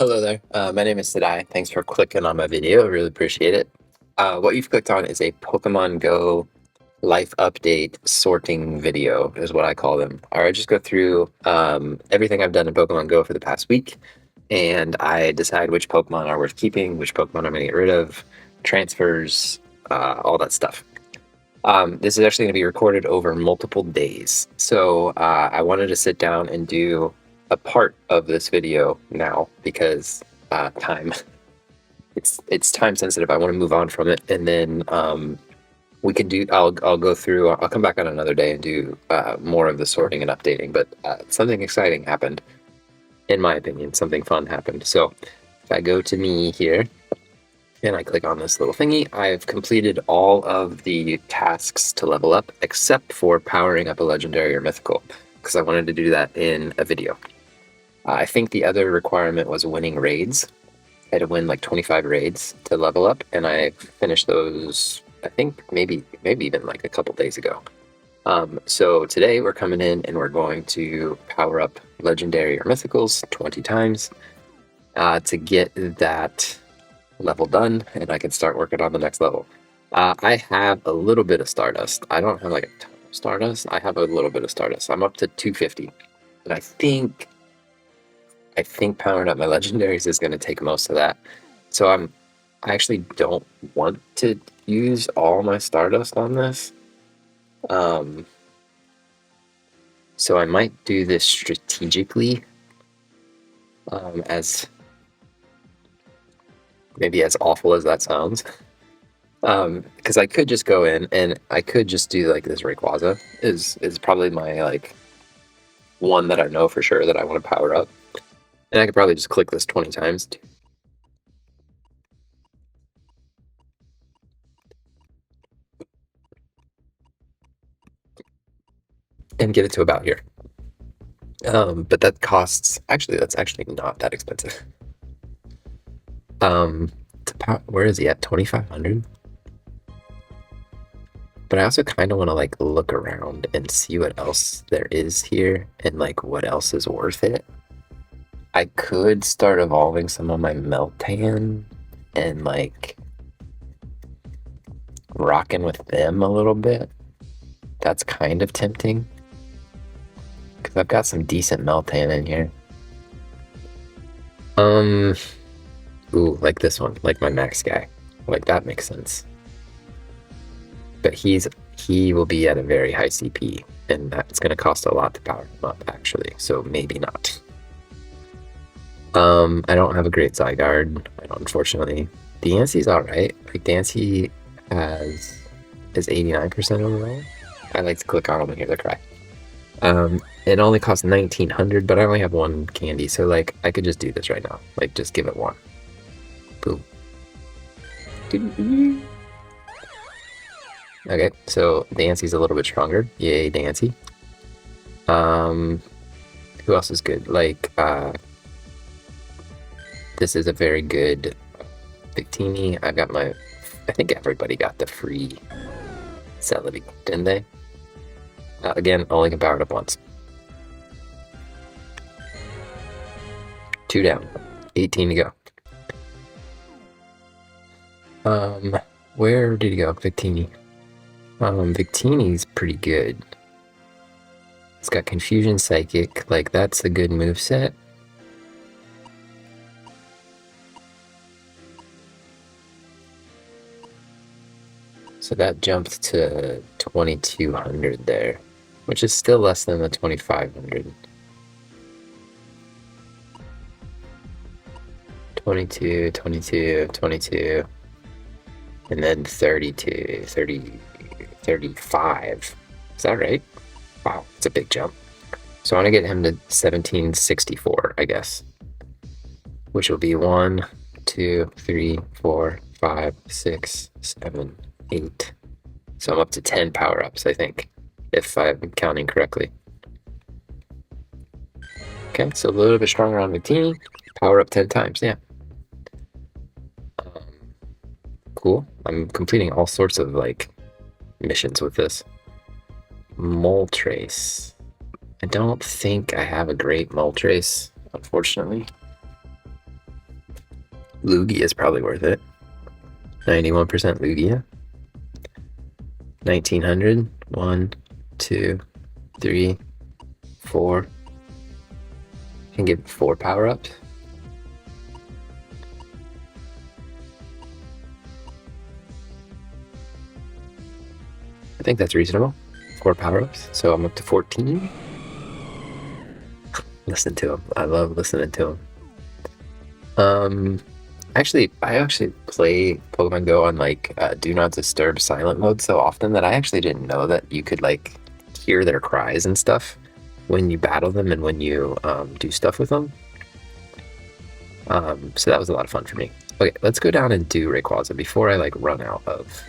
Hello there. My name is Sadai. Thanks for clicking on my video. I really appreciate it. What you've clicked on is a Pokemon Go life update sorting video, is what I call them. I just go through everything I've done in Pokemon Go for the past week, and I decide which Pokemon are worth keeping, which Pokemon I'm going to get rid of, transfers, all that stuff. This is actually going to be recorded over multiple days. So I wanted to sit down and do a part of this video now because time. It's time sensitive. I want to move on from it, and then we can do. I'll go through. I'll come back on another day and do more of the sorting and updating. But something exciting happened, in my opinion. Something fun happened. So if I go to me here and I click on this little thingy, I've completed all of the tasks to level up except for powering up a legendary or mythical, because I wanted to do that in a video. I think the other requirement was winning raids. I had to win like 25 raids to level up, and I finished those, I think maybe even like a couple days ago. So today we're coming in and we're going to power up legendary or mythicals 20 times to get that level done, and I can start working on the next level. I have a little bit of Stardust. I don't have like a ton of Stardust. I have a little bit of Stardust. I'm up to 250, and I think powering up my legendaries is going to take most of that. So I actually don't want to use all my Stardust on this. So I might do this strategically, as maybe as awful as that sounds. Because I could just go in and I could just do like this Rayquaza is probably my like one that I know for sure that I want to power up. And I could probably just click this 20 times. And get it to about here. But that costs, actually, that's actually not that expensive. Where is he at? 2,500? But I also kind of want to like look around and see what else there is here and like what else is worth it. I could start evolving some of my Meltan and like rocking with them a little bit. That's kind of tempting because I've got some decent Meltan in here. Ooh, like this one, like my max guy. Like that makes sense. But he will be at a very high CP, and that's going to cost a lot to power him up, actually. So maybe not. I don't have a great Zygarde, unfortunately. Dancy's alright. Like Dancy is 89% overall. I like to click on him and hear the cry. It only costs 1,900, but I only have one candy, so like I could just do this right now. Like just give it one. Boom. Okay, so Dancy's a little bit stronger. Yay, Dancy. Who else is good? Like, this is a very good Victini. I've got my, I think everybody got the free Celebi, didn't they? Again, only can power it up once. 2 down, 18 to go. Where did he go? Victini. Victini's pretty good. It's got Confusion Psychic, like that's a good move set. So that jumped to 2,200 there, which is still less than the 2,500. 22, 22, 22, and then 32, 30, 35. Is that right? Wow, it's a big jump. So I want to get him to 1764, I guess, which will be 1, 2, 3, 4, 5, 6, 7, 8. So I'm up to 10 power-ups, I think, if I'm counting correctly. Okay, so a little bit stronger on Victini. Power up 10 times, yeah. Cool. I'm completing all sorts of like missions with this. Moltres. I don't think I have a great Moltres, unfortunately. Lugia is probably worth it. 91% Lugia. 1900. 1, 2, 3, 4. Can give 4 power-ups. I think that's reasonable. 4 power-ups, so I'm up to 14. Listen to him. I love listening to him. I actually play Pokemon Go on like Do Not Disturb silent mode so often that I actually didn't know that you could like hear their cries and stuff when you battle them and when you do stuff with them. So that was a lot of fun for me. Okay, let's go down and do Rayquaza before I like run out of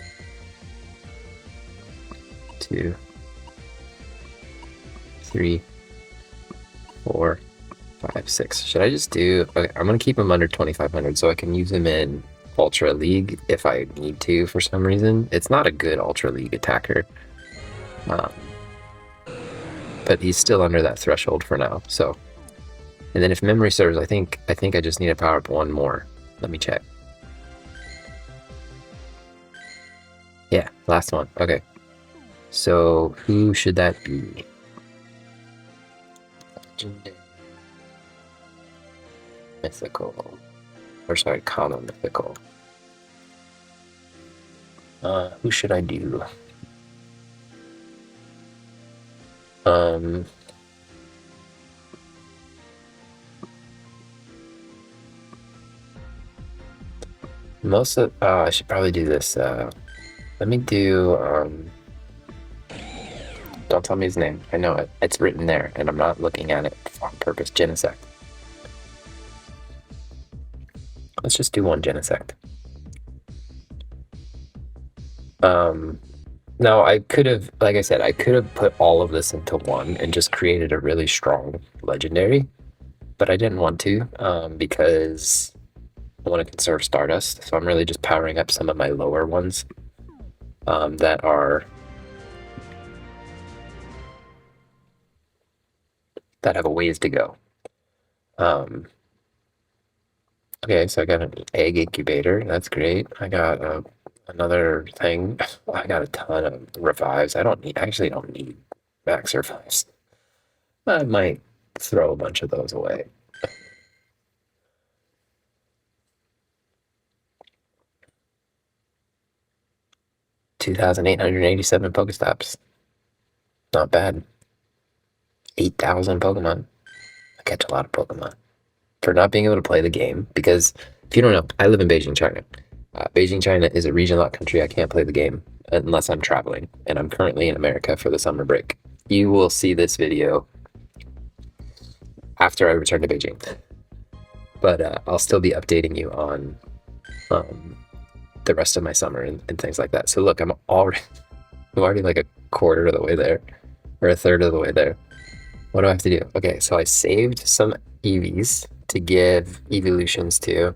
2, 3, 4, 5, 6. Should I just do... Okay, I'm going to keep him under 2,500 so I can use him in Ultra League if I need to for some reason. It's not a good Ultra League attacker. But he's still under that threshold for now, so... And then if memory serves, I think I just need to power up one more. Let me check. Yeah, last one. Okay. So who should that be? Legendary. Mythical. Or sorry, common mythical. Who should I do? Most of I should probably do this. Let me do don't tell me his name. I know it. It's written there, and I'm not looking at it on purpose. Genesect. Let's just do one Genesect. No, I could have, like I said, I could have put all of this into one and just created a really strong legendary, but I didn't want to because I want to conserve Stardust. So I'm really just powering up some of my lower ones that have a ways to go. Okay, so I got an egg incubator. That's great. I got another thing. I got a ton of revives. I actually don't need max revives. I might throw a bunch of those away. $2,887 Pokestops. Not bad. 8,000 Pokemon. I catch a lot of Pokemon. For not being able to play the game, because if you don't know, I live in Beijing, China. Beijing, China is a region-locked country. I can't play the game unless I'm traveling, and I'm currently in America for the summer break. You will see this video after I return to Beijing, but I'll still be updating you on the rest of my summer and things like that. So look, I'm already like a quarter of the way there, or a third of the way there. What do I have to do? Okay, so I saved some EVs to give evolutions to.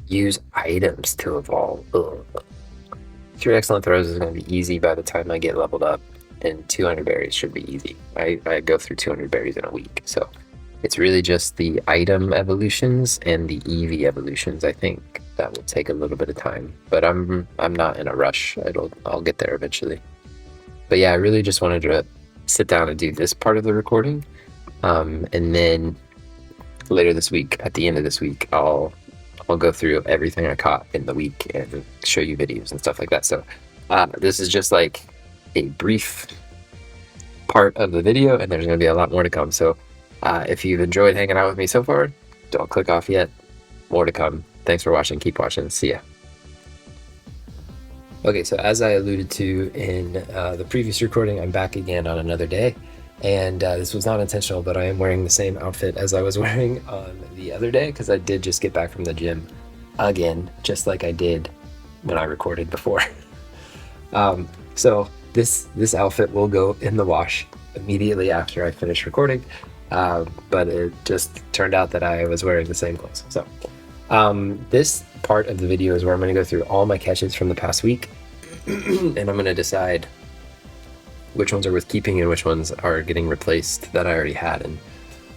Use items to evolve. Ugh. 3 excellent throws is going to be easy by the time I get leveled up, and 200 berries should be easy. I go through 200 berries in a week, so it's really just the item evolutions and the EV evolutions. I think that will take a little bit of time, but I'm not in a rush. I'll get there eventually. But yeah, I really just wanted to sit down and do this part of the recording, and then later this week, at the end of this week, I'll go through everything I caught in the week and show you videos and stuff like that. So this is just like a brief part of the video, and there's going to be a lot more to come. So if you've enjoyed hanging out with me so far, don't click off yet. More to come. Thanks for watching. Keep watching. See ya. Okay, so as I alluded to in the previous recording, I'm back again on another day. And this was not intentional, but I am wearing the same outfit as I was wearing on the other day because I did just get back from the gym again, just like I did when I recorded before. So this outfit will go in the wash immediately after I finish recording, but it just turned out that I was wearing the same clothes. So this part of the video is where I'm going to go through all my catches from the past week, and I'm going to decide which ones are worth keeping and which ones are getting replaced that I already had.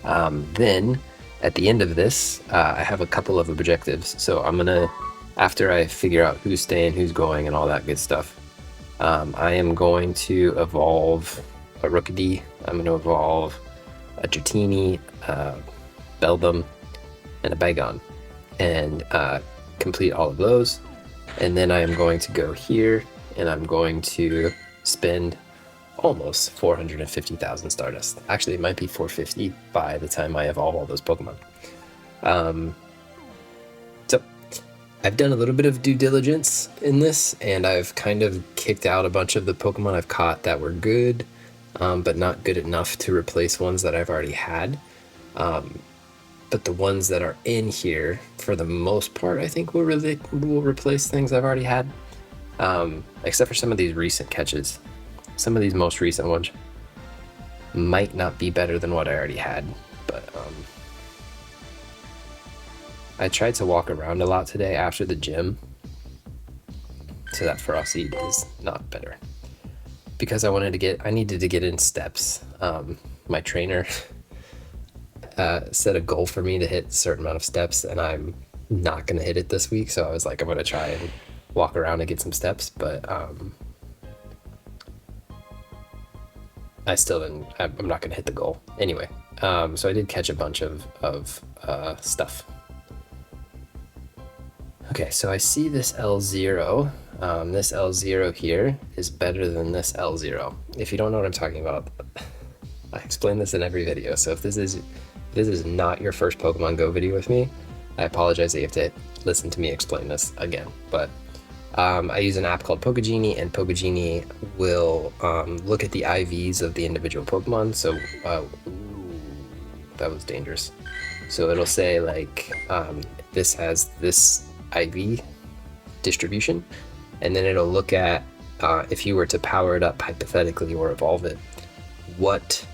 And then At the end of this, I have a couple of objectives. So I'm gonna, after I figure out who's staying, who's going, and all that good stuff, I am going to evolve a Rookidee. I'm going to evolve a Dratini, Beldum, and a Bagon, and complete all of those. And then I am going to go here, and I'm going to spend almost 450,000 Stardust. Actually, it might be 450 by the time I evolve all those Pokemon. So I've done a little bit of due diligence in this, and I've kind of kicked out a bunch of the Pokemon I've caught that were good, but not good enough to replace ones that I've already had. But the ones that are in here, for the most part, I think will replace things I've already had, except for some of these recent catches. Some of these most recent ones might not be better than what I already had, but I tried to walk around a lot today after the gym, so that Frostseed is not better. Because I needed to get in steps. My trainer set a goal for me to hit a certain amount of steps, and I'm not going to hit it this week, so I was like, I'm going to try and walk around and get some steps, but I still didn't. I'm not going to hit the goal anyway. So I did catch a bunch of stuff. Okay, so I see this L0. This L0 here is better than this L0. If you don't know what I'm talking about, I explain this in every video. So if this is not your first Pokemon Go video with me, I apologize that you have to listen to me explain this again. But I use an app called Pokegenie, and Pokegenie will look at the IVs of the individual Pokemon. So, ooh, that was dangerous. So it'll say like, this has this IV distribution, and then it'll look at, if you were to power it up hypothetically or evolve it, what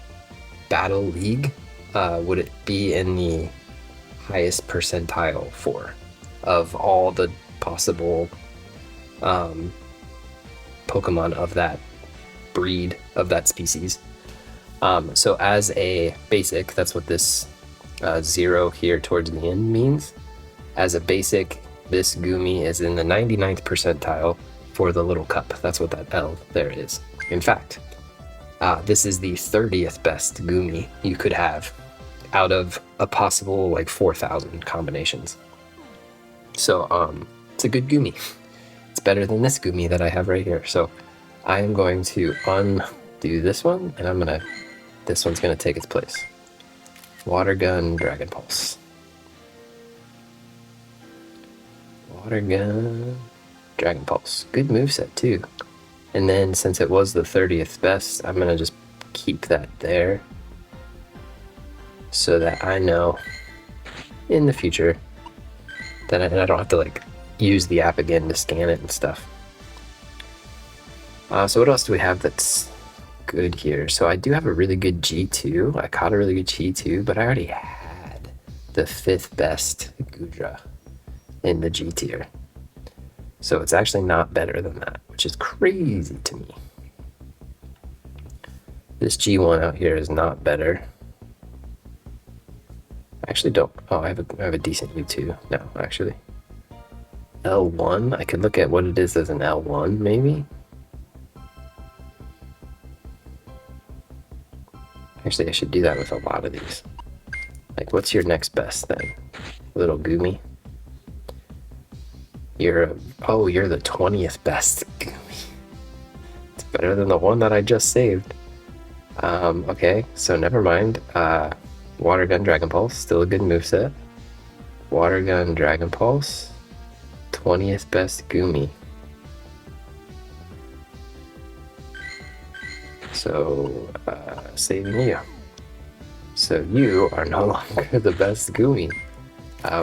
battle league would it be in the highest percentile for of all the possible Pokemon of that breed, of that species. So as a basic, that's what this 0 here towards the end means. As a basic, this Goomy is in the 99th percentile for the little cup. That's what that L there is. In fact, this is the 30th best Goomy you could have out of a possible like 4,000 combinations. So it's a good Goomy. It's better than this Goomy that I have right here. So I am going to undo this one, and this one's gonna take its place. Water Gun, Dragon Pulse. Water Gun, Dragon Pulse. Good moveset too. And then since it was the 30th best, I'm gonna just keep that there so that I know in the future that I don't have to like use the app again to scan it and stuff. So what else do we have that's good here? So I do have a really good G2. I caught a really good G2, but I already had the 5th best Gudra in the G tier. So it's actually not better than that, which is crazy to me. This G1 out here is not better. I actually don't. Oh, I have a decent U2 now, actually. L1, I could look at what it is as an L1, maybe. Actually, I should do that with a lot of these. Like, what's your next best then? Little Goomy. You're the 20th best Goomy. It's better than the one that I just saved. Okay, so never mind. Water Gun, Dragon Pulse, still a good moveset. Water Gun, Dragon Pulse, 20th best Goomy. So, saving you. So you are no longer the best Goomy.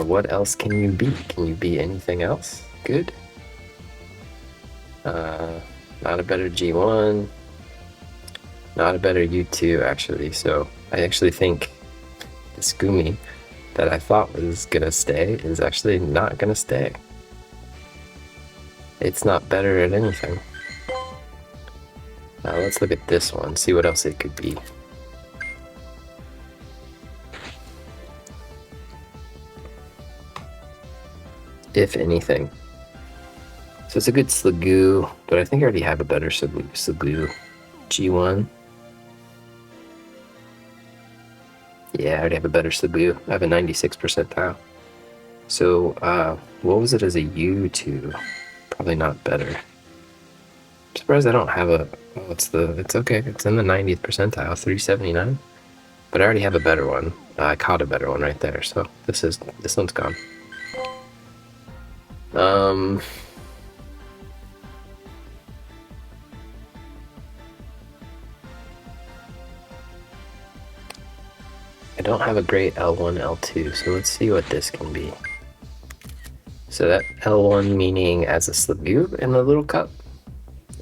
What else can you be? Can you be anything else? Good. Not a better G1. Not a better U2, actually. So I actually think this Goomy that I thought was gonna stay is actually not gonna stay. It's not better at anything. Let's look at this one, see what else it could be. if anything. So it's a good Sliggoo, but I think I already have a better Sliggoo. G1. Yeah, I already have a better Sliggoo. I have a 96 percentile. So, what was it as a U2? Probably not better. I'm surprised I don't have a... Oh, it's okay. It's in the 90th percentile, 379. But I already have a better one. I caught a better one right there, so this one's gone. I don't have a great L1, L2, so let's see what this can be. So that L1 meaning as a Sliggoo in the little cup.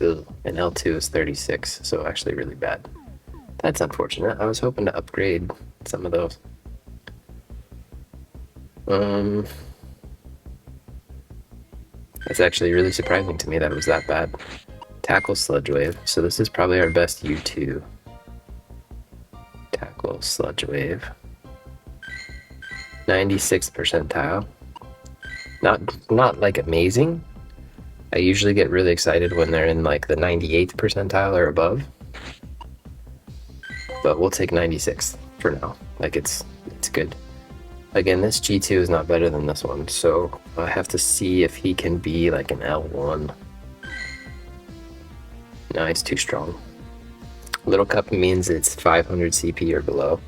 Ugh, and L2 is 36, so actually really bad. That's unfortunate. I was hoping to upgrade some of those. That's actually really surprising to me that it was that bad. Tackle Sludge Wave. So this is probably our best U2. Tackle Sludge Wave. 96th percentile. Not like amazing. I usually get really excited when they're in like the 98th percentile or above. But we'll take 96th for now. Like it's good. Again, this G2 is not better than this one, so I have to see if he can be like an L1. No, he's too strong. Little cup means it's 500 CP or below.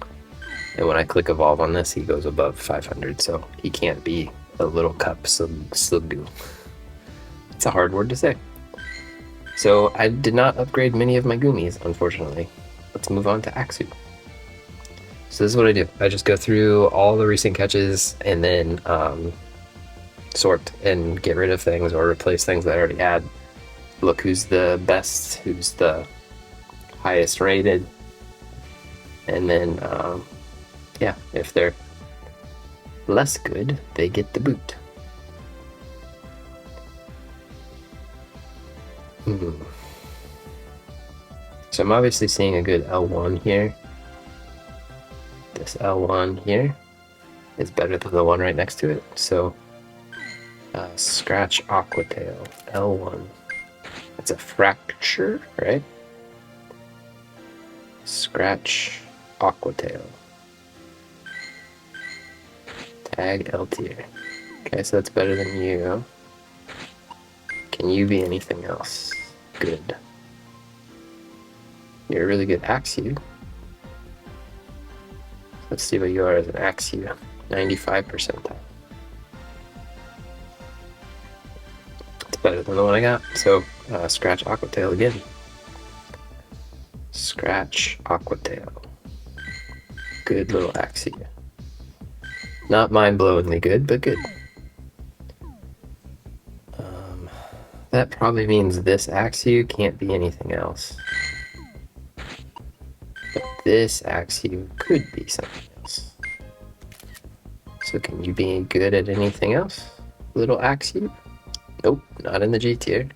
And when I click evolve on this, he goes above 500, so he can't be a little cup Sliggoo. It's a hard word to say. So I did not upgrade many of my Goomies, unfortunately. Let's move on to Axu. So this is what I do. I just go through all the recent catches and then sort and get rid of things or replace things that I already had. Look who's the best, who's the highest rated, and then yeah, if they're less good, they get the boot. So I'm obviously seeing a good L1 here. This L1 here is better than the one right next to it. So Scratch Aquatail, L1. It's a fracture, right? Scratch Aquatail. Tag L tier. Okay, so that's better than you. Can you be anything else? Good. You're a really good Axew. Let's see what you are as an Axew. 95 percentile. It's better than the one I got. So, Scratch Aquatail again. Scratch Aquatail. Good little Axew. Not mind-blowingly good, but good. That probably means this Axew can't be anything else. But this Axew could be something else. So can you be good at anything else, little Axew? Nope, not in the G tier.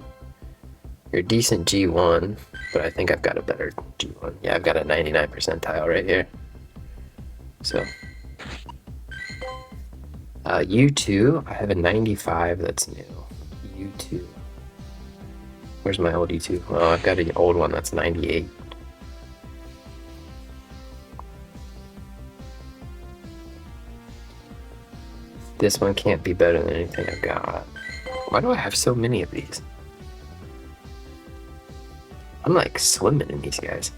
You're a decent G1, but I think I've got a better G1. Yeah, I've got a 99 percentile right here. So, U2, I have a 95 that's new. U2. Where's my old U2? Oh, I've got an old one that's 98. This one can't be better than anything I've got. Why do I have so many of these? I'm like swimming in these guys.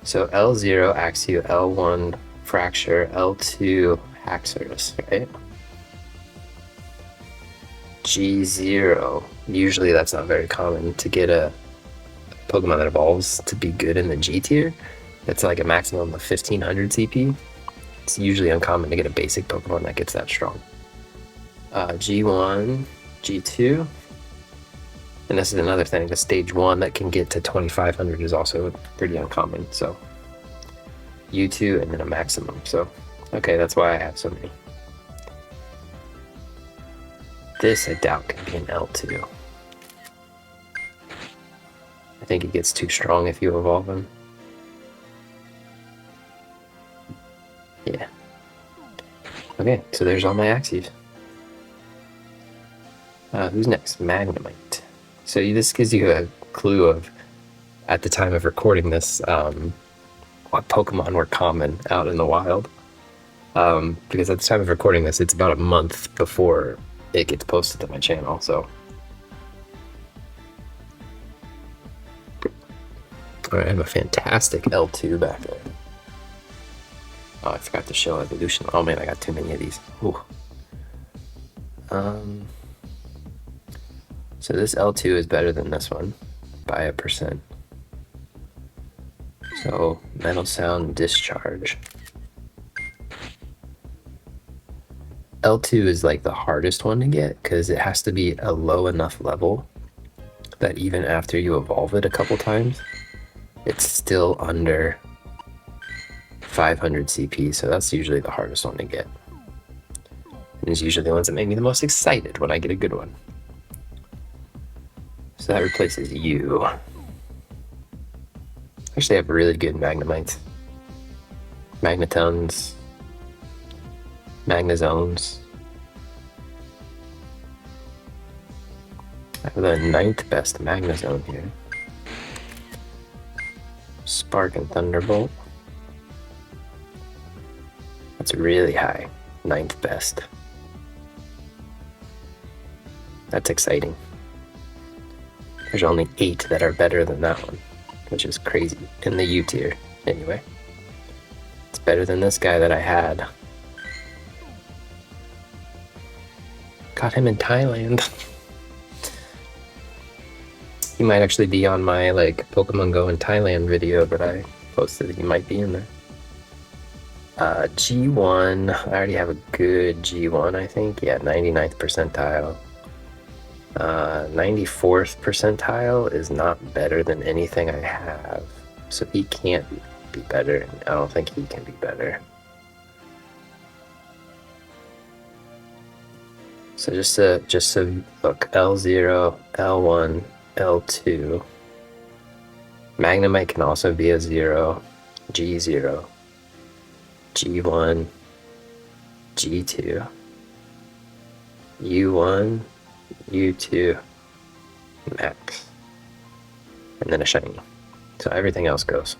So L0 Axew, L1 Fracture, L2 Haxorus, right? G0. Usually that's not very common to get a Pokemon that evolves to be good in the G tier. That's like a maximum of 1500 CP. It's usually uncommon to get a basic Pokemon that gets that strong. G1, G2. And this is another thing, a stage 1 that can get to 2500 is also pretty uncommon. So U2 and then a maximum. So, okay, that's why I have so many. This I doubt can be an L2. I think he gets too strong if you evolve him. Yeah. Okay, so there's all my Axews. Who's next? Magnemite. So this gives you a clue of, at the time of recording this, what Pokemon were common out in the wild. Because at the time of recording this, it's about a month before it gets posted to my channel, so. Alright, I have a fantastic L2 back there. Oh, I forgot to show evolution. Oh man, I got too many of these. Ooh. So this L2 is better than this one by 1%. So Metal Sound Discharge. L2 is like the hardest one to get because it has to be a low enough level that even after you evolve it a couple times, it's still under 500 CP, so that's usually the hardest one to get. And it's usually the ones that make me the most excited when I get a good one. So that replaces you. Actually, I have really good Magnemites. Magnetons. Magnezones. I have the 9th best Magnezone here. Spark and Thunderbolt. That's really high. 9th best. That's exciting. There's only 8 that are better than that one, which is crazy. In the U tier, anyway. It's better than this guy that I had. Got him in Thailand. He might actually be on my like Pokemon Go in Thailand video that I posted. He might be in there. G1, I already have a good G1, I think. Yeah, 99th percentile. 94th percentile is not better than anything I have. So he can't be better. I don't think he can be better. So just so look, L0, L1, L2. Magnemite can also be a 0, G0, G1, G2, U1, U2, max, and then a shiny. So everything else goes.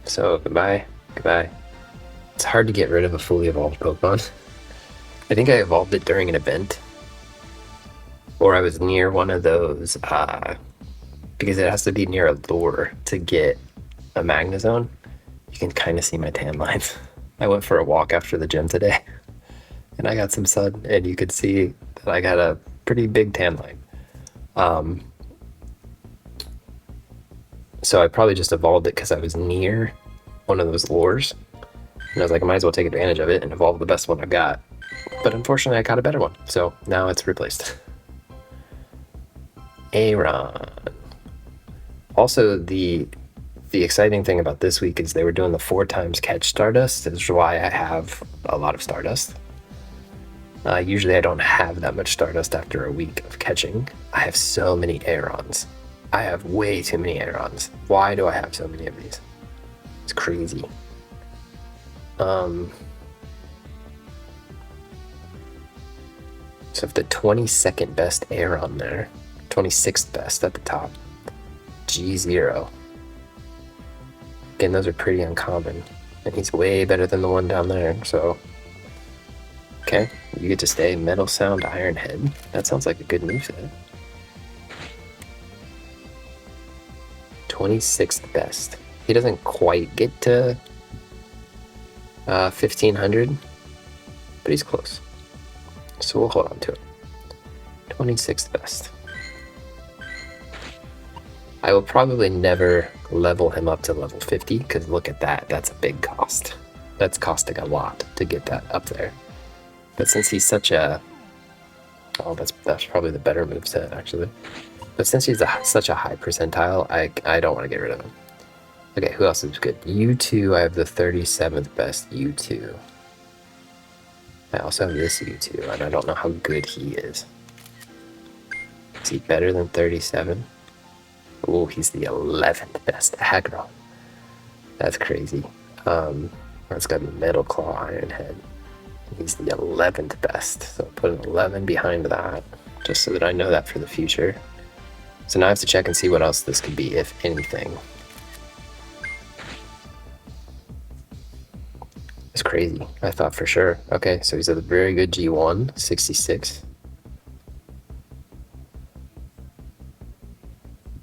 So goodbye. It's hard to get rid of a fully evolved Pokemon. I think I evolved it during an event, or I was near one of those, because it has to be near a lure to get a Magnezone. You can kind of see my tan lines. I went for a walk after the gym today, and I got some sun, and you could see that I got a pretty big tan line. So I probably just evolved it because I was near one of those lures, and I was like, I might as well take advantage of it and evolve the best one I've got. But unfortunately, I got a better one, so now it's replaced. Aron. Also, the exciting thing about this week is they were doing the 4 times catch Stardust. This is why I have a lot of Stardust. Usually I don't have that much Stardust after a week of catching. I have so many Arons. I have way too many Arons. Why do I have so many of these? It's crazy. So if the 22nd best Aron there, 26th best at the top, G0. Again, those are pretty uncommon, and he's way better than the one down there, so. Okay, you get to stay Metal Sound Iron Head. That sounds like a good moveset. 26th best. He doesn't quite get to 1500, but he's close. So we'll hold on to it. 26th best. I will probably never level him up to level 50 because look at that. That's a big cost. That's costing a lot to get that up there. But since he's such a... Oh, that's probably the better moveset, actually. But since he's such a high percentile, I don't want to get rid of him. Okay, who else is good? U2, I have the 37th best U2. I also have this U2, and I don't know how good he is. Is he better than 37? Oh, he's the 11th best aggro. That's crazy. That's got Metal Claw Iron Head. He's the 11th best, so put an 11 behind that, just so that I know that for the future. So now I have to check and see what else this could be, if anything. It's crazy. I thought for sure. Okay, so he's a very good G1, 66.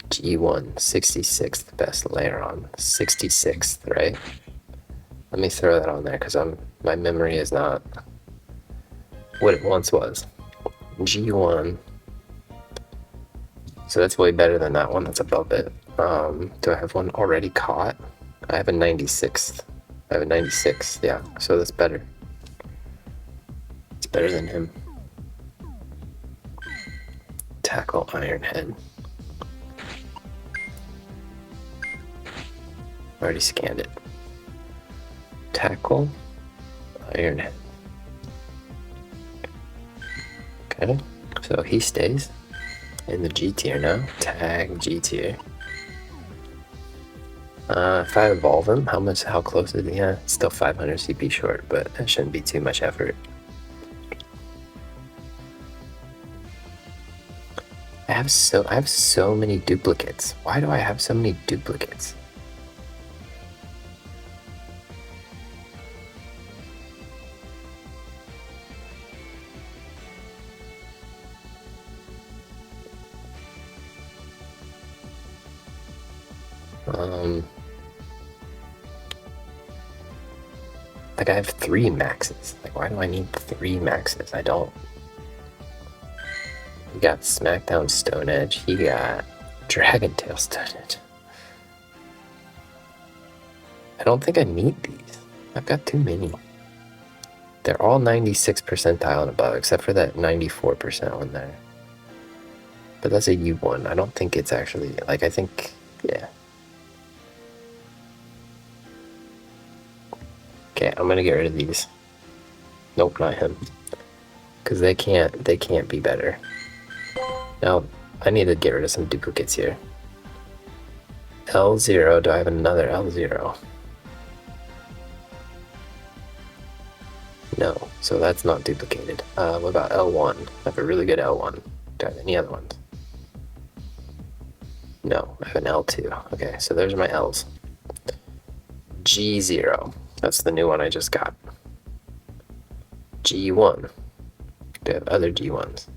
G1, 66th best Lairon, 66th, right? Let me throw that on there because my memory is not what it once was. G1. So that's way better than that one that's above it. Do I have one already caught? I have a 96th. I have a 96th, yeah. So that's better. It's better than him. Tackle Ironhead. Already scanned it. Tackle Ironhead. Okay, so he stays in the G tier now. Tag G tier. If I evolve him, how close is he? Yeah, still 500 CP short, but that shouldn't be too much effort. I have so many duplicates. Why do I have so many duplicates? Like I have 3 maxes. Like why do I need 3 maxes? I don't. He got Smackdown Stone Edge. He got Dragon Tail Stone Edge. I don't think I need these. I've got too many. They're all 96th percentile and above, except for that 94% one there. But that's a U1. I don't think it's actually, like, I think, yeah. Okay, I'm gonna get rid of these. Nope, not him. Because they can't be better. Now, I need to get rid of some duplicates here. L0, do I have another L0? No, so that's not duplicated. What about L1? I have a really good L1. Do I have any other ones? No, I have an L2. Okay, so there's my Ls. G0, that's the new one I just got. G1, do I have other G1s?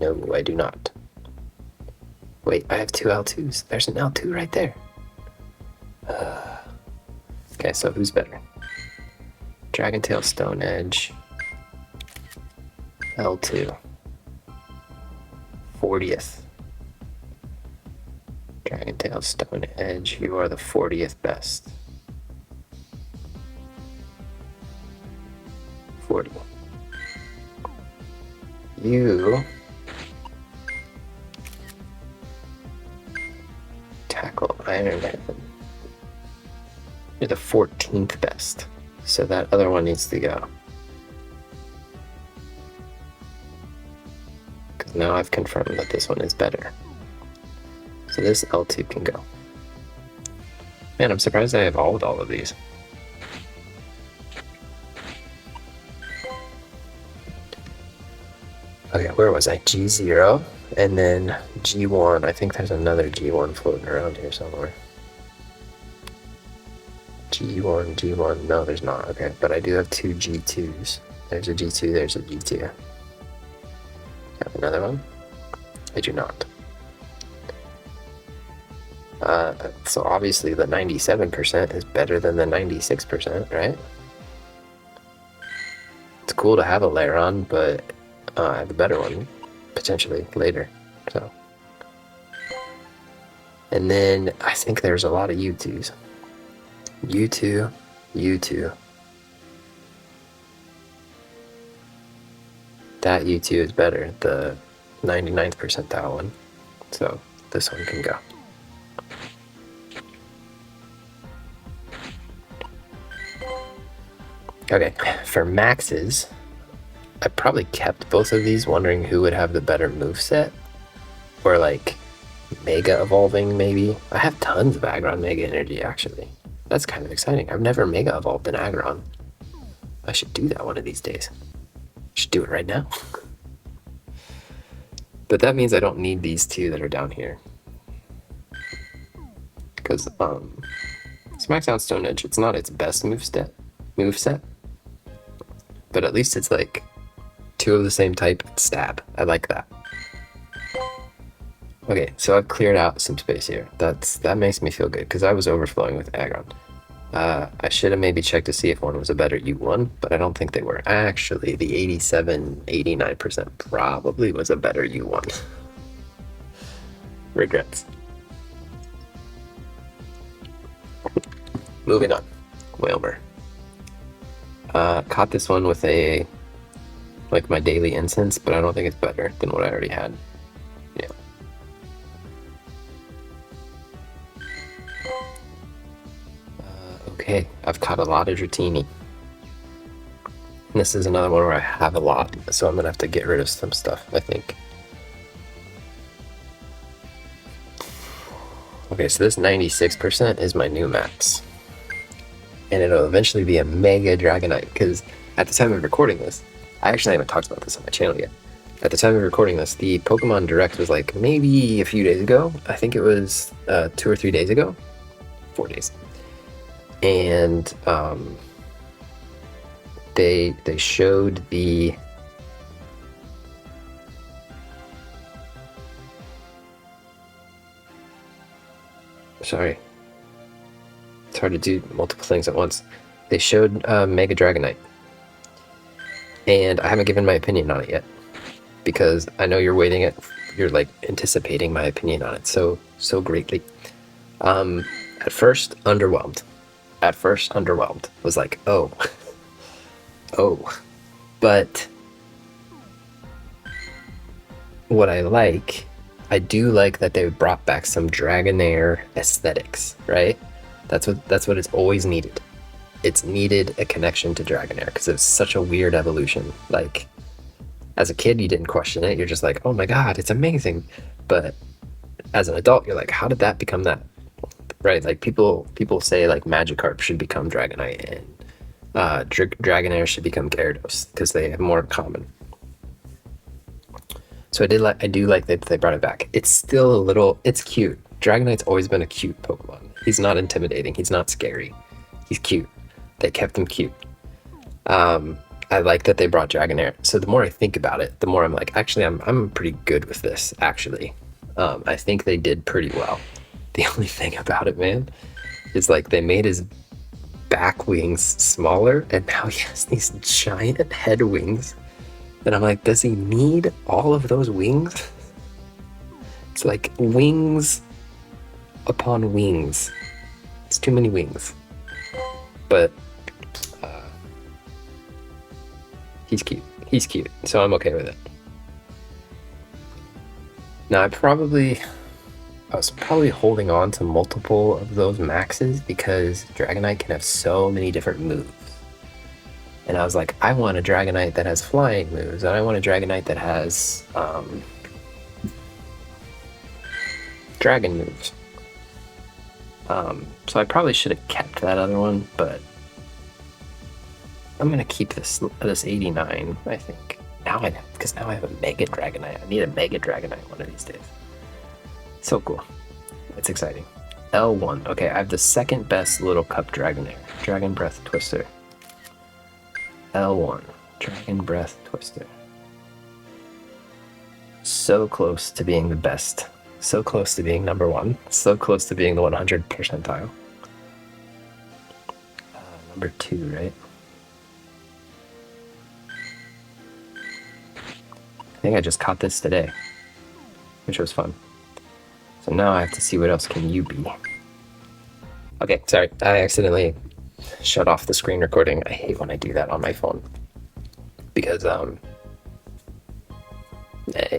No, I do not. Wait, I have 2 L2s. There's an L2 right there. Okay, so who's better? Dragon Tail Stone Edge. L2. 40th. Dragon Tail Stone Edge, you are the 40th best. 40. You tackle Ironhead. You're the 14th best. So that other one needs to go. Because now I've confirmed that this one is better. So this L2 can go. Man, I'm surprised I evolved all of these. Okay, where was I? G0 and then G1. I think there's another G1 floating around here somewhere. G1, no there's not, okay, but I do have 2 G2s. There's a G2, there's a G2. Have another one? I do not. So obviously the 97% is better than the 96%, right? It's cool to have a Lairon, but I have a better one, potentially, later, so. And then I think there's a lot of U2s. U2, U2. That U2 is better, the 99th percentile one. So this one can go. Okay, for maxes, I probably kept both of these wondering who would have the better moveset. Or like Mega Evolving maybe. I have tons of Aggron Mega Energy actually. That's kind of exciting. I've never Mega Evolved an Aggron. I should do that one of these days. I should do it right now. But that means I don't need these two that are down here. Because Smackdown Stone Edge, it's not its best moveset. But at least it's like two of the same type stab. I like that. Okay, so I've cleared out some space here. That makes me feel good because I was overflowing with aggron. I should have maybe checked to see if one was a better U1, but I don't think they were. Actually, the 87-89% probably was a better U1. Regrets. Moving on. Whalmer. Caught this one with like my daily incense, but I don't think it's better than what I already had. Yeah. Okay, I've caught a lot of Dratini. And this is another one where I have a lot, so I'm gonna have to get rid of some stuff, I think. Okay, so this 96% is my new max. And it'll eventually be a Mega Dragonite, because at the time of recording this, I actually haven't talked about this on my channel yet. At the time of recording this, the Pokemon Direct was like maybe a few days ago. I think it was 2 or 3 days ago. 4 days. And they showed the sorry, it's hard to do multiple things at once. They showed Mega Dragonite, and I haven't given my opinion on it yet because I know you're waiting it. You're like anticipating my opinion on it so greatly. At first, underwhelmed. Was like, oh, but what I do like that they brought back some Dragonair aesthetics, right? That's what it's always needed. It's needed a connection to Dragonair because it's such a weird evolution. Like, as a kid, you didn't question it. You're just like, oh my god, it's amazing. But as an adult, you're like, how did that become that? Right? Like people say like Magikarp should become Dragonite and Dragonair should become Gyarados because they have more in common. So I do like that they brought it back. It's still a little, it's cute. Dragonite's always been a cute Pokemon. He's not intimidating. He's not scary. He's cute. They kept him cute. I like that they brought Dragonair. So the more I think about it, the more I'm like, actually, I'm pretty good with this. Actually, I think they did pretty well. The only thing about it, man, is like they made his back wings smaller, and now he has these giant head wings. And I'm like, does he need all of those wings? It's like wings upon wings. It's too many wings. But he's cute. He's cute, so I'm okay with it. Now I was probably holding on to multiple of those maxes because Dragonite can have so many different moves. And I was like, I want a Dragonite that has flying moves, and I want a Dragonite that has dragon moves. So I probably should have kept that other one, but I'm gonna keep this 89, I think. Because now I have a Mega Dragonite. I need a Mega Dragonite one of these days. So cool. It's exciting. L1. Okay, I have the second best little cup Dragonair. Dragon Breath Twister. L1. Dragon Breath Twister. So close to being the best. So close to being number one. So close to being the 100 percentile. Number 2, right? I think I just caught this today, which was fun. So now I have to see what else can you be. Okay, sorry, I accidentally shut off the screen recording. I hate when I do that on my phone. Because,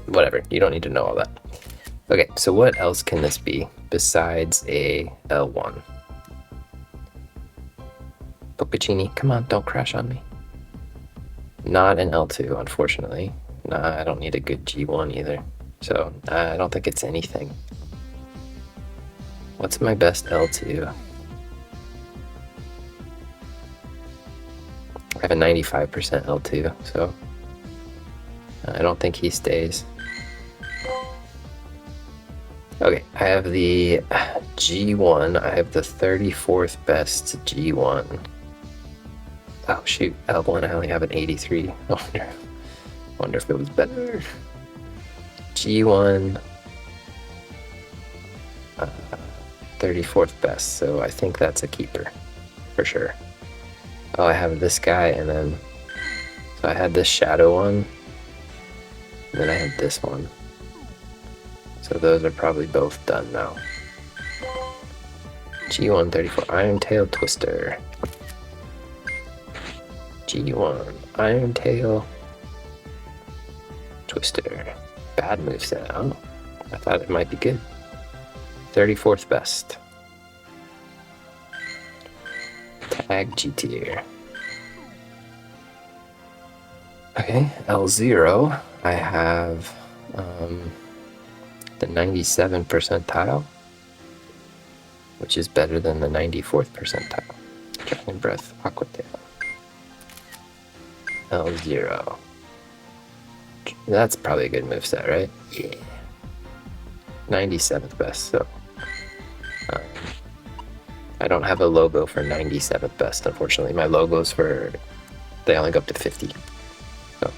whatever, you don't need to know all that. Okay, so what else can this be besides a L1? Pokecini, come on, don't crash on me. Not an L2, unfortunately. Nah, I don't need a good G1 either. So, I don't think it's anything. What's my best L2? have a 95% L2, so I don't think he stays. Okay, I have the G1. I have the 34th best G1. Oh shoot, L1 I only have an 83. I wonder if it was better. G1, 34th best, so I think that's a keeper for sure. Oh, I have this guy, and then so I had this shadow one, and then I had this one. So those are probably both done now. G1 34 Iron Tail Twister. G1 Iron Tail Twister. Bad moveset. Oh, I thought it might be good. 34th best. Tag G tier. Okay, L0. I have the 97th percentile, which is better than the 94th percentile. Dragon Breath, Aqua Tail. L0. That's probably a good moveset, right? Yeah. 97th best, so I don't have a logo for 97th best, unfortunately. My logos they only go up to 50. So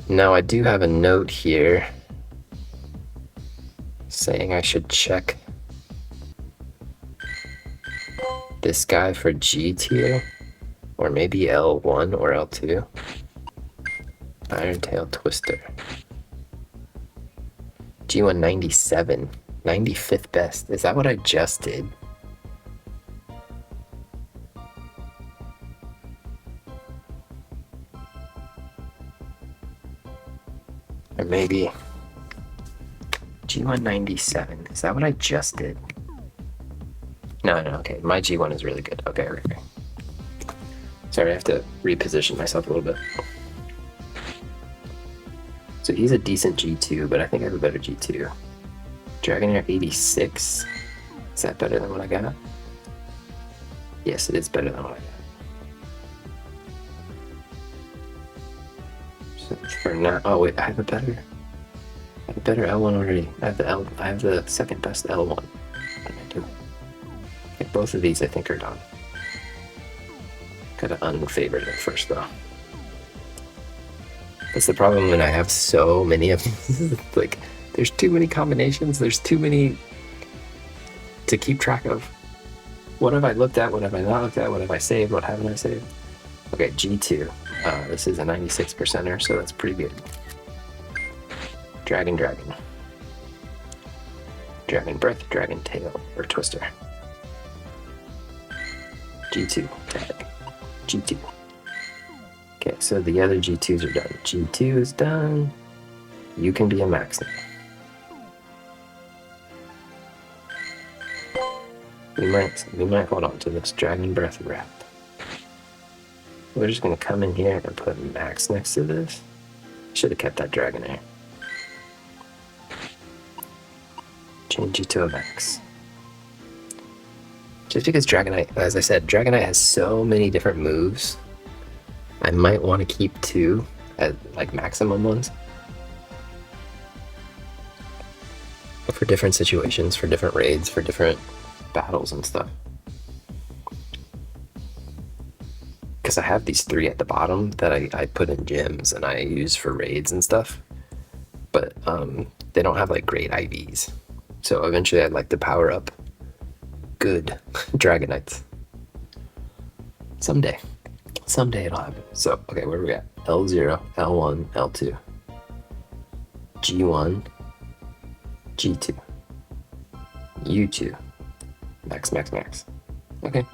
now I do have a note here saying I should check this guy for G tier, or maybe L1 or L2. Iron Tail Twister. G1 97. 95th best. Is that what I just did? Or maybe G1 97. Is that what I just did? No, okay. My G1 is really good. Okay. Sorry, I have to reposition myself a little bit. So he's a decent G2, but I think I have a better G2. Dragonair 86. Is that better than what I got? Yes, it is better than what I got. So for now, oh wait, I have a better L1 already. I have the second best L1. What am I doing? Okay, both of these I think are done. Gotta unfavorite it first though. That's the problem when I have so many of these. Like, there's too many combinations. There's too many to keep track of. What have I looked at? What have I not looked at? What have I saved? What haven't I saved? Okay, G2. This is a 96%er, so that's pretty good. Dragon. Dragon Breath, Dragon Tail, or Twister. G2, tag. G2. Okay, so the other G2s are done. G2 is done. You can be a max now. We might hold on to this Dragon Breath wrap. We're just gonna come in here and put max next to this. Should have kept that Dragonair. Change it to a max. Just because Dragonite, as I said, Dragonite has so many different moves. I might want to keep 2 as like maximum ones. For different situations, for different raids, for different battles and stuff. Because I have these 3 at the bottom that I put in gyms and I use for raids and stuff. But they don't have like great IVs. So eventually I'd like to power up good Dragonites. Someday it'll happen. So, okay, where are we at? L0, L1, L2. G1, G2. U2. Max. Okay.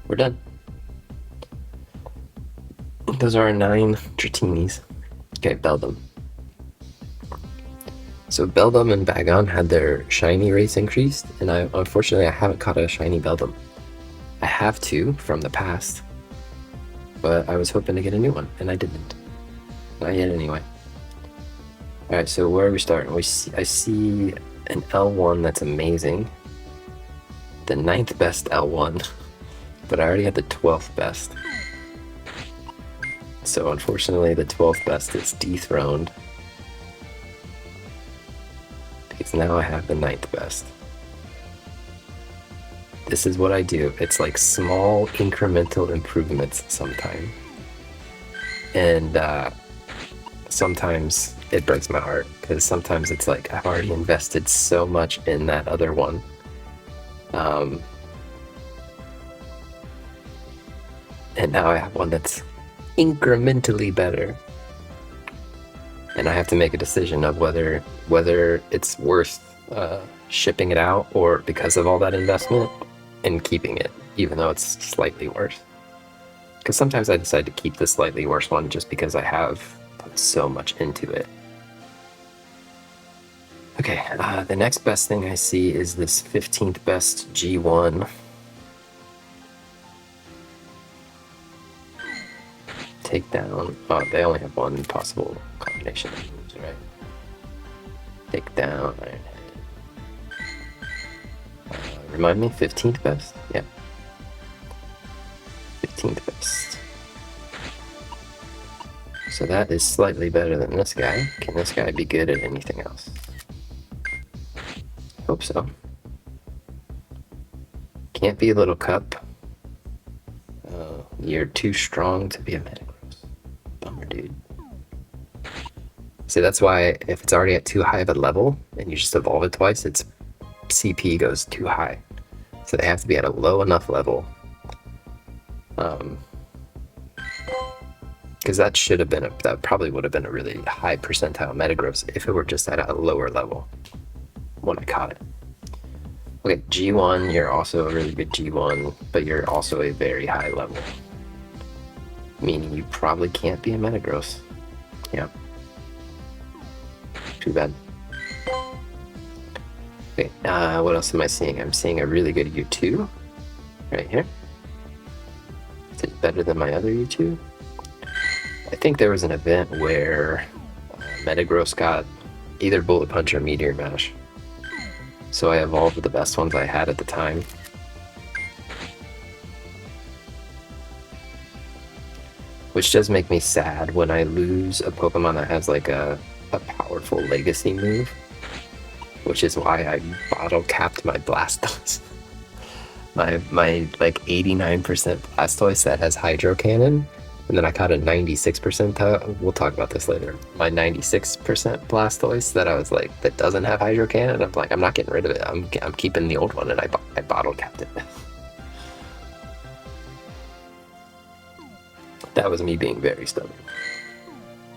We're done. Those are our 9 Dratinis. Okay, Beldum. So Beldum and Bagon had their shiny rates increased, and unfortunately I haven't caught a shiny Beldum. I have 2 from the past, but I was hoping to get a new one, and I didn't. Not yet anyway. Alright, so where are we starting? I see an L1 that's amazing. The 9th best L1. but I already had the 12th best. So unfortunately, the 12th best is dethroned. Because now I have the 9th best. This is what I do. It's like small incremental improvements sometimes. And sometimes it breaks my heart, because sometimes it's like I've already invested so much in that other one. And now I have one that's incrementally better. And I have to make a decision of whether it's worth shipping it out, or because of all that investment, and keeping it, even though it's slightly worse. Because sometimes I decide to keep the slightly worse one just because I have put so much into it. Okay, the next best thing I see is this 15th best G1. Take down. Oh, they only have one possible combination of moves, right? Take down Iron Head. Remind me, 15th best? Yeah. 15th best. So that is slightly better than this guy. Can this guy be good at anything else? Hope so. Can't be a little cup. You're too strong to be a Metagross. Bummer, dude. See, that's why if it's already at too high of a level and you just evolve it twice, its CP goes too high. So they have to be at a low enough level. Because that should have been that probably would have been a really high percentile Metagross if it were just at a lower level when I caught it. Okay, G1, you're also a really good G1, but you're also a very high level. Meaning you probably can't be a Metagross. Yeah. Too bad. Okay, what else am I seeing? I'm seeing a really good U2 right here. Is it better than my other U2? I think there was an event where Metagross got either Bullet Punch or Meteor Mash. So I evolved the best ones I had at the time. Which does make me sad when I lose a Pokemon that has like a powerful legacy move. Which is why I bottle capped my Blastoise. my like 89% Blastoise that has Hydro Cannon. And then I caught a 96%, we'll talk about this later. My 96% Blastoise that I was like, that doesn't have Hydro Cannon. I'm like, I'm not getting rid of it. I'm keeping the old one, and I bottle capped it. That was me being very stubborn.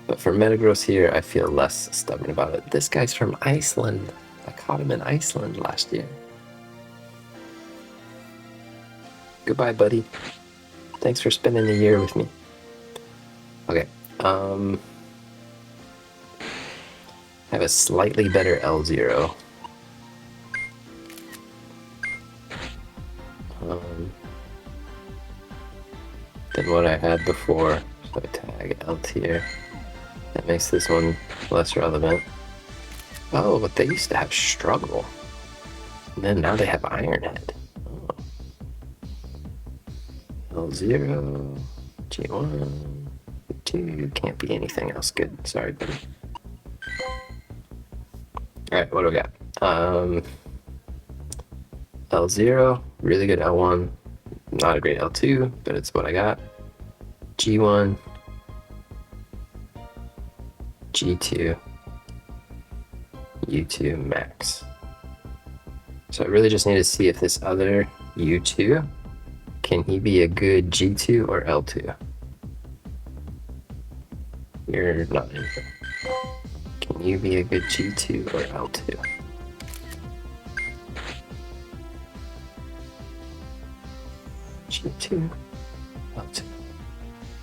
But for Metagross here, I feel less stubborn about it. This guy's from Iceland. I caught him in Iceland last year. Goodbye, buddy. Thanks for spending the year with me. Okay, I have a slightly better L0. Than what I had before. So I tag L tier. That makes this one less relevant. Oh, but they used to have Struggle. And then now they have Iron Head. Oh. L0, G1. 2 can't be anything else good. Sorry, buddy. Alright, what do we got? L0, really good L1. Not a great L2, but it's what I got. G1, G2, U2 max. So I really just need to see if this other U2, can he be a good G2 or L2? You're not anything. Can you be a good G2 or L2? G2, L2.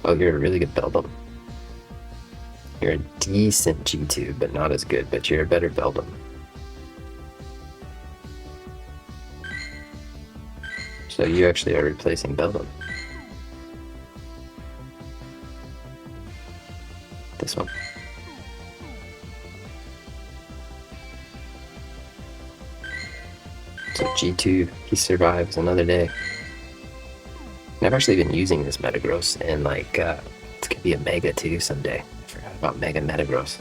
Oh, you're a really good Beldum. You're a decent G2, but not as good, but you're a better Beldum. So you actually are replacing Beldum. This one. So G2, he survives another day. I've actually been using this Metagross, and like, it's gonna be a Mega too someday. I forgot about Mega Metagross.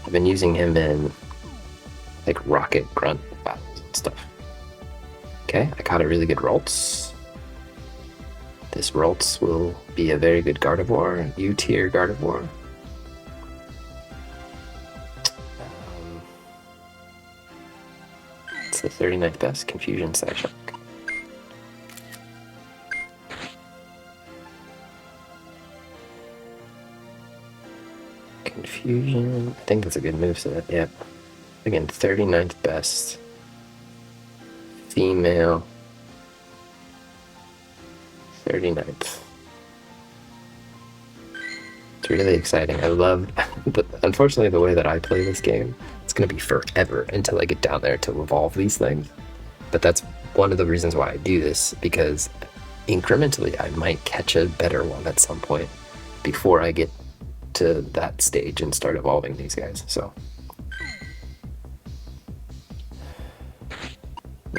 I've been using him in like Rocket Grunt battles and stuff. Okay, I caught a really good Ralts. This Ralts will be a very good Gardevoir, U-tier Gardevoir. It's the 39th best, Confusion Psyshock. Confusion, I think that's a good moveset, yep. Again, 39th best. Female. 39th. It's really exciting. I love, but unfortunately the way that I play this game, it's going to be forever until I get down there to evolve these things. But that's one of the reasons why I do this, because incrementally I might catch a better one at some point before I get to that stage and start evolving these guys. So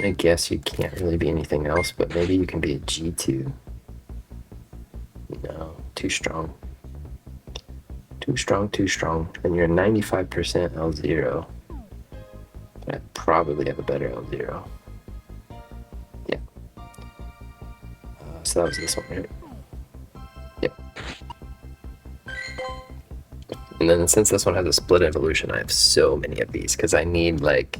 I guess you can't really be anything else, but maybe you can be a G2. No, too strong. Too strong, too strong. And you're a 95% L0. I probably have a better L0. Yeah. So that was this one, right? Yep. And then since this one has a split evolution, I have so many of these because I need like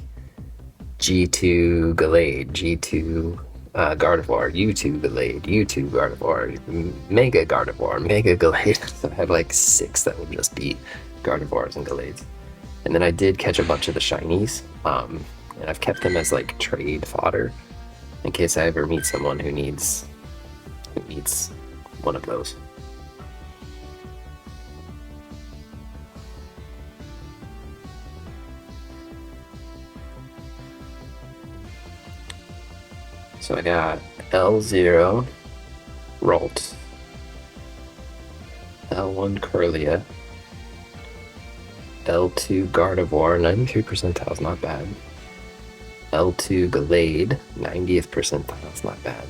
G2 Gallade, G2 Gardevoir, U2 Gallade, U2 Gardevoir, Mega Gardevoir, Mega Gallade. So I have like 6 that will just be Gardevoirs and Gallades. And then I did catch a bunch of the shinies, and I've kept them as like trade fodder in case I ever meet someone who needs one of those. So I got L0 Ralt, L1 Curlia, L2 Gardevoir, 93th percentile is not bad. L2 Gallade, 90th percentile is not bad.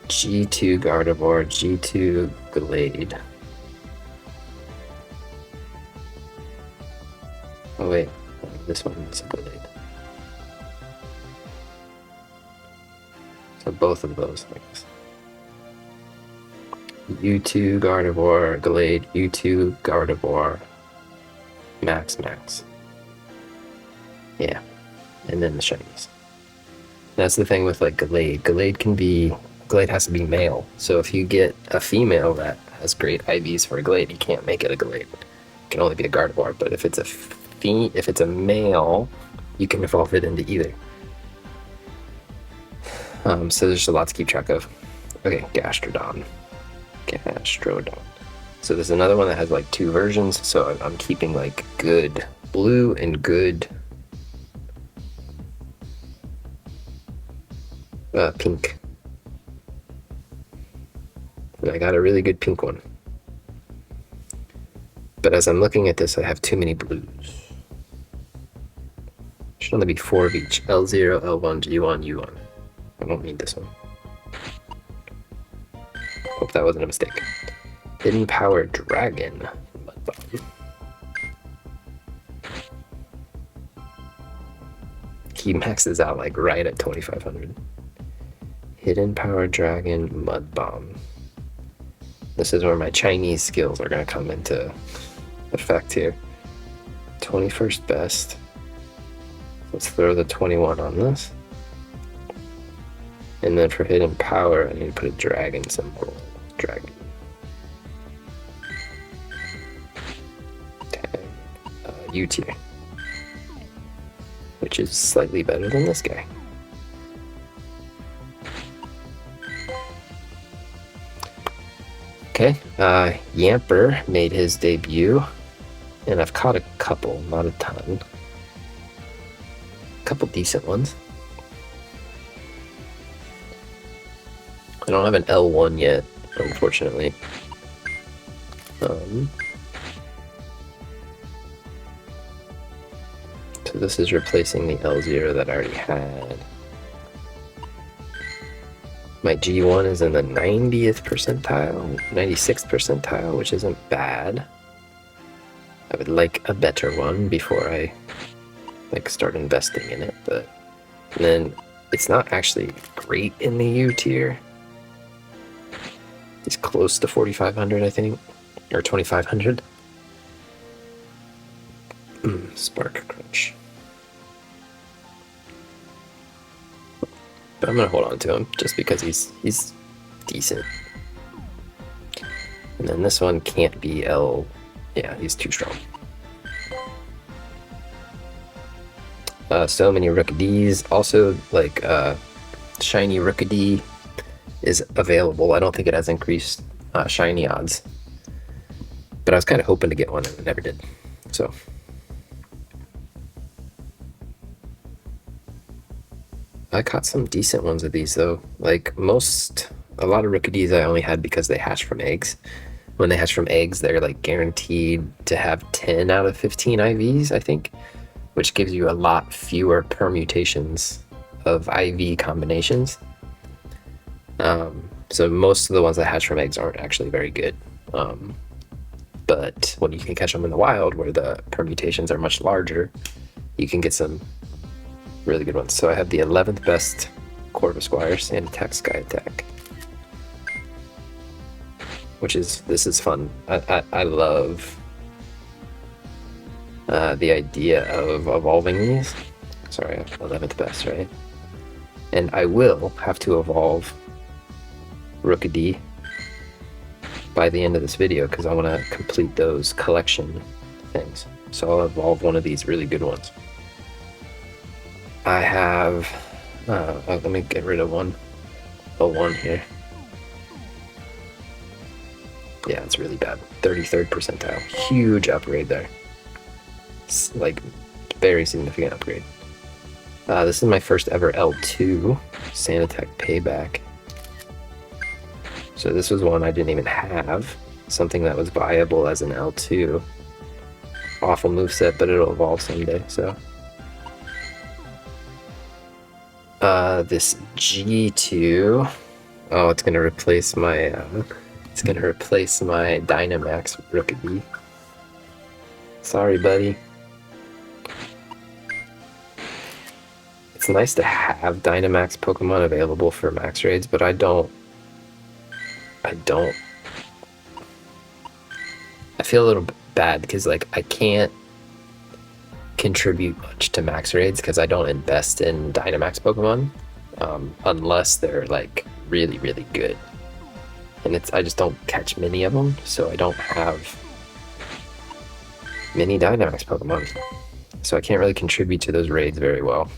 G2 Gardevoir, G2 Gallade. Oh wait, this one is a Gallade. So both of those, I guess. U2 Gardevoir, Gallade, U2 Gardevoir, Max. Yeah, and then the shinies. That's the thing with like Gallade. Gallade has to be male. So if you get a female that has great IVs for a Gallade, you can't make it a Gallade. It can only be a Gardevoir. But if it's a male, you can evolve it into either. So there's a lot to keep track of. Okay, Gastrodon. So there's another one that has like 2 versions. So I'm keeping like good blue and good pink. And I got a really good pink one. But as I'm looking at this, I have too many blues. Should only be 4 of each. L0, L1, G1, U1. I don't need this one. Hope that wasn't a mistake. Hidden Power Dragon. Mudbomb. He maxes out like right at 2500. Hidden Power Dragon, Mudbomb. This is where my Chinese skills are going to come into effect here. 21st best. Let's throw the 21 on this. And then for Hidden Power, I need to put a dragon symbol. Dragon. Tag. U-tier. Which is slightly better than this guy. Okay, Yamper made his debut, and I've caught a couple, not a ton. A couple decent ones. I don't have an L1 yet, unfortunately. So this is replacing the L0 that I already had. My G1 is in the 90th percentile, 96th percentile, which isn't bad. I would like a better one before I start investing in it, but then it's not actually great in the U tier. It's close to 4,500, I think, or 2,500. Spark Crunch. But I'm gonna hold on to him just because he's decent. And then this one can't be L. Yeah, he's too strong. So many Rookadies. Also, like shiny Rookadee is available. I don't think it has increased shiny odds, but I was kind of hoping to get one and it never did. So I caught some decent ones of these though. Like a lot of Rookadees I only had because they hatch from eggs. When they hatch from eggs, they're like guaranteed to have 10 out of 15 IVs, I think, which gives you a lot fewer permutations of IV combinations. So most of the ones that hatch from eggs aren't actually very good. But when you can catch them in the wild, where the permutations are much larger, you can get some really good ones. So I have the 11th best Corvisquire, Sand Attack, Sky Attack, this is fun. I love the idea of evolving these. Sorry, 11th best, right? And I will have to evolve Rookadee by the end of this video because I want to complete those collection things. So I'll evolve one of these really good ones. I have, let me get rid of one here. Yeah, it's really bad. 33rd percentile. Huge upgrade there. It's like very significant upgrade. This is my first ever L2, Sand Attack Payback. So this was one I didn't even have. Something that was viable as an L2. Awful moveset, but it'll evolve someday, so. This G2. Oh, it's gonna replace my Dynamax Rookadee. Sorry, buddy. It's nice to have Dynamax Pokemon available for max raids, but I feel a little bad because like I can't contribute much to max raids because I don't invest in Dynamax Pokemon unless they're like really, really good. And I just don't catch many of them, so I don't have many Dynamax Pokemon. So I can't really contribute to those raids very well.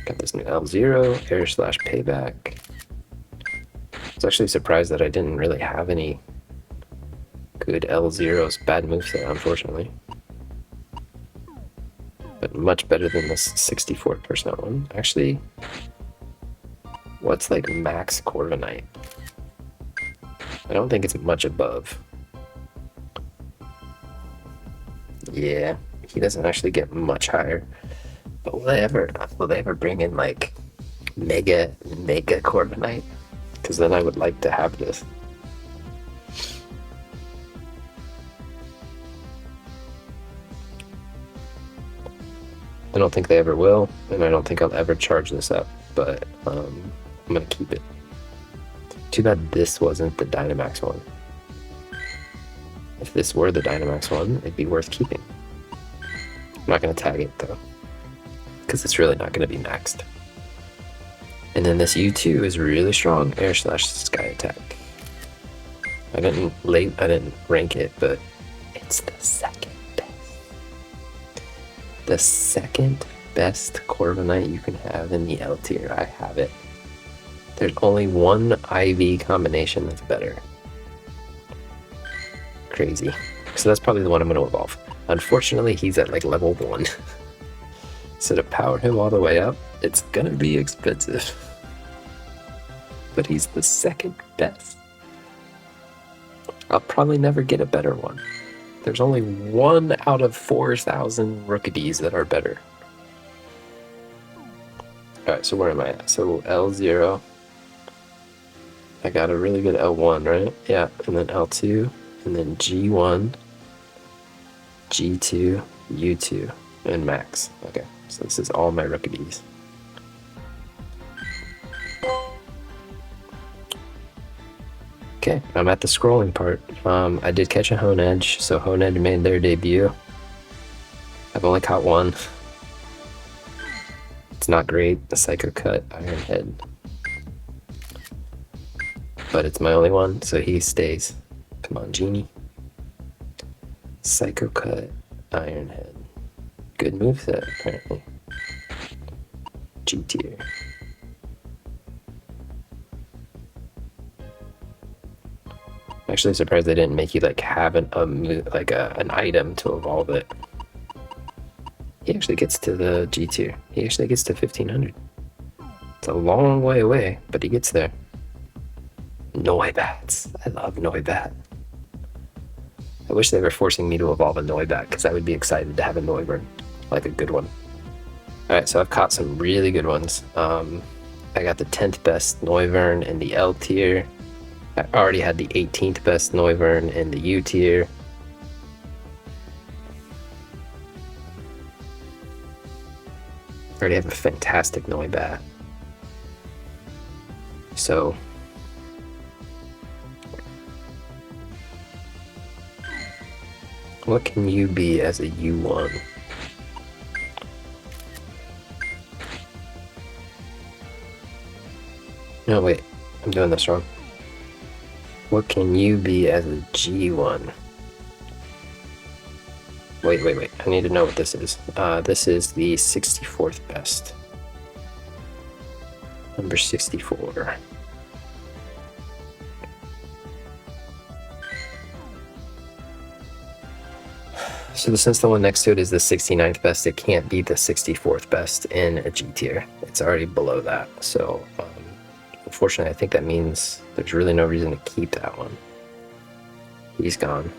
Got this new L0, Air Slash Payback. I was actually surprised that I didn't really have any good L0's. Bad moveset, unfortunately. But much better than this 64% one. Actually, what's like max Corviknight? I don't think it's much above. Yeah, he doesn't actually get much higher. But will they ever bring in like mega Corviknight? Because then I would like to have this. I don't think they ever will, and I don't think I'll ever charge this up, but I'm gonna keep it. Too bad this wasn't the Dynamax one. If this were the Dynamax one, it'd be worth keeping. I'm not gonna tag it though, because it's really not gonna be maxed. And then this U2 is really strong, Air Slash Sky Attack. I didn't rank it, but it's the second best. The second best Corviknight you can have in the L tier. I have it. There's only one IV combination that's better. Crazy. So that's probably the one I'm going to evolve. Unfortunately, he's at like level 1. So to power him all the way up, it's going to be expensive. But he's the second best. I'll probably never get a better one. There's only 1 out of 4,000 Rookadees that are better. Alright, so where am I at? So L0. I got a really good L1, right? Yeah, and then L2, and then G1, G2, U2, and max. Okay, so this is all my rookie bees. Okay, I'm at the scrolling part. I did catch a Hone Edge, so Hone Edge made their debut. I've only caught one. It's not great, the Psycho Cut, Iron Head. But it's my only one, so he stays. Come on, Genie. Psycho Cut, Iron Head. Good moveset, apparently. G tier. I'm actually surprised they didn't make you like have an item to evolve it. He actually gets to the G tier. He actually gets to 1500. It's a long way away, but he gets there. Noibats. I love Noibat. I wish they were forcing me to evolve a Noibat because I would be excited to have a Noivern, like a good one. Alright, so I've caught some really good ones. I got the 10th best Noivern in the L tier. I already had the 18th best Noivern in the U tier. I already have a fantastic Noibat. So what can you be as a U1? No, wait, I'm doing this wrong. What can you be as a G1? Wait, I need to know what this is. This is the 64th best. Number 64. So since the one next to it is the 69th best, it can't be the 64th best in a G tier. It's already below that. So unfortunately, I think that means there's really no reason to keep that one. He's gone.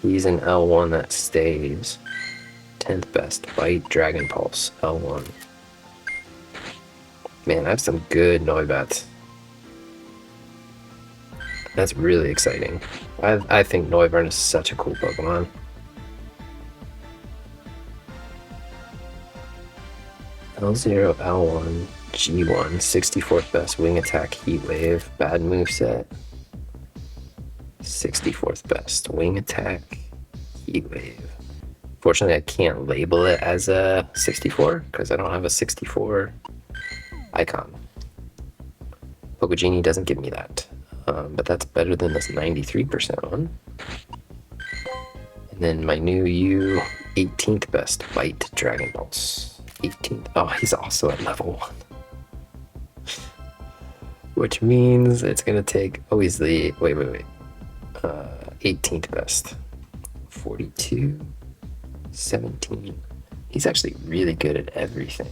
He's an L1 that stays. 10th best, Bite, Dragon Pulse, L1. Man, I have some good Noibats. That's really exciting. I think Noivern is such a cool Pokemon. L0, L1, G1, 64th best, Wing Attack, Heat Wave, bad moveset. 64th best, Wing Attack, Heat Wave. Fortunately, I can't label it as a 64 because I don't have a 64 icon. Pokegenie doesn't give me that. But that's better than this 93% one. And then my new U, 18th best, Bite, Dragon Pulse. 18th. Oh, he's also at level 1. Which means it's going to take... Oh, he's the... Wait. 18th best. 42. 17. He's actually really good at everything.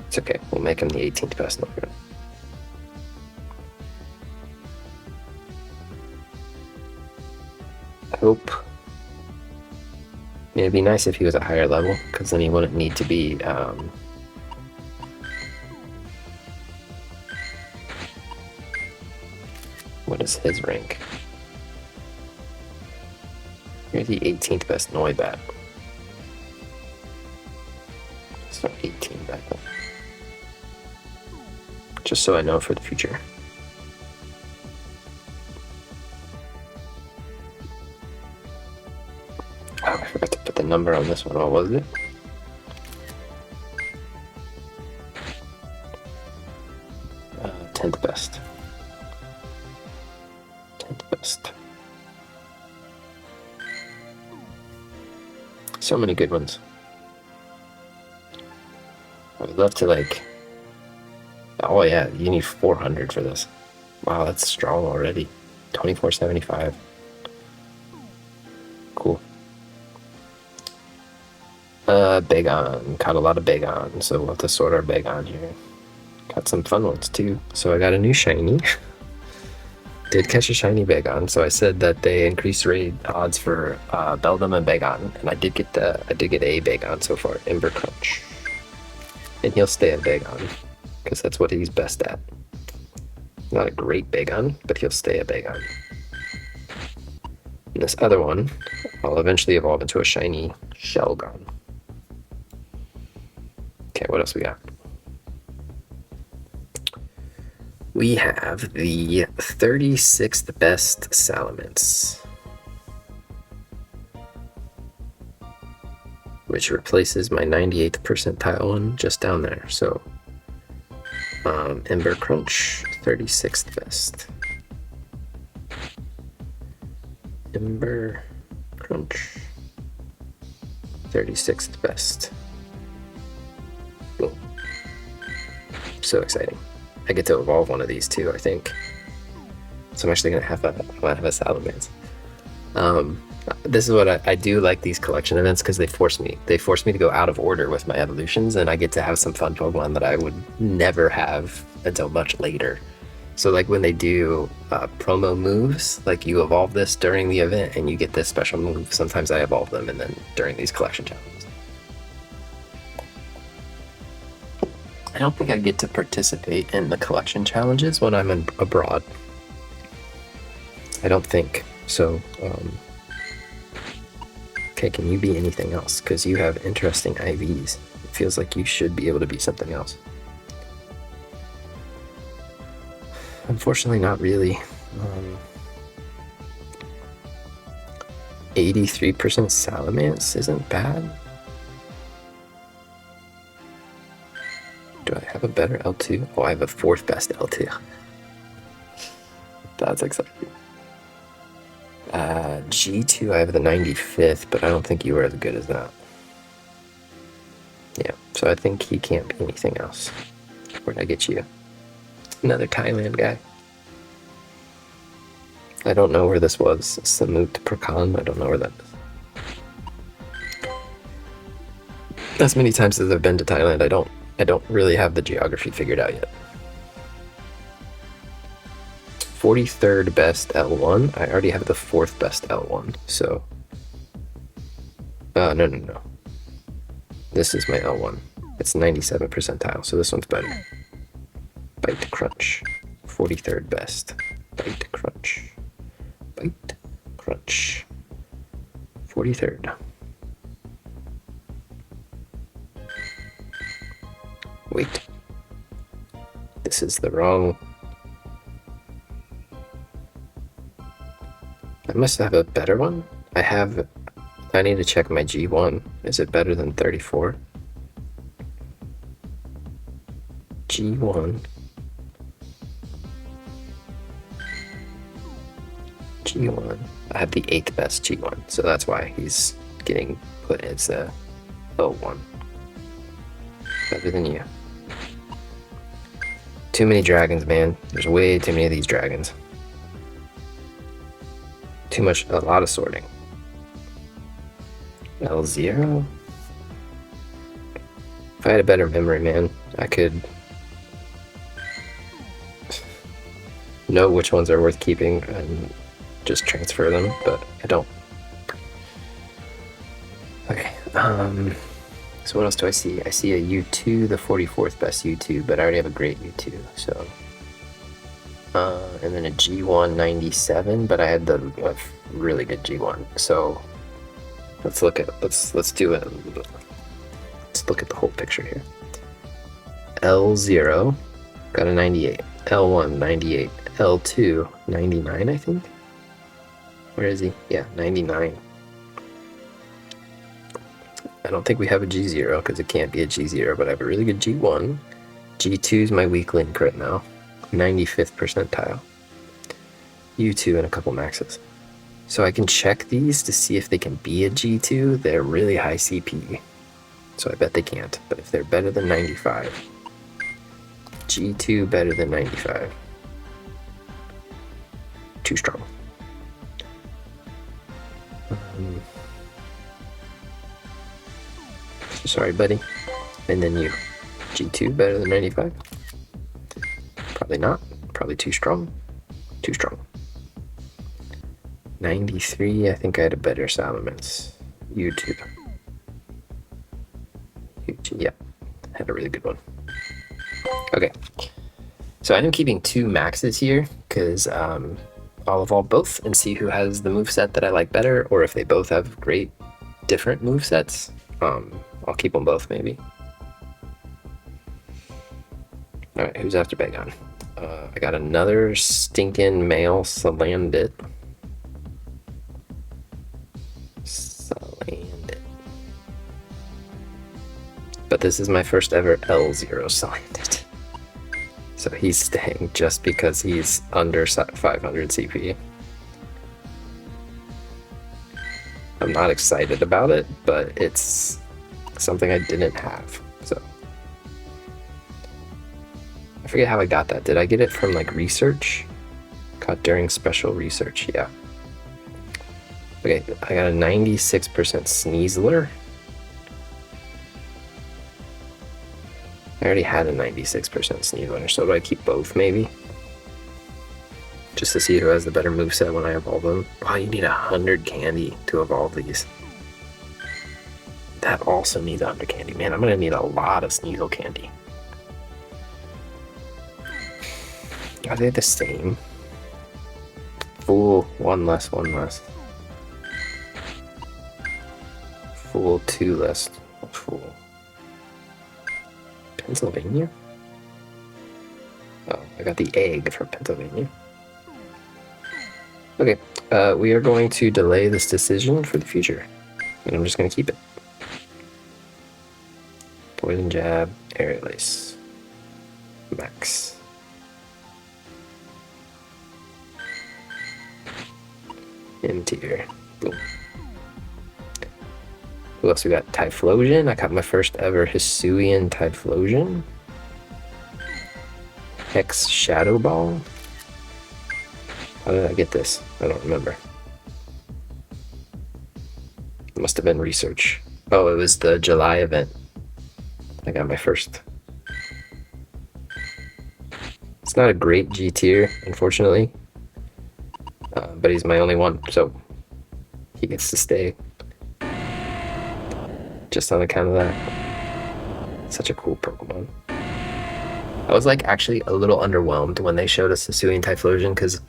It's okay, we'll make him the 18th best Noivern. I hope. I mean, it'd be nice if he was a higher level, because then he wouldn't need to be what is his rank? You're the 18th best Noibat. So 18 back then. Just so I know for the future. Oh, I forgot to put the number on this one. What was it? Uh, 10th best. 10th best. So many good ones. I would love to like... Oh yeah, you need 400 for this. Wow, that's strong already. 2475. Cool. Bagon. Caught a lot of Bagon, so we'll have to sort our Bagon here. got some fun ones too. So I got a new shiny. Did catch a shiny Bagon, so I said that they increase raid odds for Beldum and Bagon, and I did get a Bagon so far, Ember Crunch, and he'll stay at Bagon because that's what he's best at. Not a great Bagon, but he'll stay a Bagon. And this other one, I'll eventually evolve into a shiny Shelgon. Okay, what else we got? We have the 36th best Salamence, which replaces my 98th percentile one just down there. So, Ember Crunch, 36th best. Ember Crunch, 36th best. Cool. So exciting. I get to evolve one of these too, I think. So I'm actually gonna have a Salamence. This is what I do like these collection events because they force me to go out of order with my evolutions, and I get to have some fun Pokemon that I would never have until much later. So like when they do promo moves, like you evolve this during the event and you get this special move, sometimes I evolve them and then during these collection challenges. I don't think I get to participate in the collection challenges when I'm abroad. I don't think. So, okay, can you be anything else? Because you have interesting IVs. It feels like you should be able to be something else. Unfortunately, not really. 83% Salamence isn't bad. Do I have a better L2? Oh, I have a 4th best L2. That's exciting. G2, I have the 95th, but I don't think you are as good as that. Yeah, so I think he can't be anything else. Where'd I get you? Another Thailand guy. I don't know where this was. Samut Prakan, I don't know where that is. As many times as I've been to Thailand, I don't really have the geography figured out yet. 43rd best L1. I already have the 4th best L1, so... no. This is my L1. It's 97 percentile, so this one's better. Bite Crunch. 43rd best. Bite Crunch. Bite Crunch. 43rd. Wait. This is the wrong... I must have a better one. I need to check my G1. Is it better than 34? G1. G1. I have the 8th best G1, so that's why he's getting put as a L1. Better than you. Too many dragons, man. There's way too many of these dragons. A lot of sorting. L0? If I had a better memory, man, I could know which ones are worth keeping and just transfer them, but I don't. Okay, so what else do I see? I see a U2, the 44th best U2, but I already have a great U2, so... and then a G1 97, but I had a really good G1. So let's look at let's look at the whole picture here. L0 got a 98, L1 98, L2 99, I think. Where is he? Yeah, 99. I don't think we have a G0 because it can't be a G0, but I have a really good G1. G2 is my weak link right now. 95th percentile. U2 and a couple maxes. So I can check these to see if they can be a G2. They're really high CP. So I bet they can't. But if they're better than 95. G2 better than 95. Too strong. Sorry, buddy. And then you. G2 better than 95. Probably not. Probably too strong. Too strong. 93, I think I had a better Salamence. YouTube. Yeah, had a really good one. Okay, so I'm keeping 2 maxes here because I'll evolve both and see who has the moveset that I like better, or if they both have great different movesets. I'll keep them both maybe. Alright, who's after Bagon? I got another stinking male Salandit. But this is my first ever L0 Salandit. So he's staying just because he's under 500 CP. I'm not excited about it, but it's something I didn't have, so. I forget how I got that. Did I get it from like research? Caught during special research, yeah. Okay, I got a 96% Sneasler. I already had a 96% Sneasler, so do I keep both maybe? Just to see who has the better moveset when I evolve them. Oh, you need 100 candy to evolve these. That also needs 100 candy. Man, I'm gonna need a lot of Sneasel candy. Are they the same? Fool, one less, one less. Fool, 2 less. Fool. Pennsylvania? Oh, I got the egg for Pennsylvania. Okay, we are going to delay this decision for the future. And I'm just going to keep it. Poison Jab, Aerial Ace. Max. M-tier. Boom. Who else we got? Typhlosion. I got my first ever Hisuian Typhlosion. Hex Shadow Ball. How did I get this? I don't remember. It must have been research. Oh, it was the July event. I got my first. It's not a great G tier, unfortunately. But he's my only one, so he gets to stay. Just on account of that. Such a cool Pokemon. I was like actually a little underwhelmed when they showed us Hisuian Typhlosion, because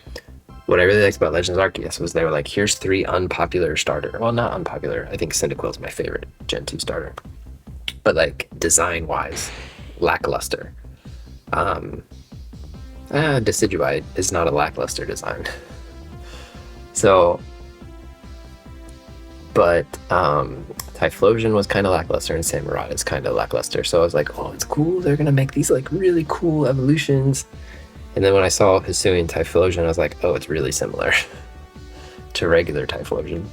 what I really liked about Legends Arceus was they were like, here's 3 unpopular starter. Well, not unpopular. I think Cyndaquil's my favorite Gen 2 starter. But like design-wise, lackluster. Decidueye is not a lackluster design. So, but Typhlosion was kind of lackluster and Samurott is kind of lackluster. So I was like, oh, it's cool. They're going to make these like really cool evolutions. And then when I saw Hisuian Typhlosion, I was like, oh, it's really similar to regular Typhlosion.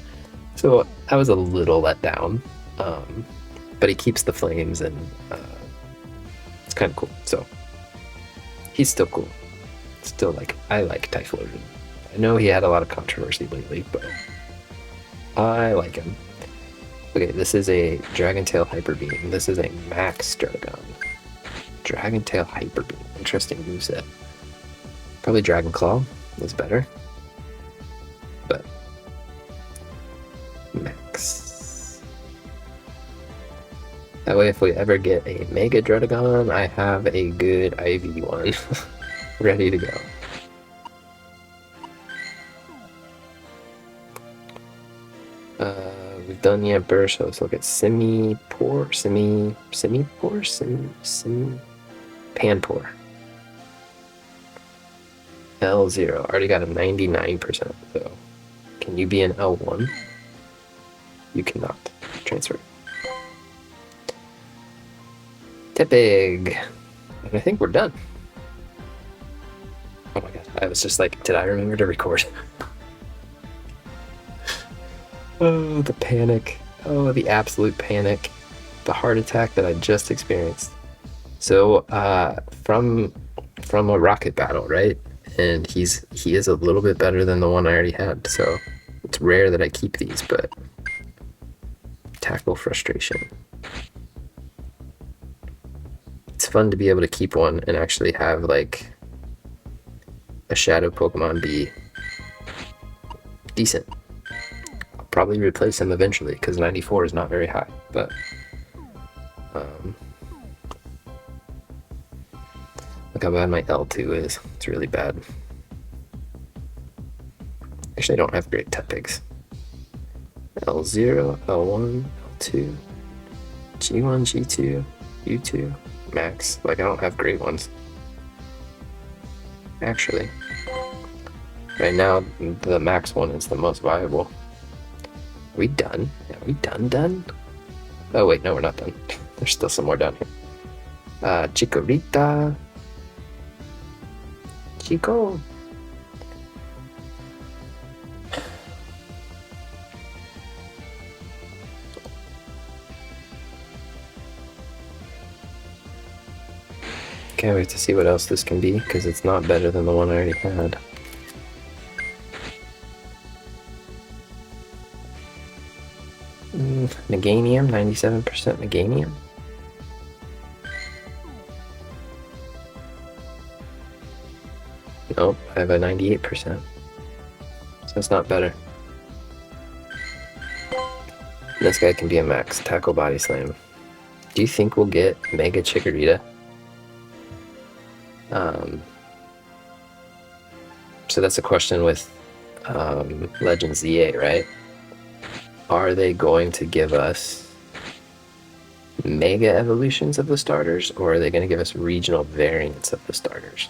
So I was a little let down. But he keeps the flames and it's kind of cool. So he's still cool. Still like, I like Typhlosion. I know he had a lot of controversy lately, but I like him. Okay, this is a Dragon Tail Hyper Beam. This is a Max Dragon. Dragon Tail Hyper Beam. Interesting moveset. Probably Dragon Claw is better. But Max. That way if we ever get a Mega Dragon, I have a good IV one ready to go. We've done the Emperor, so let's look at Panpour. L0, already got a 99%, so can you be an L1? You cannot. Transfer. Tepig. And I think we're done. Oh my god, I was just like, did I remember to record? Oh, the panic. Oh, the absolute panic. The heart attack that I just experienced. So, from a rocket battle, right? And he is a little bit better than the one I already had, so it's rare that I keep these, but tackle frustration. It's fun to be able to keep one and actually have like a shadow Pokemon be decent. I'll probably replace him eventually because 94 is not very high, but look how bad my L2 is. It's really bad. Actually, I don't have great Teppigs. L0, L1, L2, G1, G2, U2, Max. Like, I don't have great ones. Actually, right now, the Max one is the most viable. Are we done? Are we done? Oh, wait, no, we're not done. There's still some more down here. Chikorita. Chico. Can't wait to see what else this can be, because it's not better than the one I already had. Meganium, 97% Meganium. Nope, I have a 98%. So it's not better. This guy can be a max. Tackle, body slam. Do you think we'll get Mega Chikorita? So that's a question with Legends ZA, right? Are they going to give us Mega Evolutions of the starters, or are they going to give us regional variants of the starters?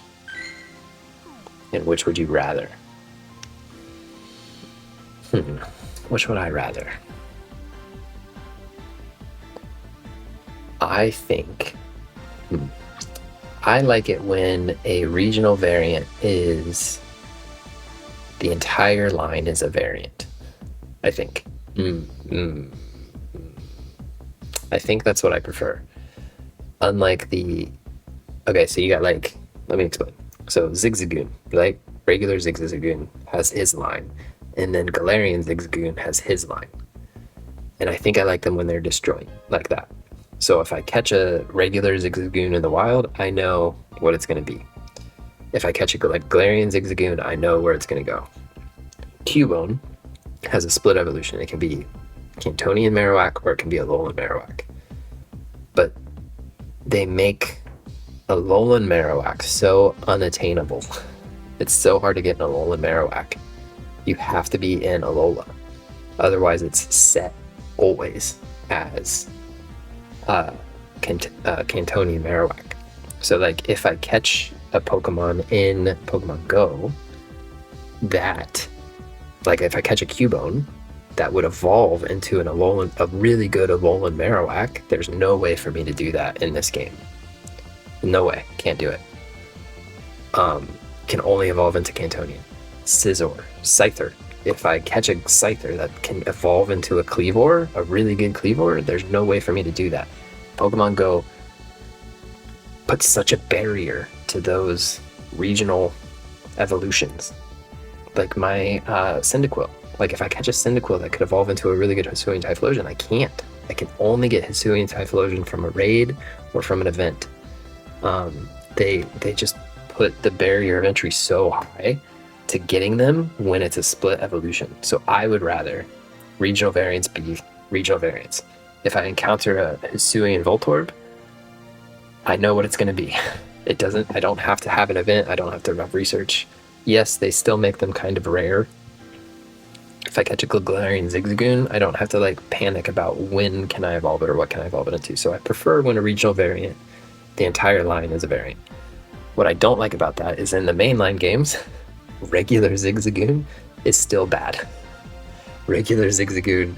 And which would you rather? Which would I rather? I think I like it when a regional variant is the entire line is a variant. I think. I think that's what I prefer. Unlike the... Okay, so you got like... Let me explain. So Zigzagoon, right? Regular Zigzagoon has his line. And then Galarian Zigzagoon has his line. And I think I like them when they're disjoint, like that. So if I catch a regular Zigzagoon in the wild, I know what it's going to be. If I catch a Galarian Zigzagoon, I know where it's going to go. Cubone has a split evolution. It can be Cantonian Marowak or it can be Alolan Marowak. But they make Alolan Marowak so unattainable. It's so hard to get an Alolan Marowak. You have to be in Alola. Otherwise, it's set always as Cantonian Marowak. So like if I catch a Pokemon in Pokemon Go that, like if I catch a Cubone that would evolve into an Alolan, a really good Alolan Marowak, there's no way for me to do that in this game. No way, can't do it. Can only evolve into Cantonian. Scizor, Scyther. If I catch a Scyther that can evolve into a Kleavor, a really good Kleavor, there's no way for me to do that. Pokemon Go puts such a barrier to those regional evolutions. Like my Cyndaquil. Like if I catch a Cyndaquil that could evolve into a really good Hisuian Typhlosion, I can't. I can only get Hisuian Typhlosion from a raid or from an event. They just put the barrier of entry so high to getting them when it's a split evolution. So I would rather regional variants be regional variants. If I encounter a Hisuian Voltorb, I know what it's going to be. I don't have to have an event. I don't have to have research. Yes, they still make them kind of rare. If I catch a Galarian Zigzagoon, I don't have to like panic about when can I evolve it or what can I evolve it into. So I prefer when a regional variant, the entire line is a variant. What I don't like about that is in the mainline games, regular Zigzagoon is still bad. Regular Zigzagoon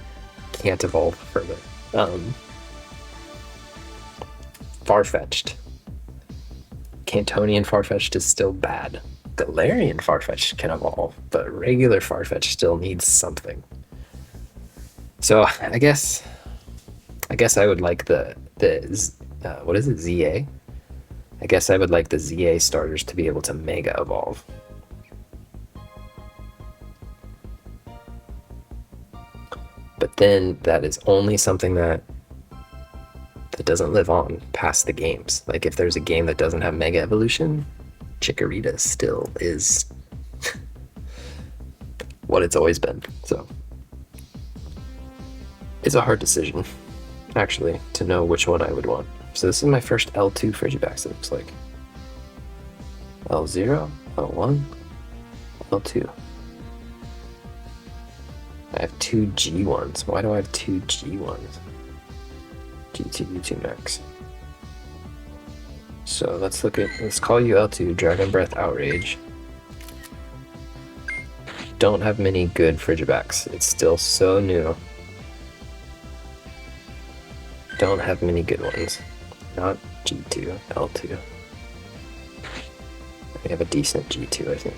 can't evolve further. Farfetch'd. Cantonian Farfetch'd is still bad. Galarian Farfetch'd can evolve, but regular Farfetch'd still needs something. So I guess I would like the what is it, ZA? I guess I would like the ZA starters to be able to Mega Evolve. But then that is only something that doesn't live on past the games. Like if there's a game that doesn't have Mega Evolution, Chikorita still is what it's always been. So it's a hard decision, actually, to know which one I would want. So this is my first L2 Frigivax, it looks like. L0, L1, L2. I have two G1s. Why do I have two G1s? G2, U2 Max. So let's call you L2, Dragon Breath Outrage. Don't have many good Frigivax. It's still so new. Don't have many good ones. Not G2, L2. We have a decent G2, I think.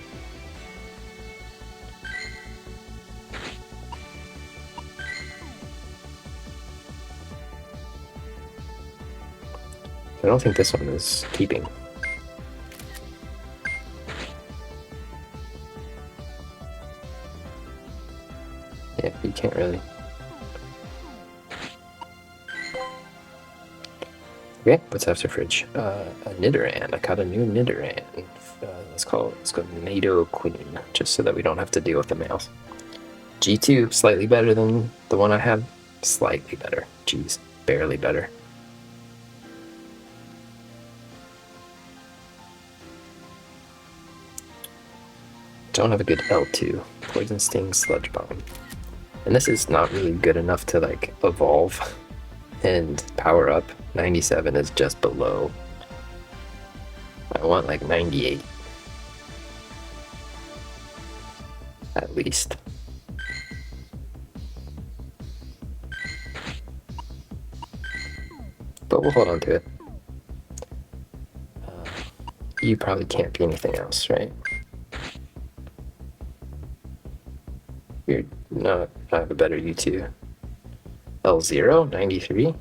I don't think this one is keeping. Yeah, you can't really. Okay, what's after fridge? A Nidoran. I caught a new Nidoran. Let's go Nidoqueen, just so that we don't have to deal with the males. G2, slightly better than the one I had. Slightly better. Jeez, barely better. Don't have a good L2. Poison Sting, Sludge Bomb. And this is not really good enough to like evolve and power up. 97 is just below. I want like 98. At least. But we'll hold on to it. You probably can't be anything else, right? You're not. I have a better U2. L0, 93.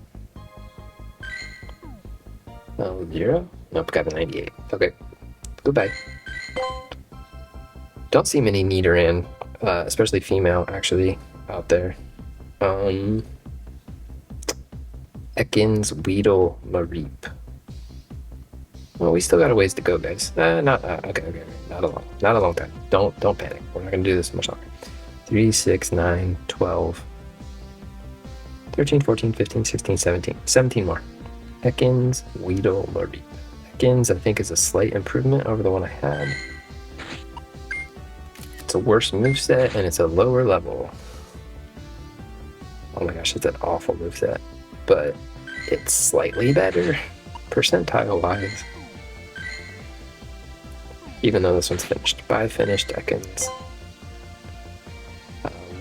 L0? Nope, got a 98. Okay, goodbye. Don't see many Nidoran, especially female, actually, out there. Ekans, Weedle, Mareep. Well, we still got a ways to go, guys. Okay, not a long time. Don't panic. We're not gonna do this much longer. 3, 6, 9, 12, 13, 14, 15, 16, 17. 17 more. Ekans, Weedle, Mareep. Ekans, I think, is a slight improvement over the one I had. It's a worse moveset, and it's a lower level. Oh my gosh, it's an awful moveset. But it's slightly better, percentile-wise. Even though this one's finished. Bye, finished Ekans.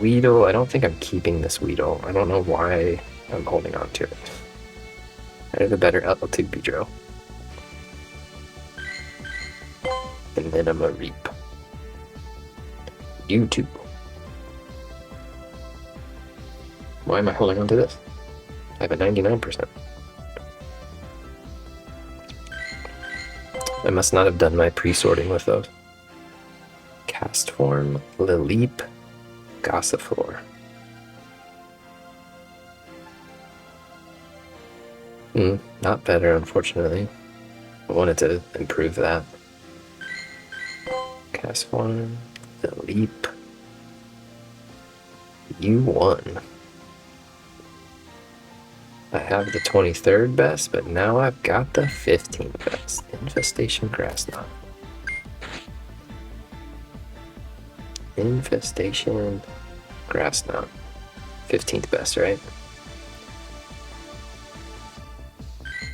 Weedle, I don't think I'm keeping this Weedle. I don't know why I'm holding on to it. I have a better L2 Beedrill. And then I'm a Reap. YouTube. Why am I holding on to this? I have a 99%. I must not have done my pre-sorting with those. Cast form, Lileep, Gossifleur. Not better, unfortunately. I wanted to improve that. Cast form, Lileep. U1. I have the 23rd best, but now I've got the 15th best. Infestation Grass Knot. Infestation Grass Knot. 15th best, right?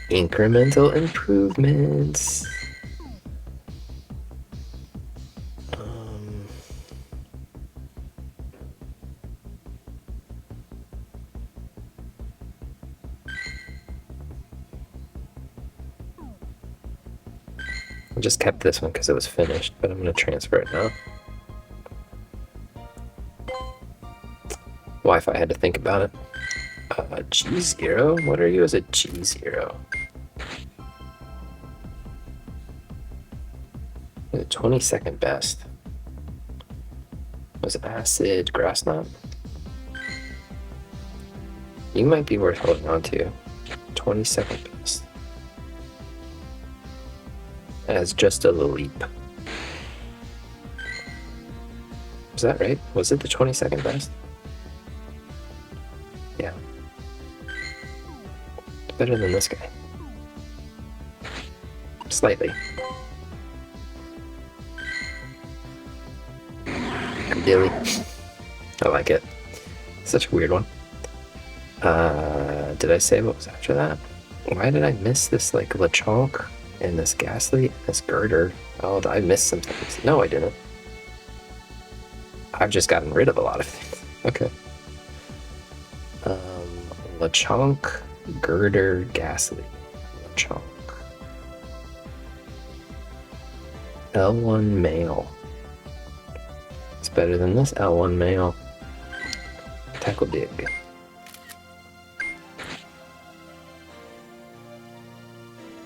Incremental improvements. I just kept this one because it was finished, but I'm going to transfer it now. Wi-Fi had to think about it. G0? What are you as a G0? The 22nd best. Was Acid Grass Knot? You might be worth holding on to. 22nd best. as just a leap. Was that right? Was it the 22nd best? Yeah. It's better than this guy. Slightly. Dilly. I like it. Such a weird one. Did I say what was after that? Why did I miss this, like, Lechonk and this Ghastly and this Girder? Oh, I missed some things. No, I didn't. I've just gotten rid of a lot of things. Okay. Lechonk, Girder, Ghastly. Lechonk. L1 male. It's better than this L1 male. Tackle Dig.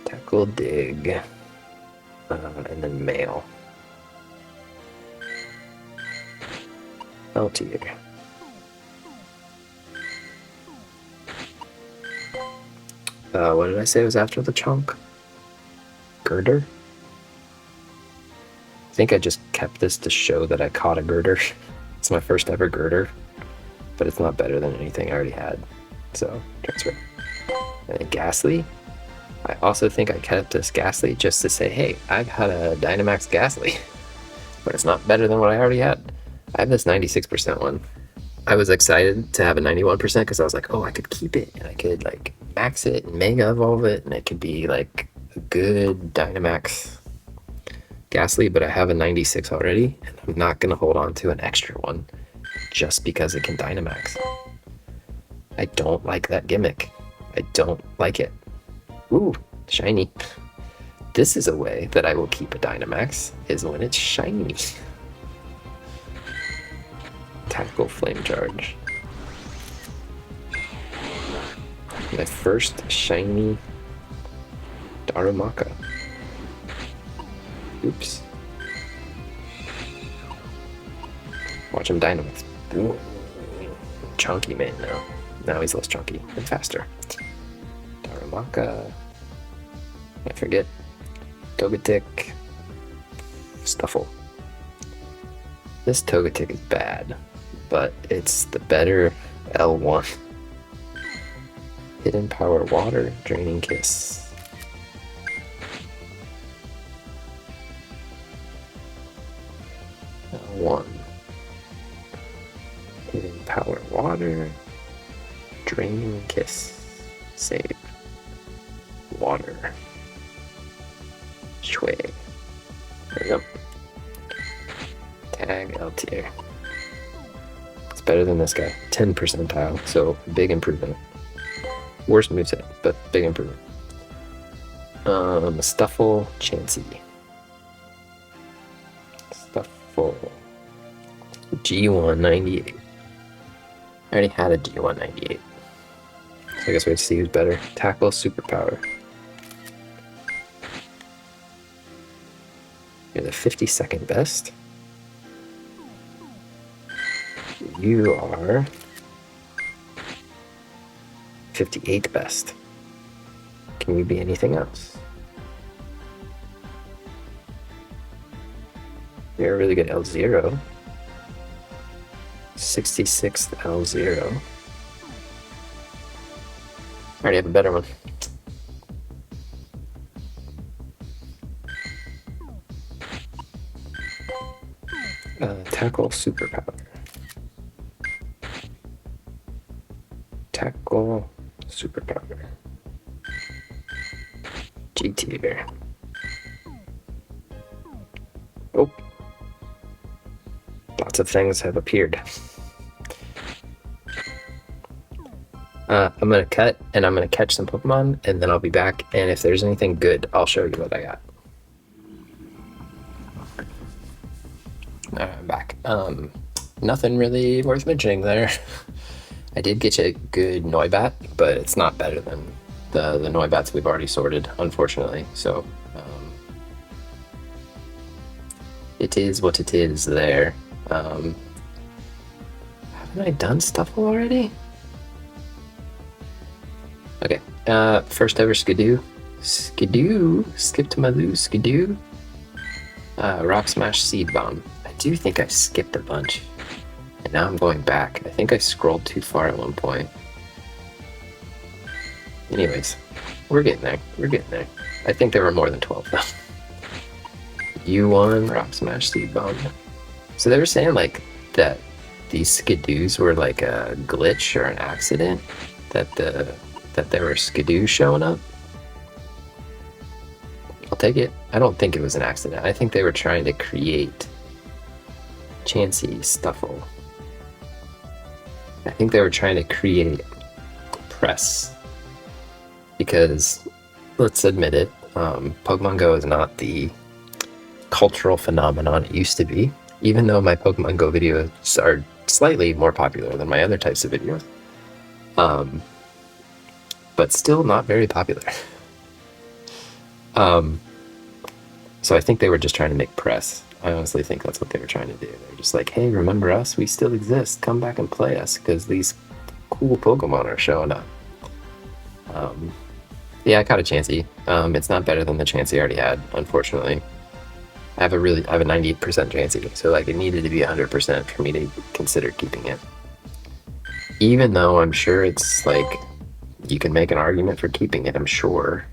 Tackle Dig. And then male. L-tier. What did I say was after the chunk? Girder? I think I just kept this to show that I caught a Girder. It's my first ever Girder, but it's not better than anything I already had. So, transfer. And then Ghastly. I also think I kept this Ghastly just to say, hey, I've had a Dynamax Ghastly, but it's not better than what I already had. I have this 96% one. I was excited to have a 91% because I was like, oh, I could keep it and I could like max it and Mega Evolve it and it could be like a good Dynamax Ghastly, but I have a 96 already and I'm not going to hold on to an extra one just because it can Dynamax. I don't like that gimmick. I don't like it. Ooh, shiny. This is a way that I will keep a Dynamax, is when it's shiny. Tactical Flame Charge. My first shiny Darumaka. Oops. Watch him Dynamax. Ooh. Chunky man now. Now he's less chunky and faster. Darumaka. I forget. Togetic. Stuffle. This Togetic is bad, but it's the better L1. Hidden Power Water, Draining Kiss. L1. Hidden Power Water, Draining Kiss. Save. Water. Shui. There we go. Tag L-tier. It's better than this guy. 10 percentile, so big improvement. Worst moveset, but big improvement. Stuffle, Chansey. Stuffle. G198. I already had a G198. So I guess we have to see who's better. Tackle, Superpower. You're the 52nd best. You are 58th best. Can you be anything else? You're a really good L0. 66th L0. I already have a better one. Tackle, Superpower. Tackle, Superpower. G-tier. Oh. Lots of things have appeared. I'm gonna cut and I'm gonna catch some Pokemon and then I'll be back, and if there's anything good, I'll show you what I got. Alright, I'm back. Nothing really worth mentioning there. I did get you a good Noibat, but it's not better than the Noibats we've already sorted, unfortunately. So, it is what it is there. Haven't I done Stuffle already? Okay, first ever Skidoo. Skidoo. Skip to my loo. Skidoo. Rock Smash Seed Bomb. I do think I skipped a bunch. And now I'm going back. I think I scrolled too far at one point. Anyways, we're getting there. We're getting there. I think there were more than 12 though. U1, Rock Smash Seed Bomb. So they were saying like that these Skidoos were like a glitch or an accident, that there were Skidoos showing up. I'll take it. I don't think it was an accident. I think they were trying to create Chansey Stuffle. I think they were trying to create press. Because, let's admit it, Pokemon Go is not the cultural phenomenon it used to be. Even though my Pokemon Go videos are slightly more popular than my other types of videos. But still not very popular. So I think they were just trying to make press. I honestly think that's what they were trying to do. They're just like, hey, remember us? We still exist. Come back and play us because these cool Pokemon are showing up. Yeah, I caught a Chansey. It's not better than the Chansey I already had, unfortunately. I have a 98% Chansey, so like it needed to be 100% for me to consider keeping it. Even though I'm sure it's like, you can make an argument for keeping it, I'm sure.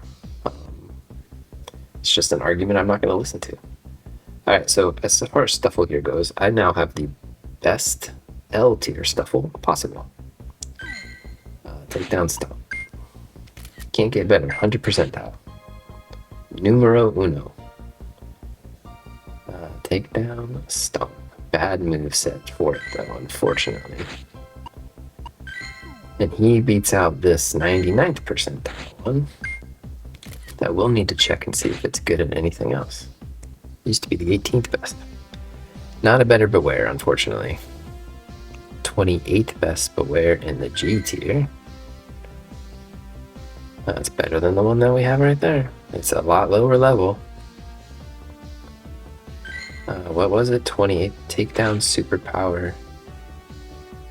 It's just an argument I'm not going to listen to. Alright, so as far as Stuffle here goes, I now have the best L tier Stuffle possible. Take down Stomp. Can't get better, 100% Tau. Numero uno. Take down Stomp. Bad moveset for it though, unfortunately. And he beats out this 99th percentile one. That we'll need to check and see if it's good at anything else. Used to be the 18th best. Not a better Beware, unfortunately. 28th best Beware in the G tier. That's better than the one that we have right there. It's a lot lower level. What was it? 28th takedown superpower.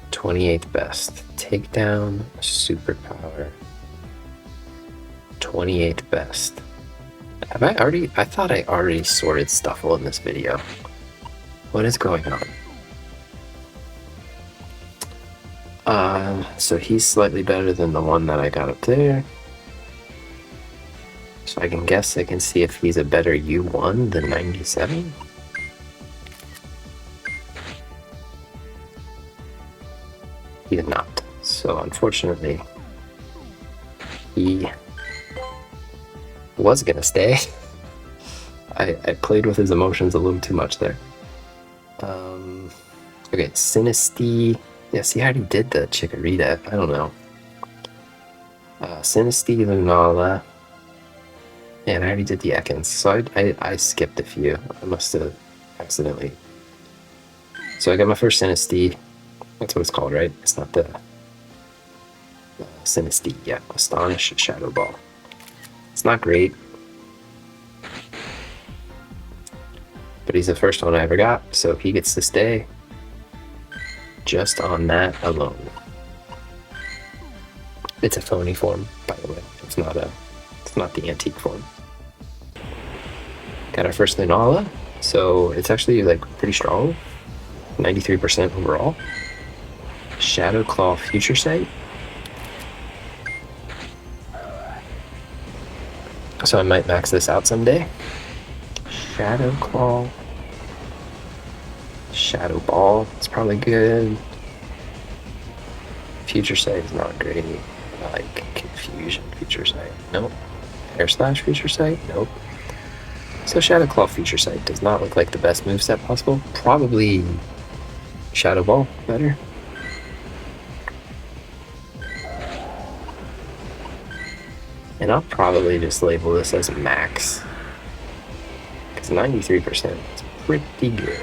28th best takedown superpower. 28th best. Have I already? I thought I already sorted Stuffle in this video. What is going on? So he's slightly better than the one that I got up there. So I can see if he's a better U1 than 97. He's not. So unfortunately, he was gonna stay. I played with his emotions a little too much there. Okay, Sinistea. Yeah, see, I already did the Chikorita. I don't know. Sinistea, Lunala. And I already did the Ekans, so I skipped a few. I must have accidentally. So I got my first Sinistea. That's what it's called, right? It's not the Sinistea. Yeah, Astonish Shadow Ball. It's not great, but he's the first one I ever got, so he gets to stay just on that alone. It's a phony form, by the way. It's not the antique form. Got our first Lunala, so it's actually like pretty strong. 93% overall. Shadow Claw Future Sight. So I might max this out someday. Shadow Claw. Shadow Ball. It's probably good. Future Sight is not great. I like Confusion Future Sight. Nope. Air Slash Future Sight? Nope. So Shadow Claw Future Sight does not look like the best moveset possible. Probably Shadow Ball better. And I'll probably just label this as max. Because 93% is pretty good.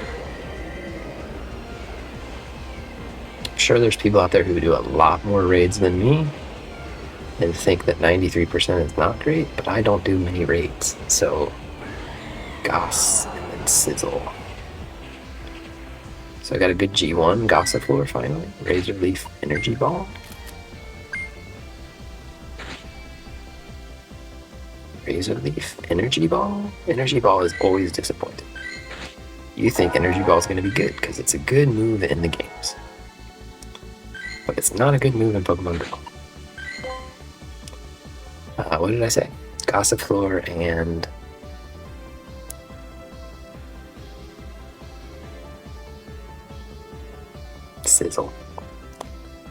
I'm sure there's people out there who do a lot more raids than me and think that 93% is not great, but I don't do many raids. So, Goss and then Sizzle. So I got a good G1 Gossifleur finally. Razor Leaf Energy Ball. Razor Leaf, Energy Ball? Energy Ball is always disappointing. You think Energy Ball is going to be good because it's a good move in the games. But it's not a good move in Pokemon Go. What did I say? Gossifleur and Sizzle.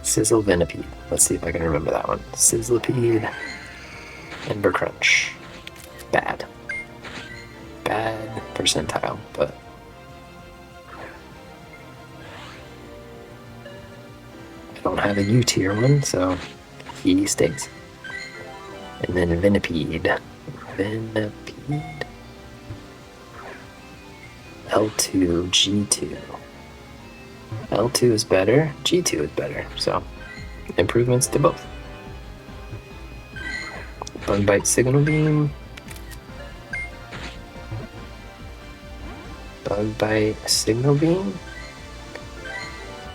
Sizzle Venipede. Let's see if I can remember that one. Sizzlipede. Ember Crunch. Bad. Bad percentile, but I don't have a U tier one, so he stays. And then Venipede. Venipede. L2, G2. L2 is better, G2 is better, so improvements to both. Bug Bite, Signal Beam. Bug Bite, Signal Beam.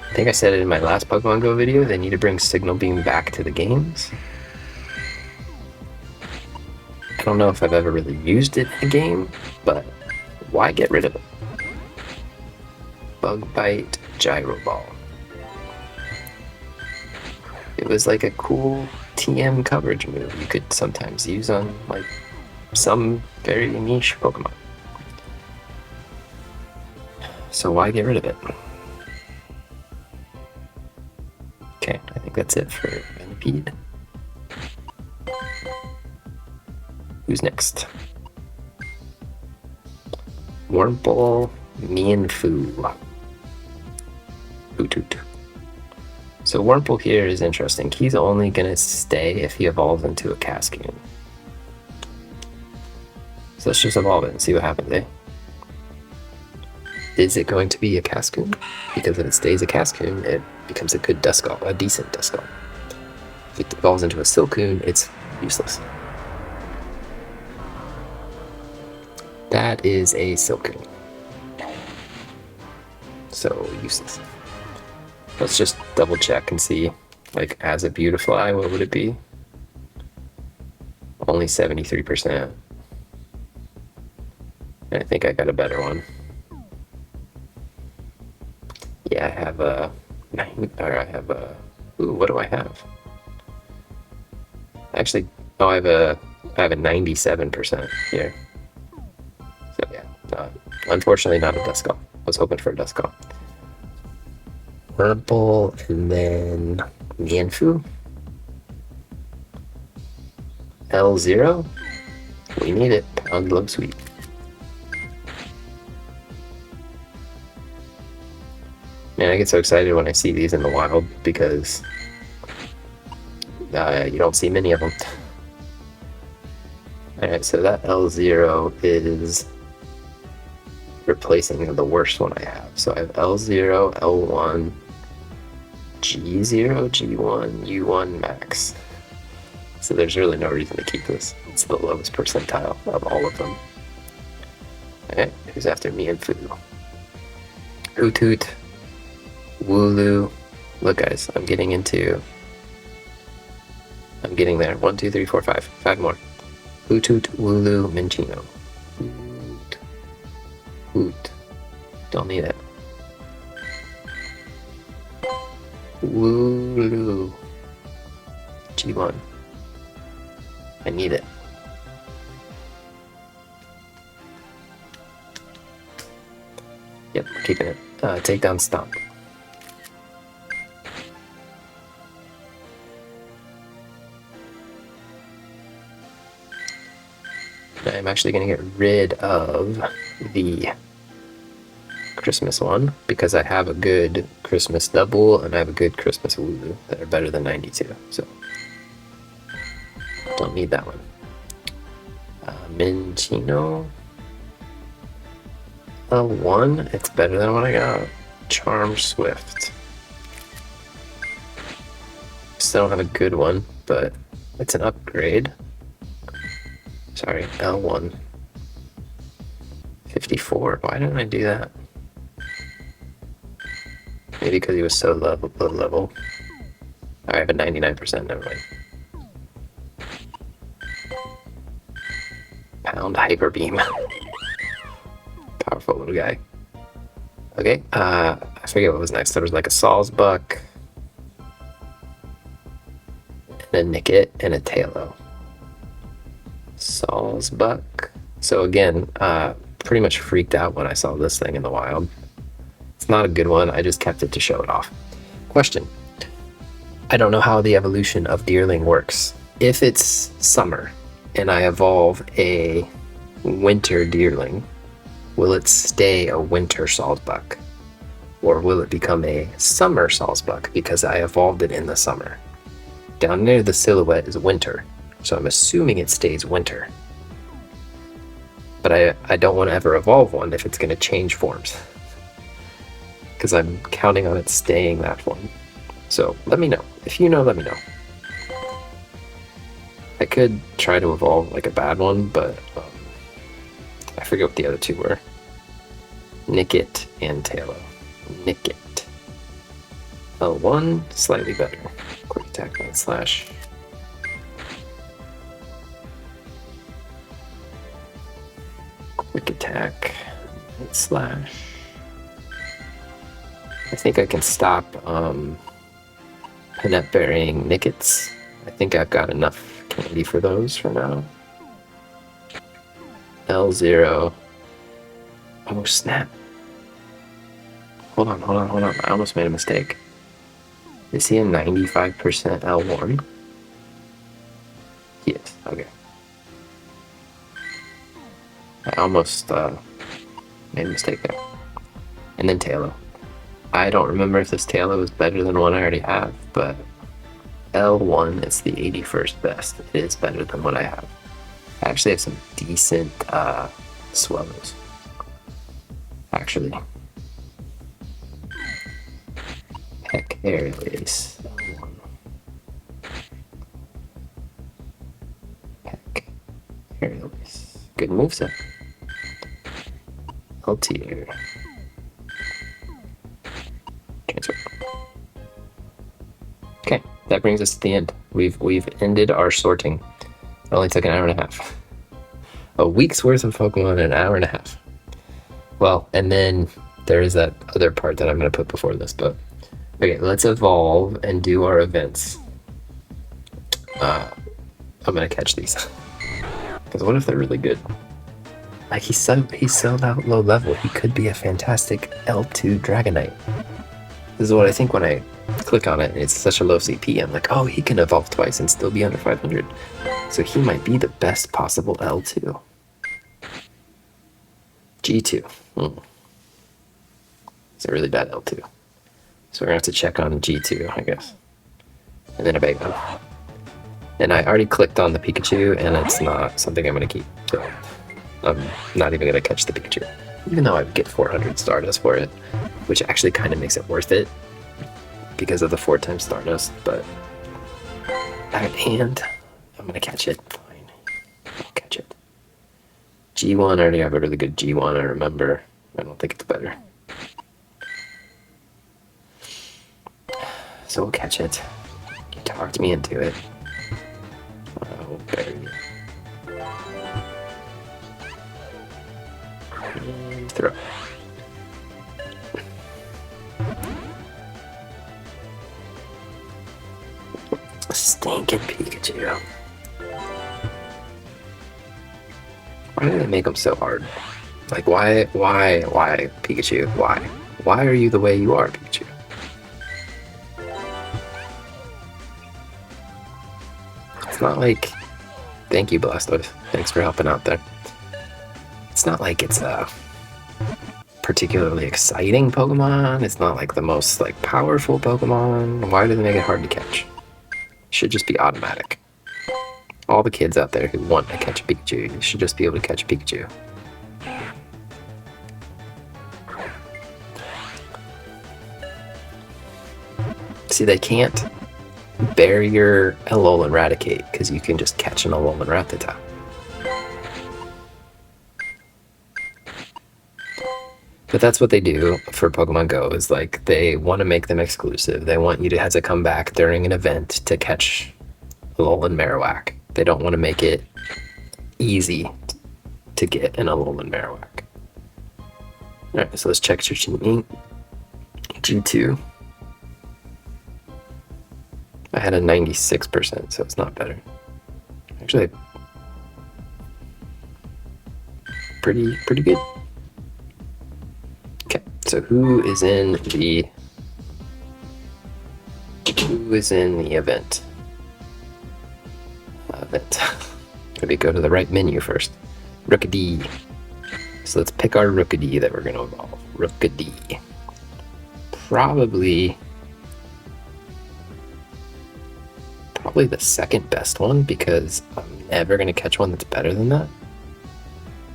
I think I said it in my last Pokemon Go video, they need to bring Signal Beam back to the games. I don't know if I've ever really used it in a game, but why get rid of it? Bug Bite, Gyro Ball. It was like a cool TM coverage move you could sometimes use on like some very niche Pokemon. So why get rid of it? Okay, I think that's it for Venipede. Who's next? Wurmple, Mienfoo. Hoot. So Wurmple here is interesting. He's only going to stay if he evolves into a Cascoon. So let's just evolve it and see what happens, eh? Is it going to be a Cascoon? Because if it stays a Cascoon, it becomes a good Duskull, a decent Duskull. If it evolves into a Silcoon, it's useless. That is a Silcoon. So useless. Let's just double check and see, like, as a Beautifly, what would it be? Only 73%. And I think I got a better one. Yeah, I have a 9, or I have a, ooh, what do I have? Actually, oh, I have a 97% here. So yeah, unfortunately not a Duskull. I was hoping for a Duskull. Wurmple, and then Mienfoo. L0. We need it. Pound Love Sweet. Man, I get so excited when I see these in the wild because you don't see many of them. Alright, so that L0 is replacing the worst one I have. So I have L0, L1, G0, G1, U1 max. So there's really no reason to keep this. It's the lowest percentile of all of them. Alright, who's after Mienfoo? Hoot, Wooloo. Look guys, I'm getting there. 1, 2, 3, 4, 5. 5 more. Hoot, Wooloo, Minccino. Hoot. Don't need it. Wooloo. G1. I need it. Yep, keeping it. Take down Stomp. I'm actually going to get rid of the Christmas one because I have a good Christmas double and I have a good Christmas Wooloo that are better than 92. So don't need that one. Minccino. L1, it's better than what I got. Charm Swift. Still don't have a good one, but it's an upgrade. Sorry, L1. 54. Why didn't I do that? Maybe because he was so low level. I have a 99%, never mind. Ground Hyper Beam. Powerful little guy. Okay, I forget what was next. There was like a Sawsbuck, and a Nickit, and a Tailo. Sawsbuck. So again, pretty much freaked out when I saw this thing in the wild. It's not a good one. I just kept it to show it off. Question. I don't know how the evolution of Deerling works. If it's summer and I evolve a winter Deerling, will it stay a winter Sawsbuck? Or will it become a summer Sawsbuck because I evolved it in the summer? Down near the silhouette is winter, so I'm assuming it stays winter. But I don't want to ever evolve one if it's going to change forms. Because I'm counting on it staying that form. So let me know. If you know, let me know. I could try to evolve like a bad one, but I forget what the other two were. Nickit and Tailo. Nickit. L1, slightly better. Quick attack, light slash. Quick attack, light slash. I think I can stop Peanut burying Nickits. I think I've got enough candy for those for now. L0. Oh snap. Hold on. I almost made a mistake. Is he a 95% L1? He is, okay. I almost made a mistake there. And then Tailo. I don't remember if this Tailo is better than one I already have, but L1 is the 81st best. It is better than what I have. I actually have some decent swallows. Actually. Heck, Aerialise. L1. Heck, Aerialise. Good moveset. L-tier. Transfer. Okay, that brings us to the end. We've ended our sorting. It only took an hour and a half. A week's worth of Pokemon in an hour and a half. Well, and then there is that other part that I'm going to put before this, but okay, let's evolve and do our events. I'm going to catch these. Because what if they're really good? Like, he's so low level, he could be a fantastic L2 Dragonite. This is what I think when I click on it and it's such a low CP. I'm like, oh, he can evolve twice and still be under 500. So he might be the best possible L2. G2. It's a really bad L2. So we're gonna have to check on G2, I guess. And then a Bago. And I already clicked on the Pikachu and it's not something I'm gonna keep. So I'm not even gonna catch the Pikachu. Even though I would get 400 Stardust for it, which actually kind of makes it worth it because of the 4 times Stardust, but and I'm gonna catch it. Fine, I'll catch it. G1, I already have a really good G1, I remember. I don't think it's better. So we'll catch it. You talked me into it. Oh, bury it. And throw. Stinking Pikachu. Why do they make them so hard? Like, why, Pikachu? Why? Why are you the way you are, Pikachu? It's not like... Thank you, Blastoise. Thanks for helping out there. It's not like it's a particularly exciting Pokemon. It's not like the most like powerful Pokemon. Why do they make it hard to catch? It should just be automatic. All the kids out there who want to catch a Pikachu, you should just be able to catch a Pikachu. See, they can't bury your Alolan Raticate because you can just catch an Alolan Rattata. But that's what they do for Pokemon Go, is like they want to make them exclusive. They want you to have to come back during an event to catch Alolan Marowak. They don't want to make it easy to get an Alolan Marowak. Alright, so let's check G2. G2. I had a 96%, so it's not better. Actually, pretty good. Okay, so who is in the event? Maybe go to the right menu first. Rookidee. So let's pick our Rookidee that we're going to evolve. Rookidee. Probably the second best one, because I'm never going to catch one that's better than that.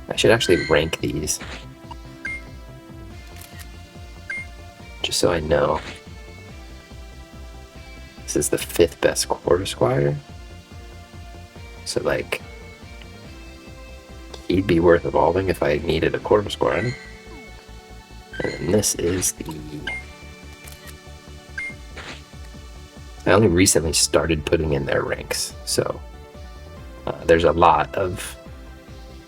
I should actually rank these, just so I know. This is the 5th best Quarter-Squire. So, like, he'd be worth evolving if I needed a Quarter-Squire. And then this is the... I only recently started putting in their ranks, so there's a lot of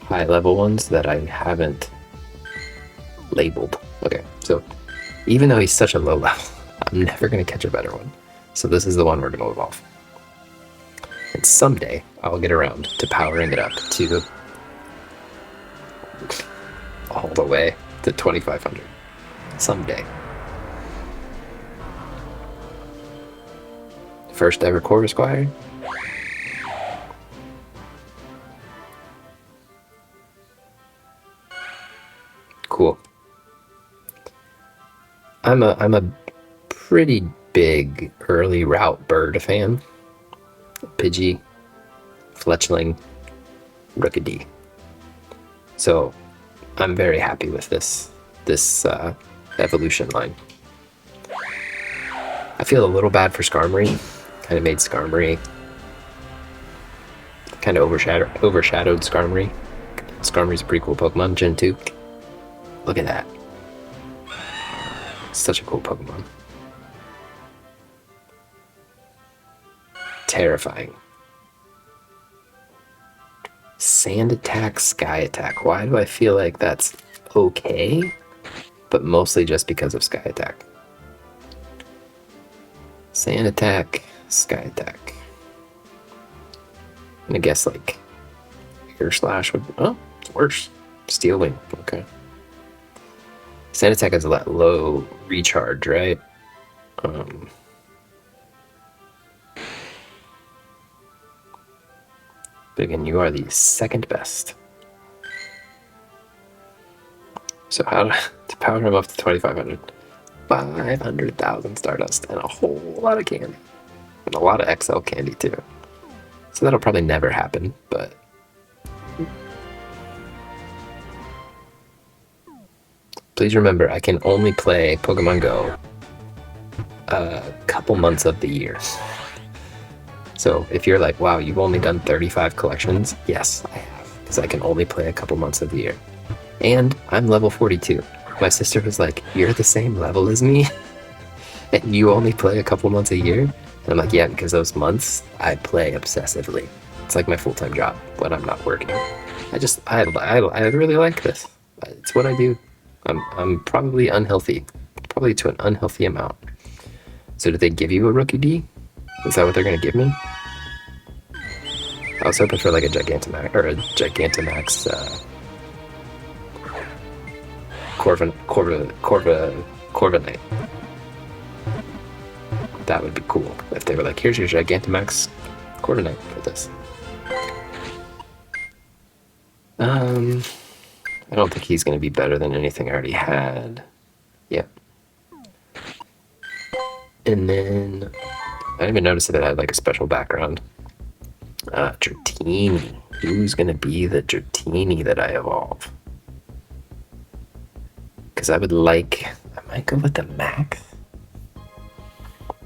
high-level ones that I haven't labeled. Okay, so even though he's such a low level, I'm never going to catch a better one. So this is the one we're going to evolve. And someday, I'll get around to powering it up to all the way to 2,500. Someday. First ever Quarter-Squire. Cool. I'm a pretty big early route bird fan. Pidgey, Fletchling, Rookidee. So I'm very happy with this evolution line. I feel a little bad for Skarmory. Kind of made Skarmory, kind of overshadowed Skarmory. Skarmory's a pretty cool Pokemon, Gen 2. Look at that. Such a cool Pokemon. Terrifying. Sand Attack, Sky Attack. Why do I feel like that's okay? But mostly just because of Sky Attack. Sand Attack, Sky Attack. And I guess like Air Slash would... Oh, it's worse. Steel Wing, okay. Sand Attack has a lot low recharge, right? But again, you are the second best. So how to power him up to 2,500? 500,000 Stardust and a whole lot of candy. And a lot of XL candy too. So that'll probably never happen, but... Please remember, I can only play Pokemon Go a couple months of the year. So if you're like, wow, you've only done 35 collections, yes, I have, because I can only play a couple months of the year. And I'm level 42. My sister was like, you're the same level as me? And you only play a couple months a year? And I'm like, yeah, because those months I play obsessively. It's like my full-time job when I'm not working. I really like this. It's what I do. I'm probably unhealthy. Probably to an unhealthy amount. So did they give you a Rookidee? Is that what they're going to give me? I was hoping for like a Gigantamax, or a Gigantamax, Corviknight. That would be cool if they were like, here's your Gigantamax Corviknight for this. I don't think he's going to be better than anything I already had. Yeah. And then I didn't even notice that it had like a special background. Dratini. Who's going to be the Dratini that I evolve? Because I might go with the max.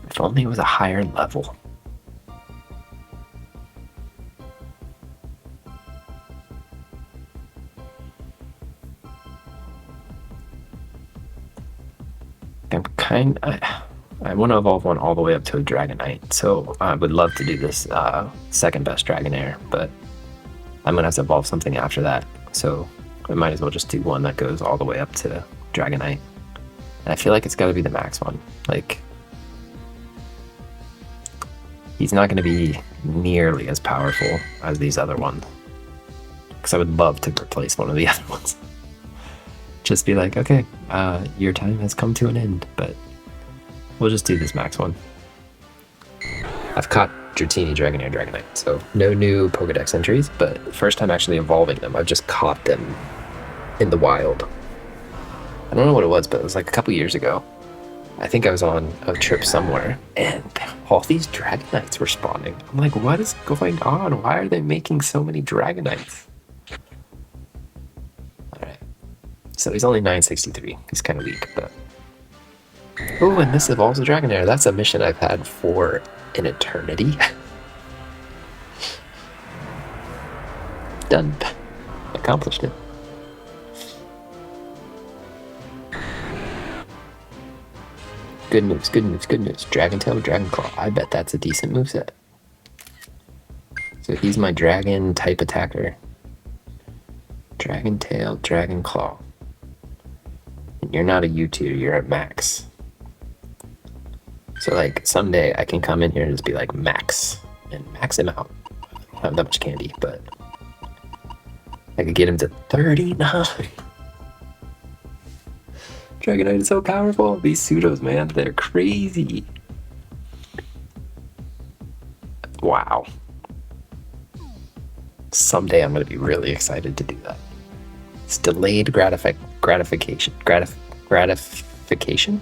If only it was a higher level. I want to evolve one all the way up to a Dragonite, so I would love to do this second best Dragonair, but I'm going to have to evolve something after that. so I might as well just do one that goes all the way up to Dragonite. And I feel like it's got to be the max one. Like, he's not going to be nearly as powerful as these other ones. Because I would love to replace one of the other ones. Just be like, okay, your time has come to an end, but we'll just do this max one. I've caught Dratini, Dragonair, Dragonite, so no new Pokedex entries, but first time actually evolving them. I've just caught them in the wild. I don't know what it was, but it was like a couple years ago. I think I was on a trip somewhere, and all these Dragonites were spawning. I'm like, what is going on? Why are they making so many Dragonites? Alright. So he's only 963. He's kind of weak, but... Oh, and this evolves a Dragonair. That's a mission I've had for an eternity. Done. Accomplished it. Good news, good news, good news. Dragon Tail, Dragon Claw. I bet that's a decent moveset. So he's my dragon type attacker. Dragon Tail, Dragon Claw. And you're not a U2, you're at max. So like someday I can come in here and just be like max and max him out. I don't have that much candy, but I could get him to 39. Dragonite is so powerful. These pseudos, man, they're crazy. Wow. Someday I'm gonna be really excited to do that. It's delayed gratification. Gratification?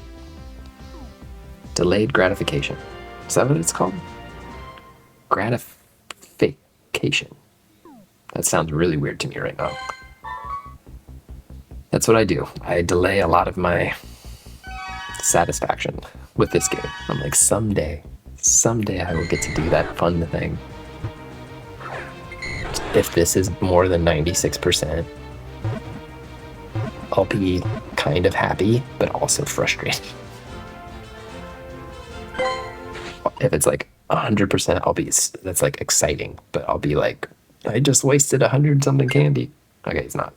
Delayed gratification. Is that what it's called? Gratification. That sounds really weird to me right now. That's what I do. I delay a lot of my satisfaction with this game. I'm like, someday I will get to do that fun thing. If this is more than 96%, I'll be kind of happy, but also frustrated. If it's like 100%, I'll be, that's like exciting, but I'll be like, I just wasted 100 something candy. Okay, it's not.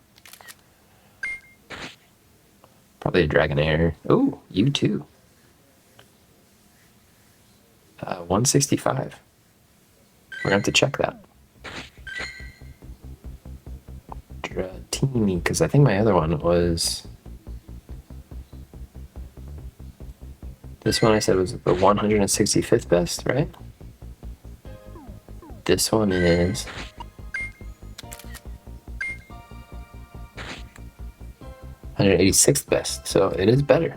Probably a Dragonair. Oh, you too. 165. We're gonna have to check that. Dratini, because I think my other one was... This one I said was the 165th best, right? This one is... 186th best, so it is better.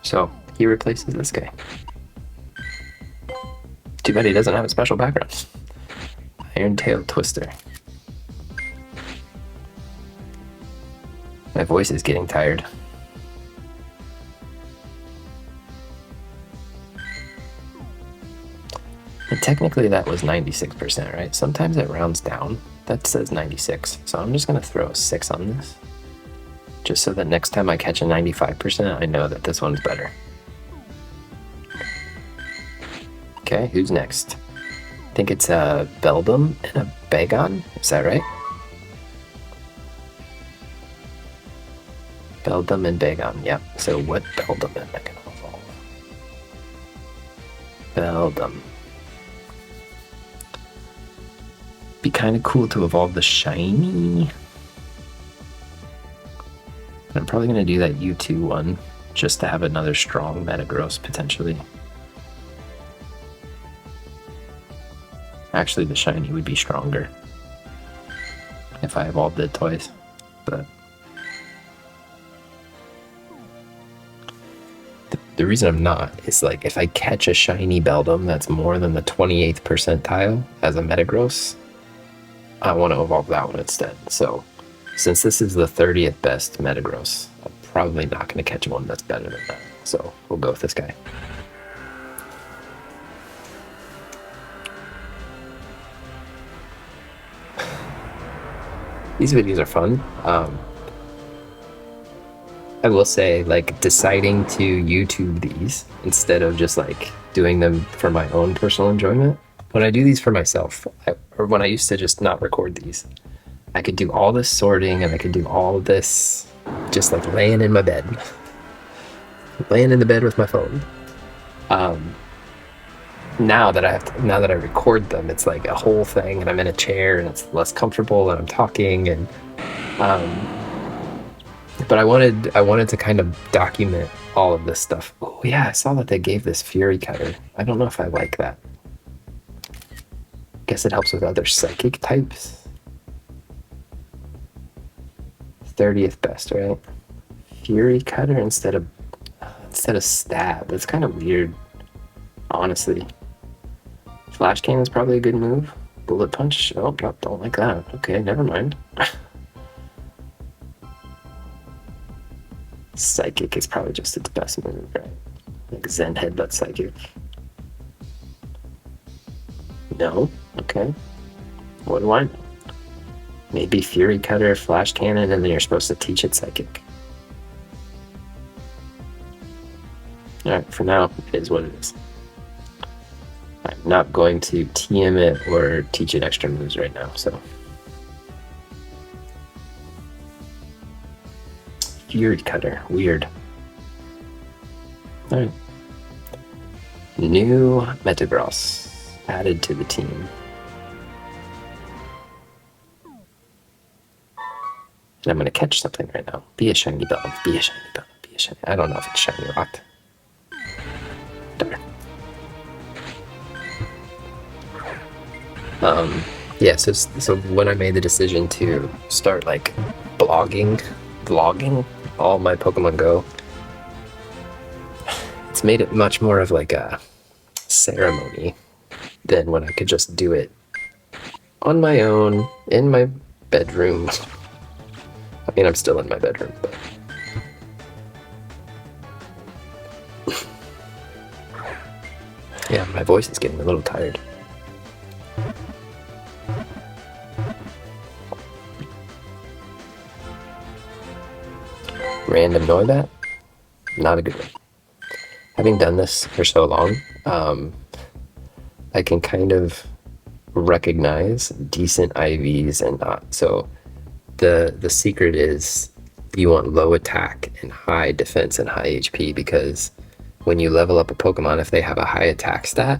So he replaces this guy. Too bad he doesn't have a special background. Iron Tail Twister. My voice is getting tired. And technically that was 96%, right? Sometimes it rounds down. That says 96, so I'm just gonna throw a 6 on this. Just so that next time I catch a 95%, I know that this one's better. Okay, who's next? I think it's a Beldum and a Bagon, is that right? Beldum and Bagon, yep. So what Beldum am I gonna evolve? Beldum. Be kind of cool to evolve the shiny. But I'm probably going to do that U2 one just to have another strong Metagross potentially. Actually, the shiny would be stronger if I evolved it twice, but the reason I'm not is like if I catch a shiny Beldum that's more than the 28th percentile as a Metagross, I want to evolve that one instead. So since this is the 30th best Metagross, I'm probably not going to catch one that's better than that. So we'll go with this guy. These videos are fun. I will say, like, deciding to YouTube these instead of just like doing them for my own personal enjoyment when I do these for myself, or when I used to just not record these, I could do all this sorting and I could do all of this just like laying in my bed, laying in the bed with my phone. Now that I record them, it's like a whole thing, and I'm in a chair, and it's less comfortable, and I'm talking, and but I wanted to kind of document all of this stuff. Oh yeah, I saw that they gave this Fury Cutter. I don't know if I like that. Guess it helps with other psychic types. 30th best, right? Fury Cutter instead of stab. That's kind of weird, honestly. Flash Cannon is probably a good move. Bullet Punch? Oh, no, don't like that. Okay, never mind. Psychic is probably just its best move, right? Like Zen Headbutt Psychic. No? Okay. What do I know? Maybe Fury Cutter, Flash Cannon, and then you're supposed to teach it Psychic. Alright, for now, it is what it is. I'm not going to TM it or teach it extra moves right now, so. Fury Cutter, weird. Alright. New Metagross added to the team. And I'm going to catch something right now. Be a shiny bell, be a shiny bell, be a shiny. I don't know if it's shiny or not. Darn. Yeah, so when I made the decision to start like vlogging all my Pokemon Go, it's made it much more of like a ceremony than when I could just do it on my own in my bedroom. I mean, I'm still in my bedroom, but yeah, my voice is getting a little tired. Random Noibat? Not a good one. Having done this for so long, I can kind of recognize decent IVs and not. So the secret is you want low attack and high defense and high HP, because when you level up a Pokemon, if they have a high attack stat,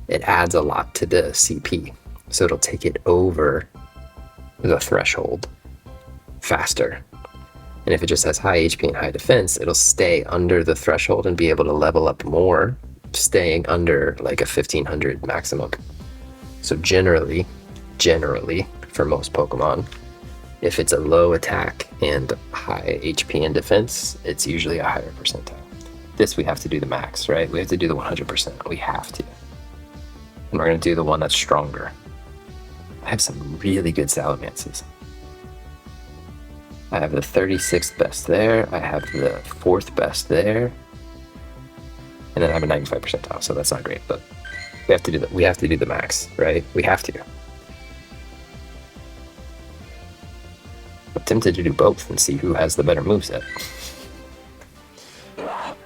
it adds a lot to the CP. So it'll take it over the threshold faster. And if it just has high HP and high defense, it'll stay under the threshold and be able to level up more, staying under like a 1500 maximum. So generally, for most Pokemon, if it's a low attack and high HP and defense, it's usually a higher percentile. This we have to do the max, right? We have to do the 100%. We have to. And we're going to do the one that's stronger. I have some really good Salamances. I have the 36th best there. I have the 4th best there. And then I have a 95 percentile, so that's not great, but we have to do the max, right? We have to. I'm tempted to do both and see who has the better moveset.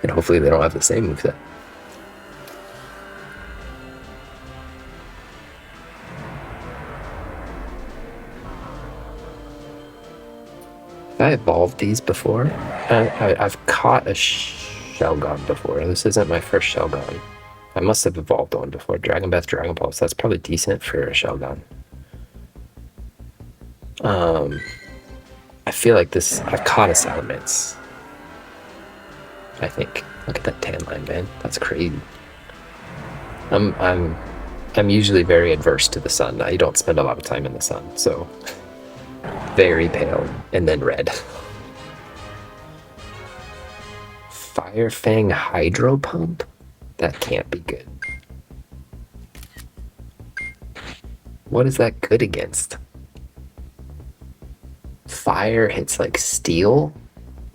And hopefully they don't have the same moveset. Have I evolved these before? I've caught a Shelgon before. This isn't my first Shelgon. I must have evolved one before. Dragon Breath, Dragon Pulse. That's probably decent for a Shelgon. I feel like this. I've caught a Salamence. I think. Look at that tan line, man. That's crazy. I'm usually very adverse to the sun. I don't spend a lot of time in the sun, so very pale and then red. Fire Fang Hydro Pump? That can't be good. What is that good against? Fire hits like steel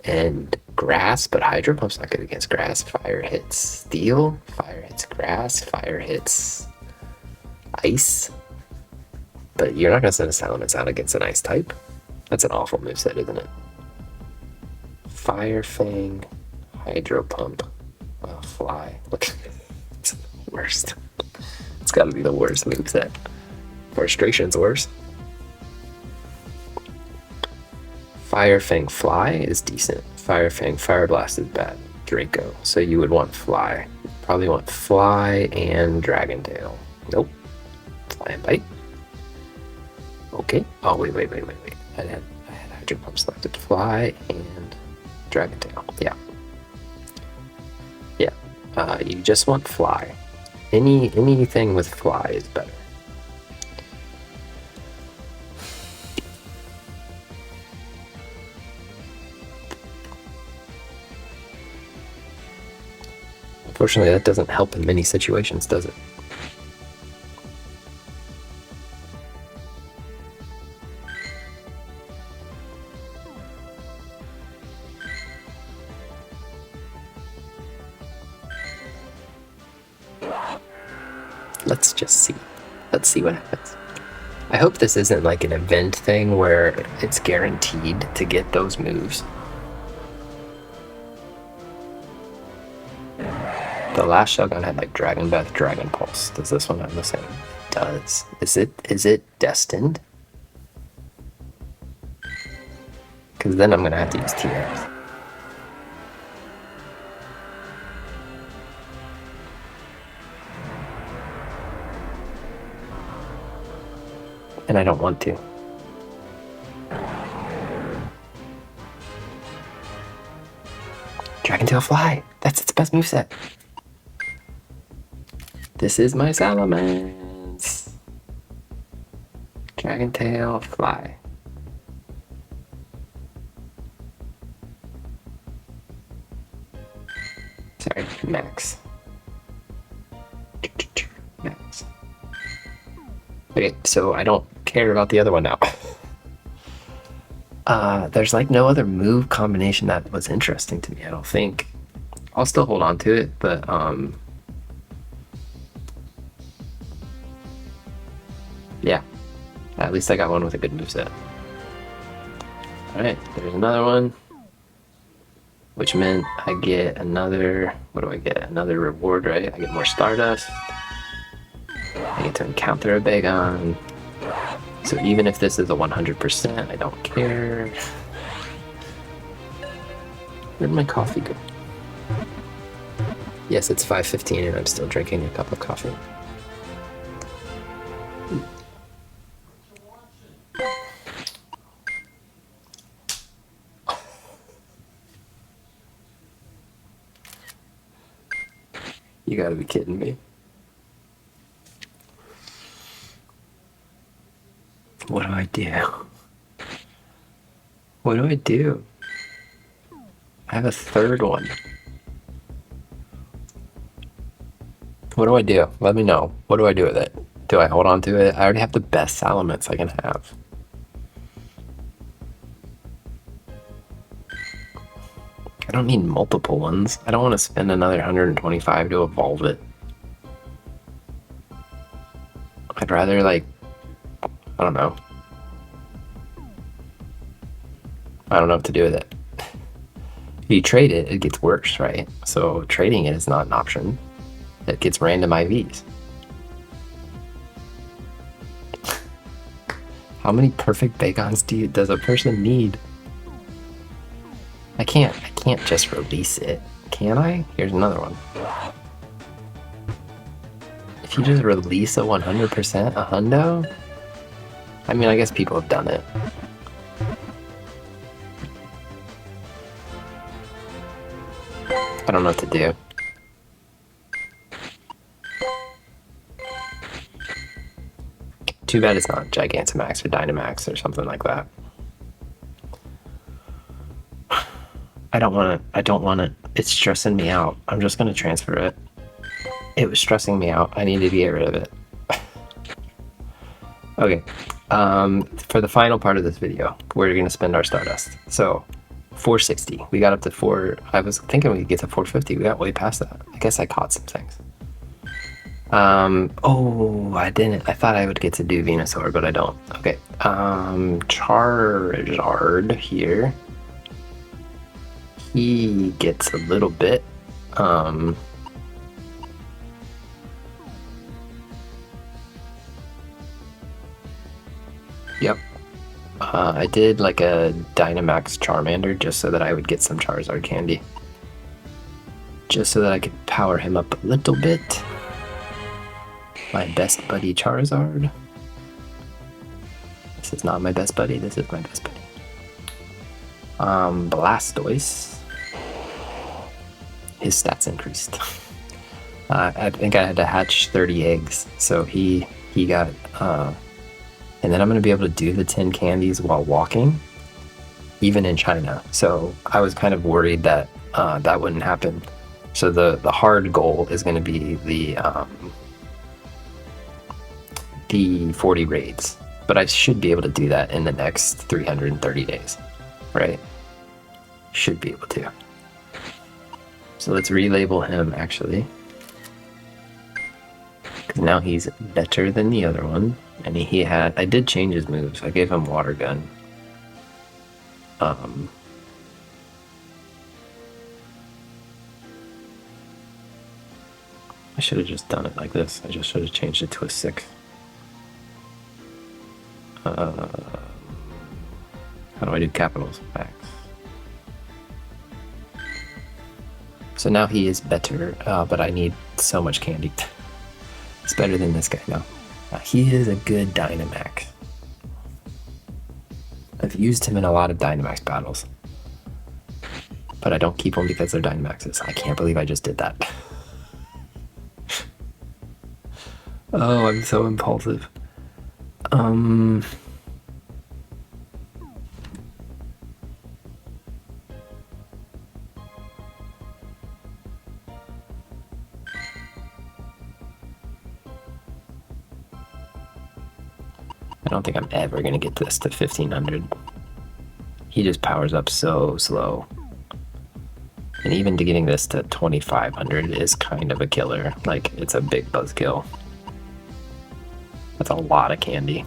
and grass, but Hydro Pump's not good against grass. Fire hits steel, fire hits grass, fire hits ice. But you're not going to send a Salamence out against an ice type. That's an awful moveset, isn't it? Fire Fang, Hydro Pump. Oh, fly. Look, it's the worst. It's It's gotta be the worst moveset. Frustration's worse. Fire Fang Fly is decent. Fire Fang Fire Blast is bad. Draco. So you would want Fly. Probably want Fly and Dragon Tail. Nope. Fly and Bite. Okay. Oh, wait. I had Hydro Pump selected. Fly and Dragon Tail. Yeah. Yeah. You just want Fly. Anything with Fly is better. Unfortunately, that doesn't help in many situations, does it? Let's just see. Let's see what happens. I hope this isn't like an event thing where it's guaranteed to get those moves. The last Shogun had like Dragon Breath, Dragon Pulse. Does this one have the same? It does. Is it destined? Because then I'm gonna have to use TMs. And I don't want to. Dragon Tail Fly! That's its best moveset. This is my Salamence. Dragon Tail Fly. Sorry, Max. Max. Okay, so I don't care about the other one now. There's like no other move combination that was interesting to me, I don't think. I'll still hold on to it, but yeah. At least I got one with a good moveset. Alright, there's another one. Which meant I get another, what do I get? Another reward, right? I get more Stardust. I get to encounter a Bagon. So even if this is a 100%, I don't care. Where'd my coffee go? Yes, it's 5:15 and I'm still drinking a cup of coffee. You gotta be kidding me. What do I do? What do I do? I have a third one. What do I do? Let me know. What do I do with it? Do I hold on to it? I already have the best Salamence I can have. I don't need multiple ones. I don't want to spend another 125 to evolve it. I'd rather, like, I don't know. I don't know what to do with it. If you trade it, it gets worse, right? So trading it is not an option. It gets random IVs. How many perfect Bagons does a person need? I can't just release it, can I? Here's another one. If you just release a 100% a hundo? I mean, I guess people have done it. I don't know what to do. Too bad it's not Gigantamax or Dynamax or something like that. I don't want it. It's stressing me out. I'm just gonna transfer it. It was stressing me out. I need to get rid of it. Okay. For the final part of this video, we're gonna spend our Stardust. So 460. We got up to 4. I was thinking we could get to 450. We got way past that. I guess I caught some things. Oh, I didn't. I thought I would get to do Venusaur, but I don't. Okay. Charizard here. He gets a little bit. I did like a Dynamax Charmander just so that I would get some Charizard candy. Just so that I could power him up a little bit. My best buddy Charizard. This is not my best buddy, this is my best buddy. Blastoise. His stats increased. I think I had to hatch 30 eggs, so he got, and then I'm going to be able to do the 10 candies while walking, even in China. So I was kind of worried that that wouldn't happen. So the hard goal is going to be the 40 raids, but I should be able to do that in the next 330 days, right? Should be able to. So let's relabel him actually. Because now he's better than the other one. And I did change his moves. I gave him Water Gun. I should have just done it like this. I just should have changed it to a 6. How do I do capitals? Max. So now he is better, but I need so much candy. It's better than this guy now. He is a good Dynamax. I've used him in a lot of Dynamax battles. But I don't keep them because they're Dynamaxes. I can't believe I just did that. Oh, I'm so impulsive. I don't think I'm ever going to get this to 1500. He just powers up so slow. And even to getting this to 2500 is kind of a killer. Like, it's a big buzzkill. That's a lot of candy.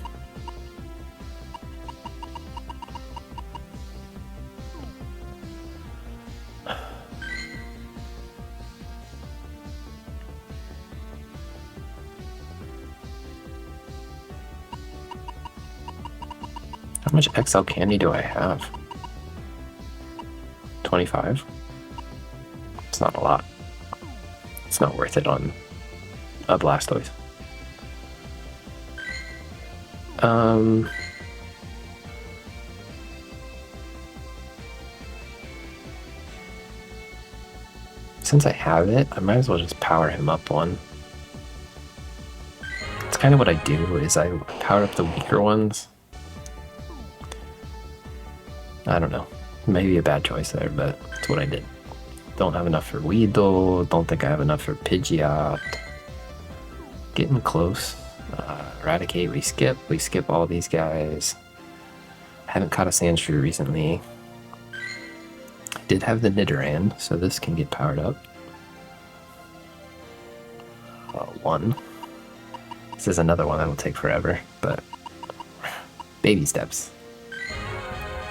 How much XL candy do I have? 25? It's not a lot. It's not worth it on a Blastoise. Since I have it, I might as well just power him up one. It's kind of what I do, is I power up the weaker ones. I don't know. Maybe a bad choice there, but it's what I did. Don't have enough for Weedle. Don't think I have enough for Pidgeot. Getting close. Eradicate, we skip. We skip all these guys. Haven't caught a Sandshrew recently. I did have the Nidoran, so this can get powered up. 1. This is another one that'll take forever, but baby steps.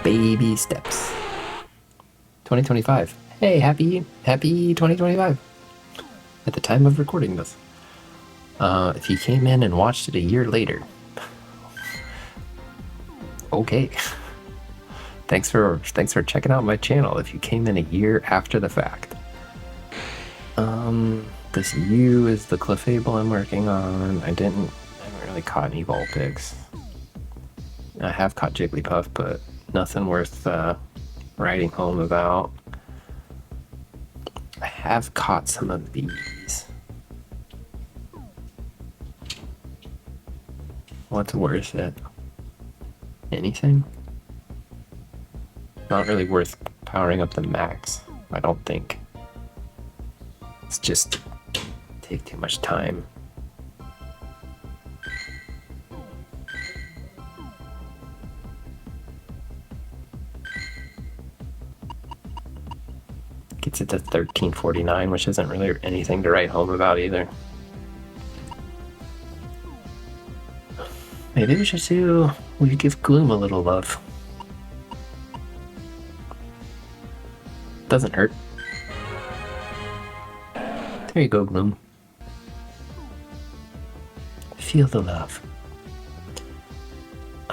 Baby steps. 2025. Hey, happy 2025. At the time of recording this. If you came in and watched it a year later, okay. Thanks for checking out my channel if you came in a year after the fact. This U is the Clefable I'm working on. I haven't really caught any Vulpix. I have caught Jigglypuff, but nothing worth writing home about. I have caught some of these. What's worth it? Anything? Not really worth powering up the max, I don't think. It's just take too much time. Gets it to 1349, which isn't really anything to write home about either. Maybe we should give Gloom a little love. Doesn't hurt. There you go, Gloom. Feel the love.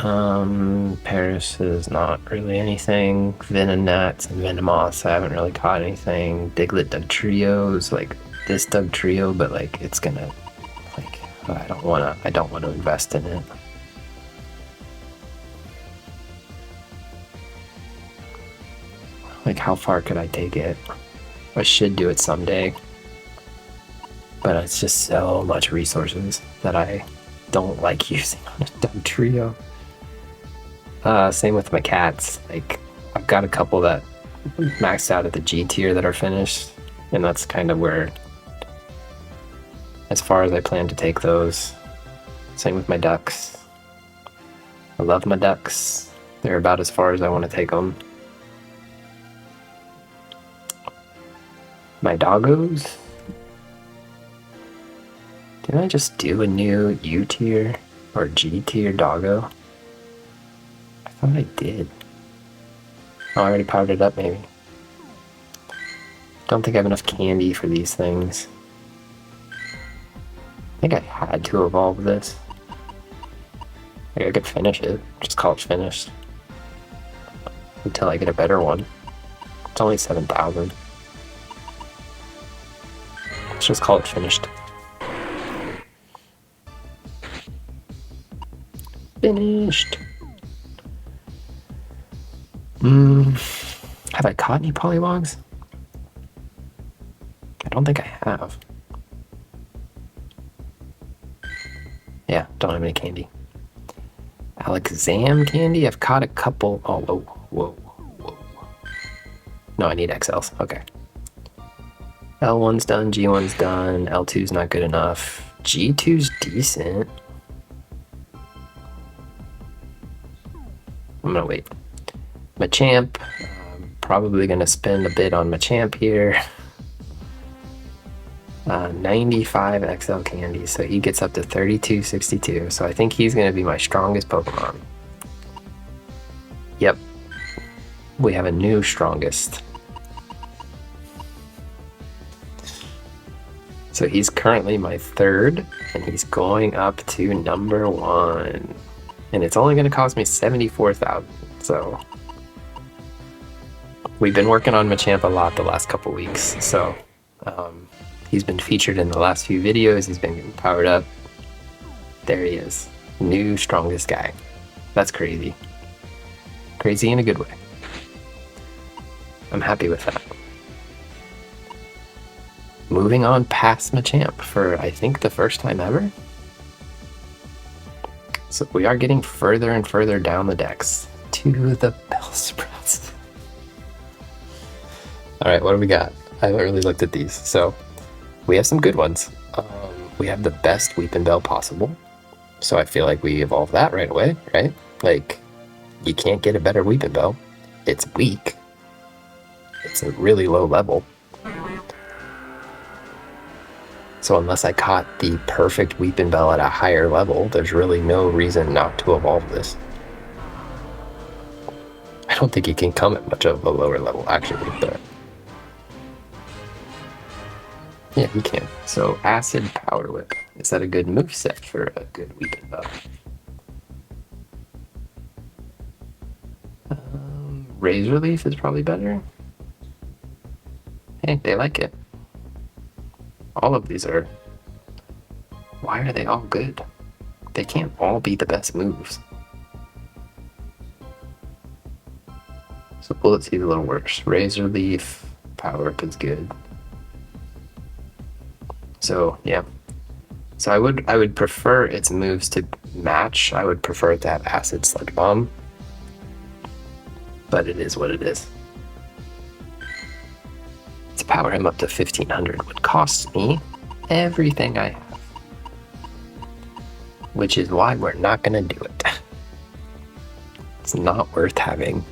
Paris is not really anything. Venonats and Venomoths, I haven't really caught anything. Diglett Dugtrios, like this Dugtrio, but like it's gonna, like, I don't wanna invest in it. Like, how far could I take it? I should do it someday, but it's just so much resources that I don't like using on a Dugtrio. Same with my cats. Like, I've got a couple that maxed out at the G tier that are finished, and that's kind of where, as far as I plan to take those. Same with my ducks. I love my ducks. They're about as far as I want to take them. My doggos. Didn't I just do a new U tier or G tier doggo? I thought I did. Oh, I already powered it up, maybe. Don't think I have enough candy for these things. I think I had to evolve this. Like, I could finish it. Just call it finished. Until I get a better one. It's only 7,000. Let's just call it finished. Finished. Have I caught any Polywogs? I don't think I have. Yeah, don't have any candy. Alakazam candy? I've caught a couple. Oh, whoa. No, I need XLs. Okay. L1's done, G1's done, L2's not good enough. G2's decent. I'm gonna wait. Machamp. Probably gonna spend a bit on Machamp here. 95 XL candy, so he gets up to 3262. So I think he's gonna be my strongest Pokemon. Yep. We have a new strongest. So he's currently my third, and he's going up to number 1. And it's only gonna cost me 74,000, so. We've been working on Machamp a lot the last couple weeks, so he's been featured in the last few videos. He's been getting powered up. There he is, new strongest guy. That's crazy. Crazy in a good way. I'm happy with that. Moving on past Machamp for, I think, the first time ever. So we are getting further and further down the decks to the Bellsprout. All right, what do we got? I haven't really looked at these. So we have some good ones. We have the best Weepin' Bell possible. So I feel like we evolve that right away, right? Like, you can't get a better Weepin' Bell. It's weak. It's a really low level. So unless I caught the perfect Weepin' Bell at a higher level, there's really no reason not to evolve this. I don't think it can come at much of a lower level, actually, but yeah, he can. So Acid Power Whip. Is that a good moveset for a good Weepin' Bell? Razor Leaf is probably better. Hey, they like it. All of these are... Why are they all good? They can't all be the best moves. So Bullet Seed's a little worse. Razor Leaf, Power Up is good. So yeah. So I would prefer its moves to match. I would prefer it to have Acid Sludge Bomb. But it is what it is. To power him up to 1500 would cost me everything I have. Which is why we're not gonna do it. It's not worth having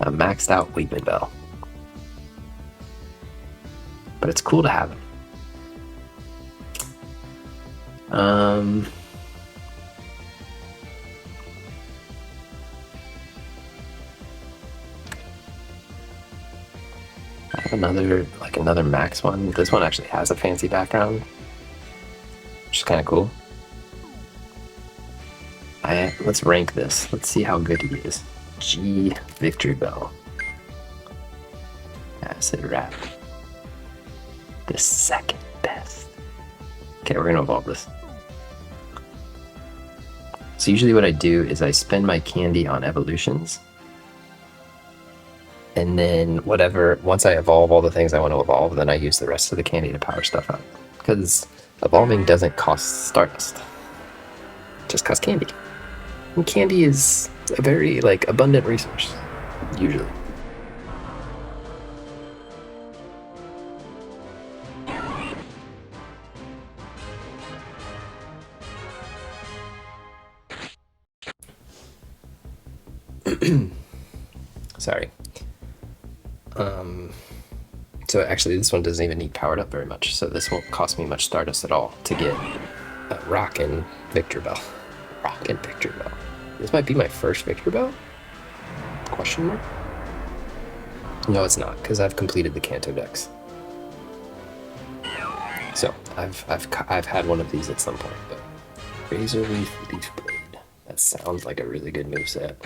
a maxed out Weepin' Bell. But it's cool to have him. I have another max one. This one actually has a fancy background, which is kind of cool. I Let's rank this. Let's see how good he is. G Victory Bell. Acid Wrap. The second best. Okay, we're gonna evolve this. So usually what I do is I spend my candy on evolutions. And then once I evolve all the things I want to evolve, then I use the rest of the candy to power stuff up. Because evolving doesn't cost Stardust. It just costs candy. And candy is a very, abundant resource, usually. Sorry. So actually this one doesn't even need powered up very much, so this won't cost me much Stardust at all to get Rock and Victor Bell. Rock and Victor Bell. This might be my first Victor Bell? Question mark? No, it's not, because I've completed the Kanto Dex. So I've had one of these at some point, but Razor Leaf, Leaf Blade. That sounds like a really good moveset.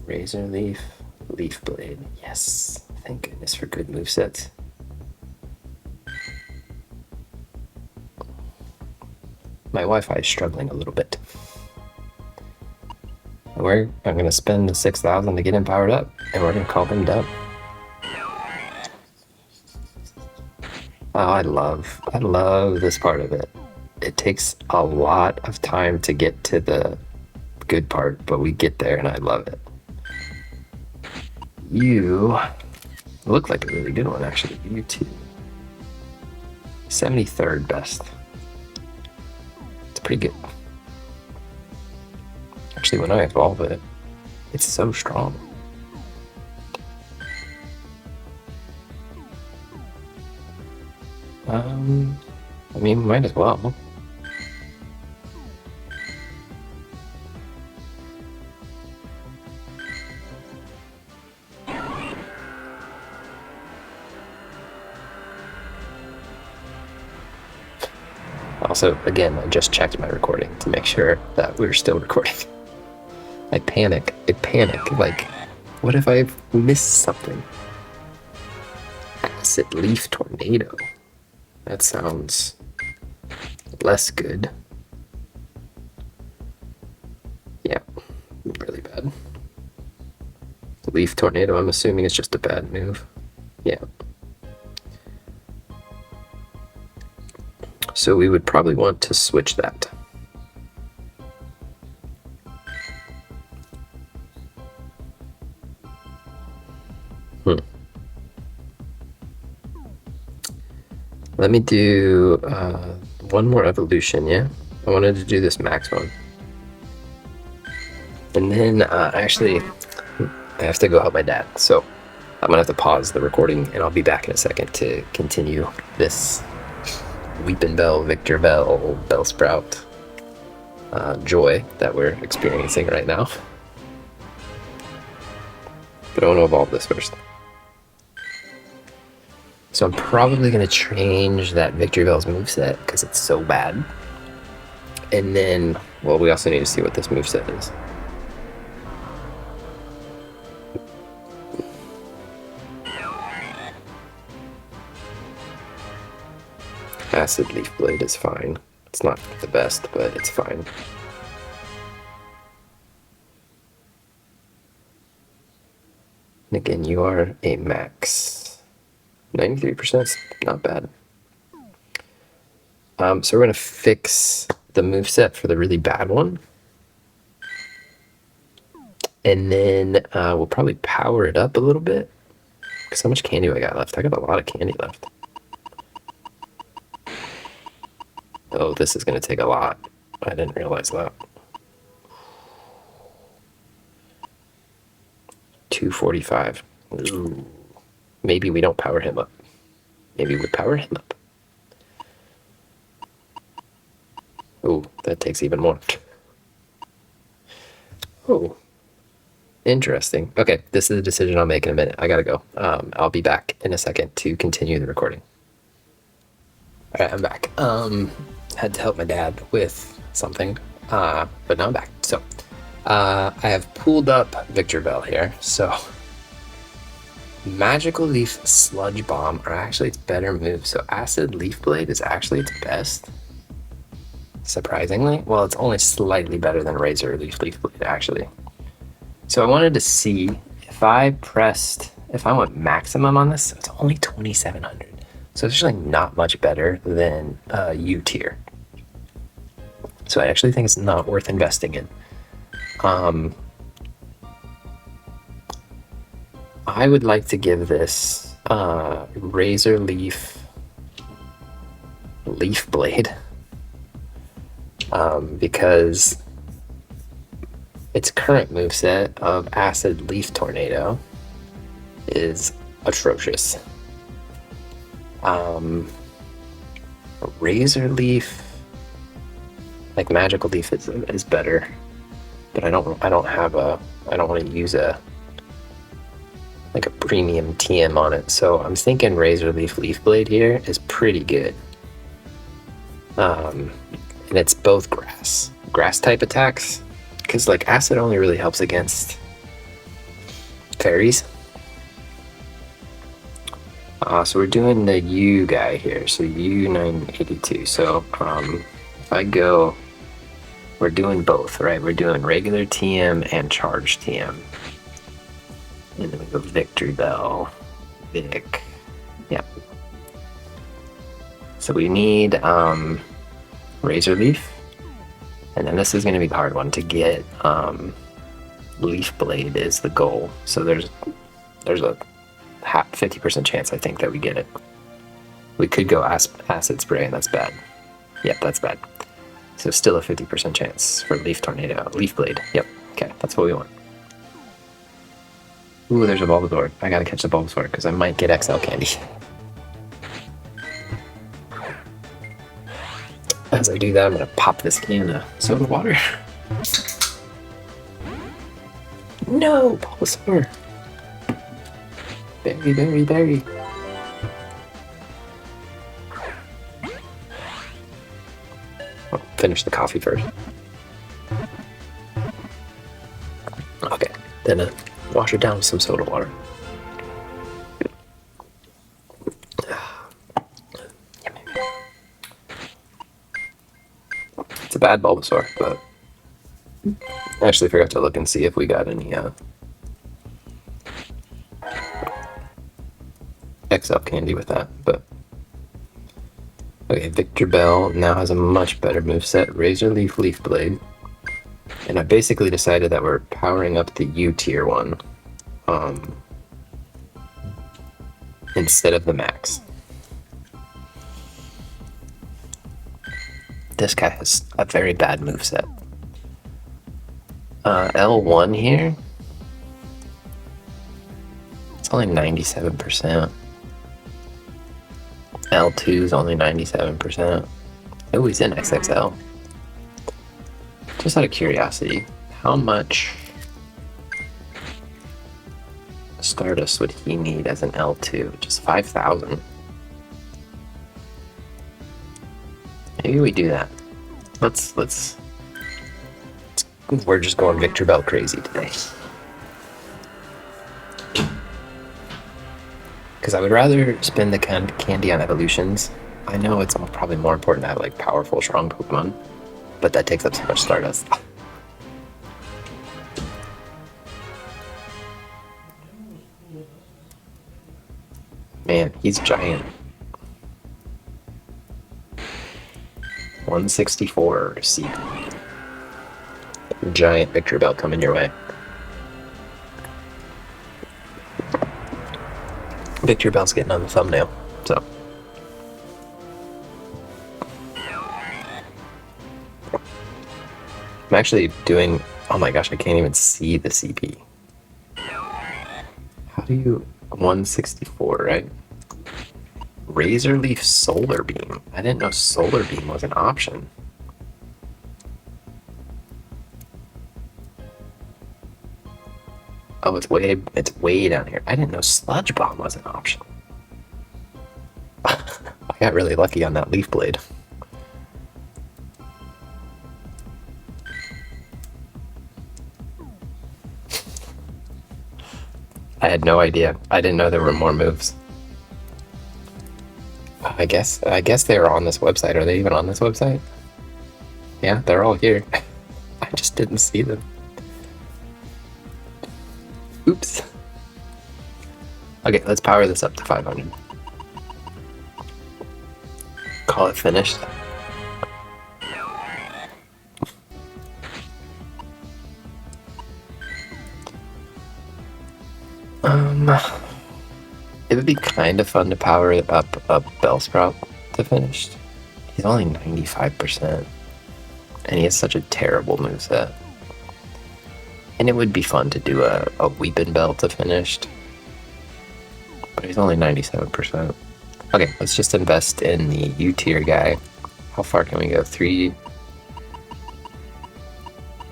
Razor Leaf, Leaf Blade. Yes, thank goodness for good movesets. My Wi-Fi is struggling a little bit. I'm gonna spend the 6,000 to get him powered up, and we're gonna call him done. Oh, I love this part of it. It takes a lot of time to get to the good part, but we get there and I love it. You look like a really good one, actually. You too. 73rd best. It's pretty good. Actually, when I evolve it, it's so strong. I mean, might as well. Also, again, I just checked my recording to make sure that we're still recording. I panic. Like, what if I've missed something? Acid Leaf Tornado. That sounds less good. Yeah, really bad. Leaf Tornado, I'm assuming it's just a bad move. Yeah. So we would probably want to switch that. Let me do one more evolution, yeah? I wanted to do this max one. And then actually, I have to go help my dad, so I'm gonna have to pause the recording and I'll be back in a second to continue this Weepin' Bell, Victor Bell, Bellsprout joy that we're experiencing right now. But I want to evolve this first. So I'm probably going to change that Victory Bell's moveset because it's so bad. And then, well, we also need to see what this moveset is. Acid Leaf Blade is fine. It's not the best, but it's fine. And again, you are a max. 93% is not bad. So we're going to fix the moveset for the really bad one. And then we'll probably power it up a little bit. Because how much candy do I got left? I got a lot of candy left. Oh, this is going to take a lot. I didn't realize that. 245. Ooh. Maybe we don't power him up. Maybe we power him up. Oh, that takes even more. Oh, interesting. Okay, this is a decision I'll make in a minute. I gotta go. I'll be back in a second to continue the recording. All right, I'm back. Had to help my dad with something. But now I'm back. So I have pulled up Victor Bell here. So Magical Leaf, Sludge Bomb are actually its better moves. So Acid Leaf Blade is actually its best. Surprisingly. Well, it's only slightly better than Razor Leaf Blade, actually. So I wanted to see if I went maximum on this, it's only 2,700. So it's actually not much better than U tier. So I actually think it's not worth investing in. I would like to give this Razor Leaf Blade because its current moveset of Acid Leaf Tornado is atrocious. Razor Leaf, like Magical Leaf, is better, but I don't want to use a premium TM on it. So I'm thinking Razor Leaf Blade here is pretty good. And it's both grass type attacks, because like Acid only really helps against fairies. So we're doing the U guy here, so U982. So if I go, we're doing both, right? We're doing regular TM and charge TM. And then we go Victory Bell, Vic. Yeah. So we need Razor Leaf. And then this is going to be the hard one to get. Leaf Blade is the goal. So there's a 50% chance I think that we get it. We could go Acid Spray, and that's bad. Yep, that's bad. So still a 50% chance for Leaf Blade. Yep. Okay, that's what we want. Ooh, there's a Bulbasaur. I gotta catch the Bulbasaur because I might get XL candy. As I do that, I'm gonna pop this can of soda water. No, Bulbasaur. Berry. I'll finish the coffee first. Okay, then wash it down with some soda water. It's a bad Bulbasaur, but I actually forgot to look and see if we got any XL candy with that, but okay, Victor Bell now has a much better moveset, Razor Leaf Blade. And I basically decided that we're powering up the U tier one instead of the max. This guy has a very bad moveset. L1 here, it's only 97%. L2 is only 97%. Oh, he's in XXL. Just out of curiosity, how much Stardust would he need as an L2? Just 5,000. Maybe we do that. We're just going Victor Bell crazy today. Because I would rather spend the candy on evolutions. I know it's probably more important to have like powerful, strong Pokemon, but that takes up so much Stardust. Man, he's giant. 164 CP. Giant Victor Bell coming your way. Victor Bell's getting on the thumbnail, so. I'm actually doing, oh my gosh, I can't even see the CP. How do you, 164, right? Razor Leaf Solar Beam. I didn't know Solar Beam was an option. Oh, it's way down here. I didn't know Sludge Bomb was an option. I got really lucky on that Leaf Blade. I had no idea. I didn't know there were more moves. I guess they are on this website. Are they even on this website? Yeah, they're all here. I just didn't see them. Oops. Okay, let's power this up to 500. Call it finished. It would be kind of fun to power up a Bellsprout to finished. He's only 95%, and he has such a terrible moveset. And it would be fun to do a Weepin' Bell to finished, but he's only 97%. Okay, let's just invest in the U tier guy. How far can we go? 3.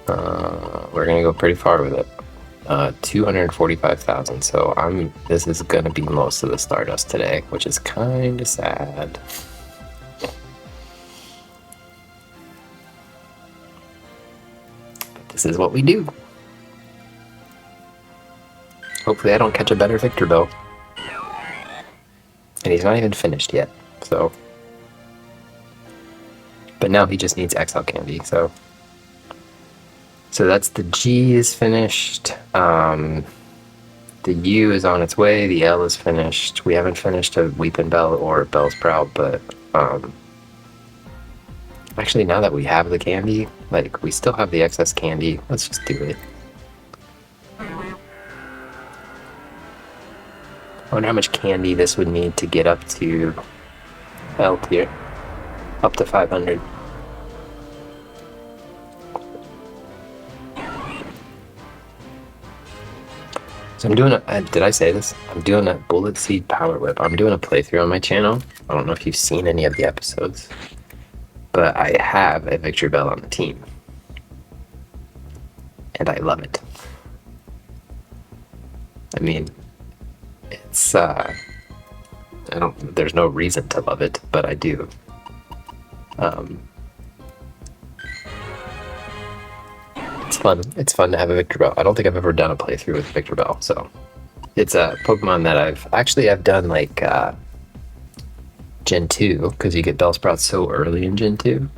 We're gonna go pretty far with it. 245,000. So this is gonna be most of the Stardust today, which is kind of sad. But this is what we do. Hopefully I don't catch a better Victor Bell. And he's not even finished yet, so. But now he just needs XL Candy, so. So that's the G is finished. The U is on its way. The L is finished. We haven't finished a Weepin' Bell or a Bellsprout, but actually now that we have the candy, like we still have the excess candy, let's just do it. I wonder how much candy this would need to get up to L tier, up to 500. So I'm doing did I say this? I'm doing a Bullet Seed Power Whip. I'm doing a playthrough on my channel. I don't know if you've seen any of the episodes, but I have a Victor Bell on the team. And I love it. I mean, it's, there's no reason to love it, but I do. It's fun. It's fun to have a Victor Bell. I don't think I've ever done a playthrough with Victor Bell, so it's a Pokemon that I've done like Gen 2, because you get Bellsprout so early in Gen 2.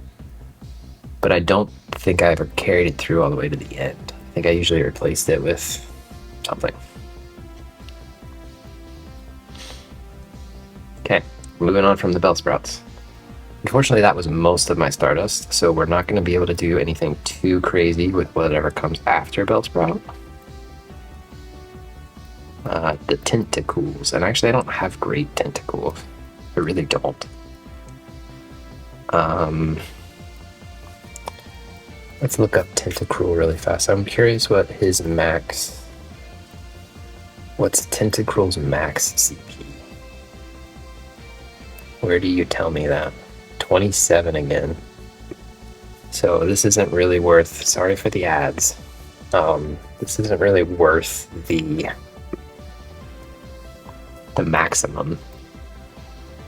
But I don't think I ever carried it through all the way to the end. I think I usually replaced it with something. Okay, moving on from the Bellsprouts. Unfortunately, that was most of my Stardust, so we're not going to be able to do anything too crazy with whatever comes after Bellsprout. The Tentacools, and actually I don't have great Tentacools. I really don't. Let's look up Tentacruel really fast. I'm curious what his max... What's Tentacruel's max CP? Where do you tell me that? 27 again. So this isn't really worth... Sorry for the ads. This isn't really worth the maximum.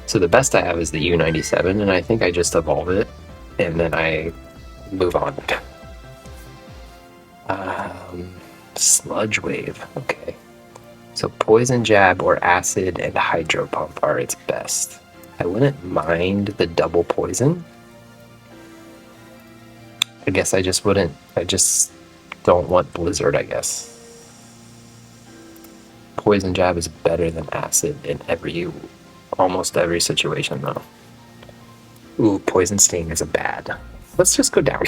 So the best I have is the U97, and I think I just evolve it, and then I move on. Sludge Wave. Okay. So Poison Jab or Acid and Hydro Pump are its best. I wouldn't mind the double poison. I guess I just wouldn't. I just don't want Blizzard, I guess. Poison Jab is better than Acid in almost every situation, though. Ooh, Poison Sting is a bad. Let's just go down.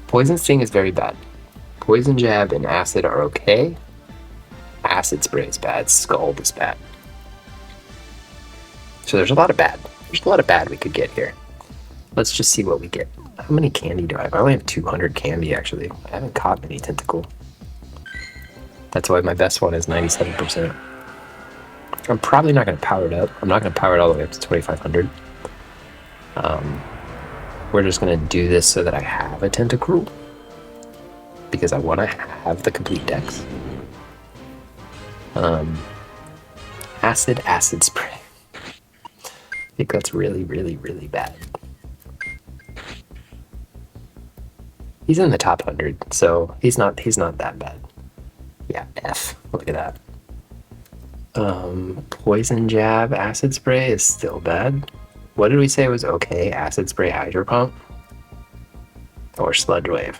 Poison Sting is very bad. Poison Jab and Acid are okay. Acid Spray is bad. Scald is bad. So there's a lot of bad. There's a lot of bad we could get here. Let's just see what we get. How many candy do I have? I only have 200 candy, actually. I haven't caught any Tentacool. That's why my best one is 97%. I'm probably not going to power it up. I'm not going to power it all the way up to 2500. We're just going to do this so that I have a Tentacruel, because I want to have the complete dex. Acid Spray. I think that's really, really, really bad. He's in the top 100, so he's not that bad. Yeah, F. Look at that. Poison jab, acid spray is still bad. What did we say was okay? Acid spray, hydro pump, or sludge wave?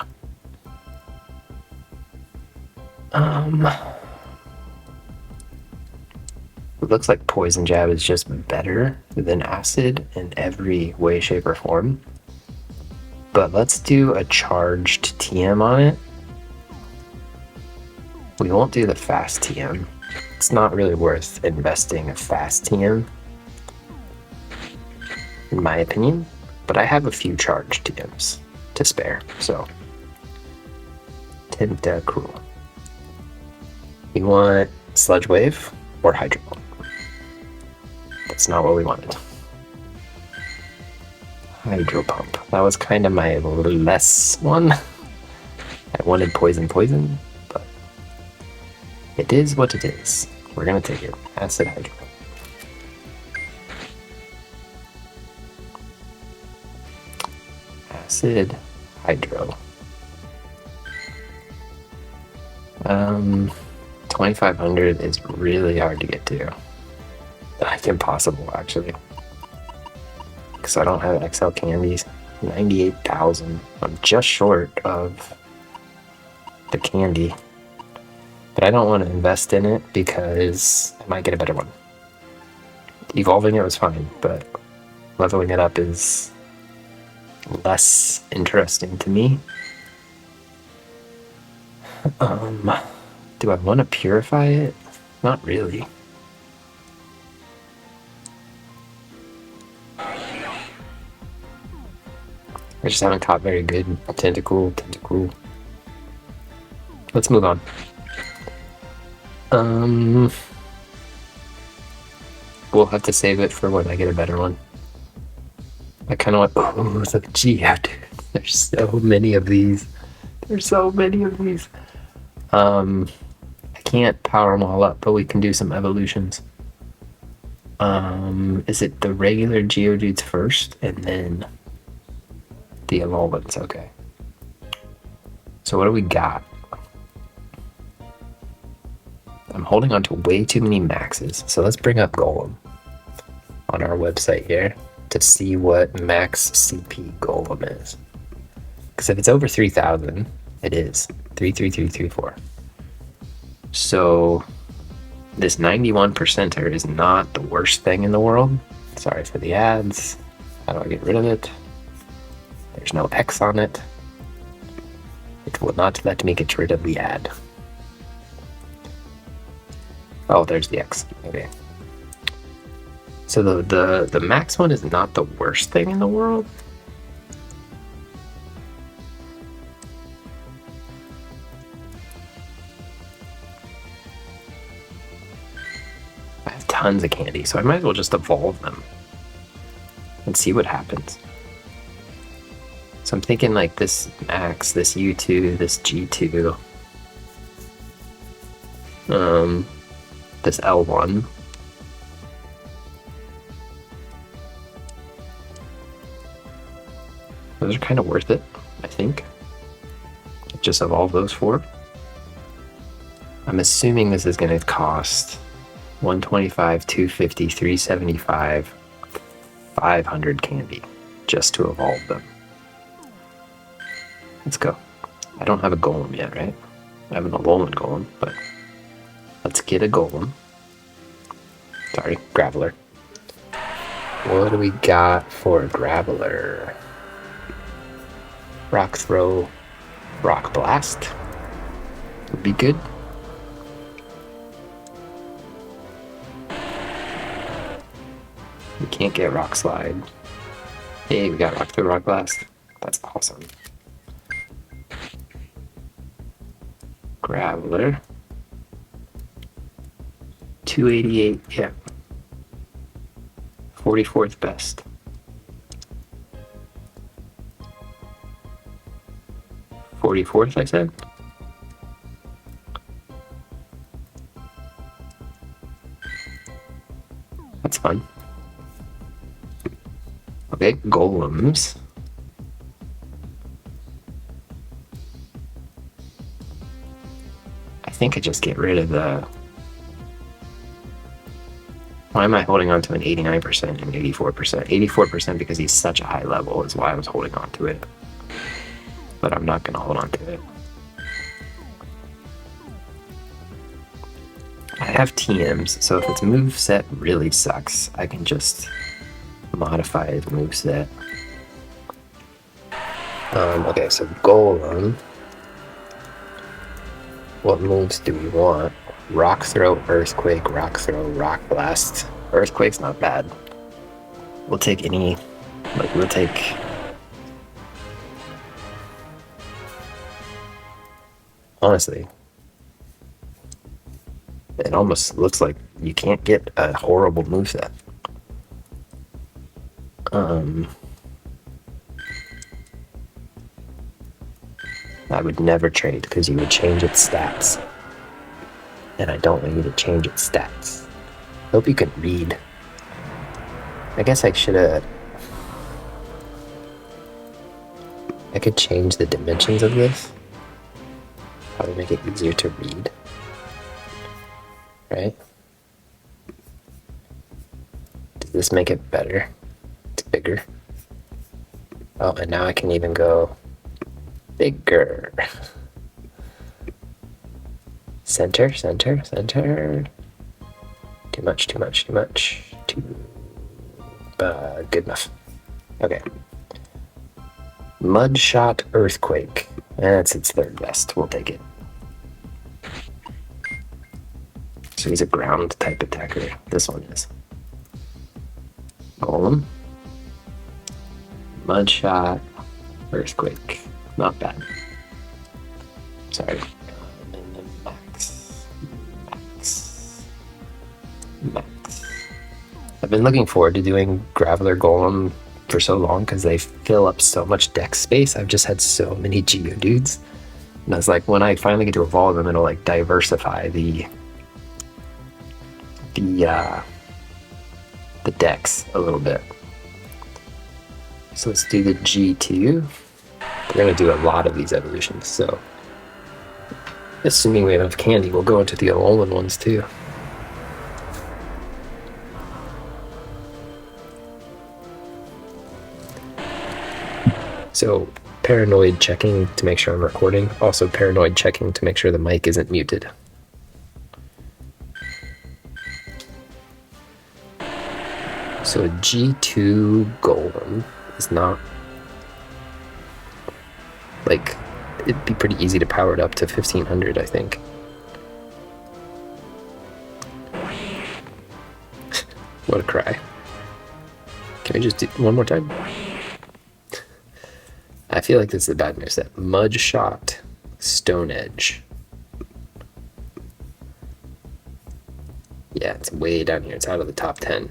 It looks like poison jab is just better than acid in every way, shape, or form. But let's do a charged TM on it. We won't do the fast TM. It's not really worth investing a fast TM, in my opinion. But I have a few charged TMs to spare, so Tentacruel. You want sludge wave or hydro pump? That's not what we wanted. Hydro pump. That was kind of my less one. I wanted poison, but it is what it is. We're gonna take it. Acid hydro. Acid hydro. 2500 is really hard to get to. Like impossible, actually. Because I don't have XL candies. 98,000. I'm just short of the candy. But I don't want to invest in it because I might get a better one. Evolving it was fine, but leveling it up is less interesting to me. Do I want to purify it? Not really. I just haven't caught very good Tentacruel. Let's move on. We'll have to save it for when I get a better one. I kind of want... Oh, it's a Geo, dude. There's so many of these. I can't power them all up, but we can do some evolutions. Is it the regular Geodudes first, and then the evolvements? Okay. So what do we got? I'm holding on to way too many maxes, so let's bring up Golem on our website here to see what max CP Golem is. Because if it's over 3,000, it is 33334. So this 91%er is not the worst thing in the world. Sorry for the ads. How do I get rid of it? There's no X on it. It will not let me get rid of the ad. Oh, there's the X. Okay. So the max one is not the worst thing in the world. I have tons of candy, so I might as well just evolve them and see what happens. So I'm thinking like this max, this U2, this G2, this L1. Those are kind of worth it, I think. Just evolve those four. I'm assuming this is going to cost 125, 250, 375, 500 candy just to evolve them. Let's go. I don't have a Golem yet, right? I have an Alolan Golem, but let's get a Golem. Sorry, Graveler. What do we got for a Graveler? Rock Throw, Rock Blast would be good. We can't get Rock Slide. Hey, we got Rock Throw, Rock Blast. That's awesome. Graveler. 288, yeah. 44th best. 44th, I said? That's fun. Okay, Golems. I think I just get rid of the Why am I holding on to an 89% and 84%? 84% because he's such a high level is why I was holding on to it. But I'm not going to hold on to it. I have TMs, so if its moveset really sucks, I can just modify its moveset. Okay, so Golem. What moves do we want? Rock Throw, Earthquake, Rock Throw, Rock Blast. Earthquake's not bad. We'll take any, like, we'll take... Honestly, it almost looks like you can't get a horrible moveset. I would never trade because you would change its stats. And I don't want you to change its stats. Hope you can read. I guess I should have... I could change the dimensions of this. Probably make it easier to read. Right? Does this make it better? It's bigger. Oh, and now I can even go bigger. Center, center, center. Too much, too much, too much. Good enough. Okay. Mudshot Earthquake. That's its third best. We'll take it. So he's a ground type attacker. This one is. Golem. Mudshot Earthquake. Not bad. Sorry. And then max. I've been looking forward to doing Graveler Golem for so long because they fill up so much deck space. I've just had so many Geodudes. And I was like, when I finally get to evolve them, it'll like diversify the decks a little bit. So let's do the G2. We're going to do a lot of these evolutions, so assuming we have enough candy, we'll go into the Alolan ones too. So paranoid checking to make sure I'm recording. Also paranoid checking to make sure the mic isn't muted. So a G2 Golem is not... like, it'd be pretty easy to power it up to 1500, I think. What a cry. Can we just do one more time? I feel like this is a bad moveset. Mudshot, Stone Edge. Yeah, it's way down here. It's out of the top 10.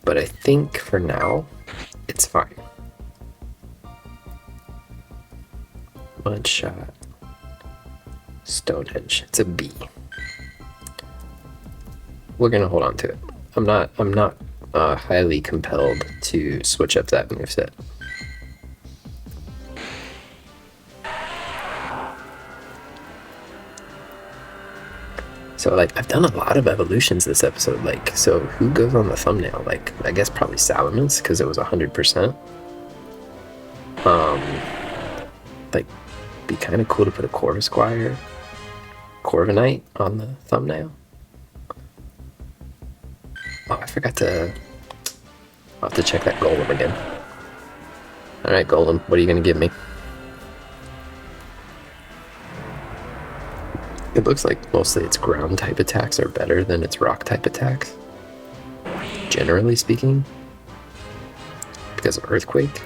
But I think for now, it's fine. Mudshot, Stone Edge. It's a B. We're gonna hold on to it. I'm not highly compelled to switch up that moveset. So like I've done a lot of evolutions this episode. Like, so who goes on the thumbnail? Like, I guess probably Salamence because it was 100%. Like, be kind of cool to put a Corvisquire, Corviknight on the thumbnail. Oh, I forgot to... I'll have to check that Golem again. Alright, Golem, what are you going to give me? It looks like mostly its ground type attacks are better than its rock type attacks. Generally speaking. Because of Earthquake.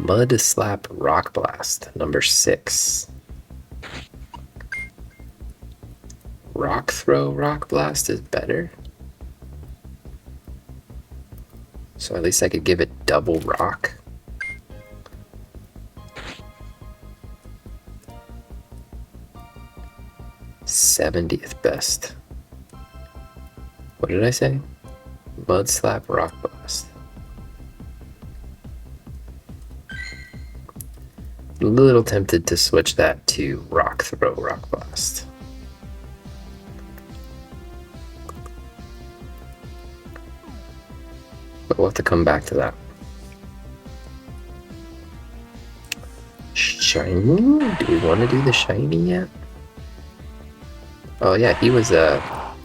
Mud Slap Rock Blast, number 6. Rock Throw Rock Blast is better. So at least I could give it double rock. '70th best. What did I say? Mud Slap Rock Blast. A little tempted to switch that to Rock Throw Rock Blast. But we'll have to come back to that. Shiny? Do we want to do the shiny yet? Oh yeah, he was Oh,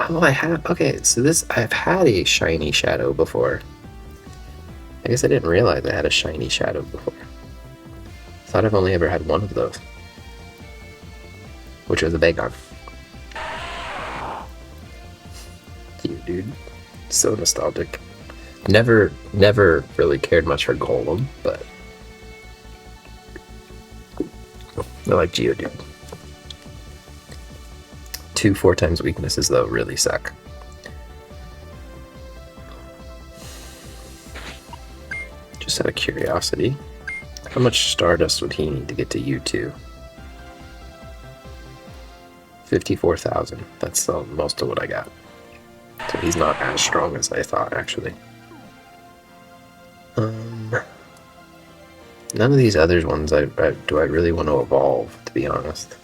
I have. Okay, so I've had a shiny shadow before. I guess I didn't realize I had a shiny shadow before. I thought I've only ever had one of those, which was a Bagon. Cute, dude. So nostalgic. Never really cared much for Golem, but I like Geodude. 2 4x weaknesses though really suck. Just out of curiosity, how much Stardust would he need to get to U2? 54,000. That's most of what I got. So he's not as strong as I thought, actually. None of these other ones do I really want to evolve, to be honest.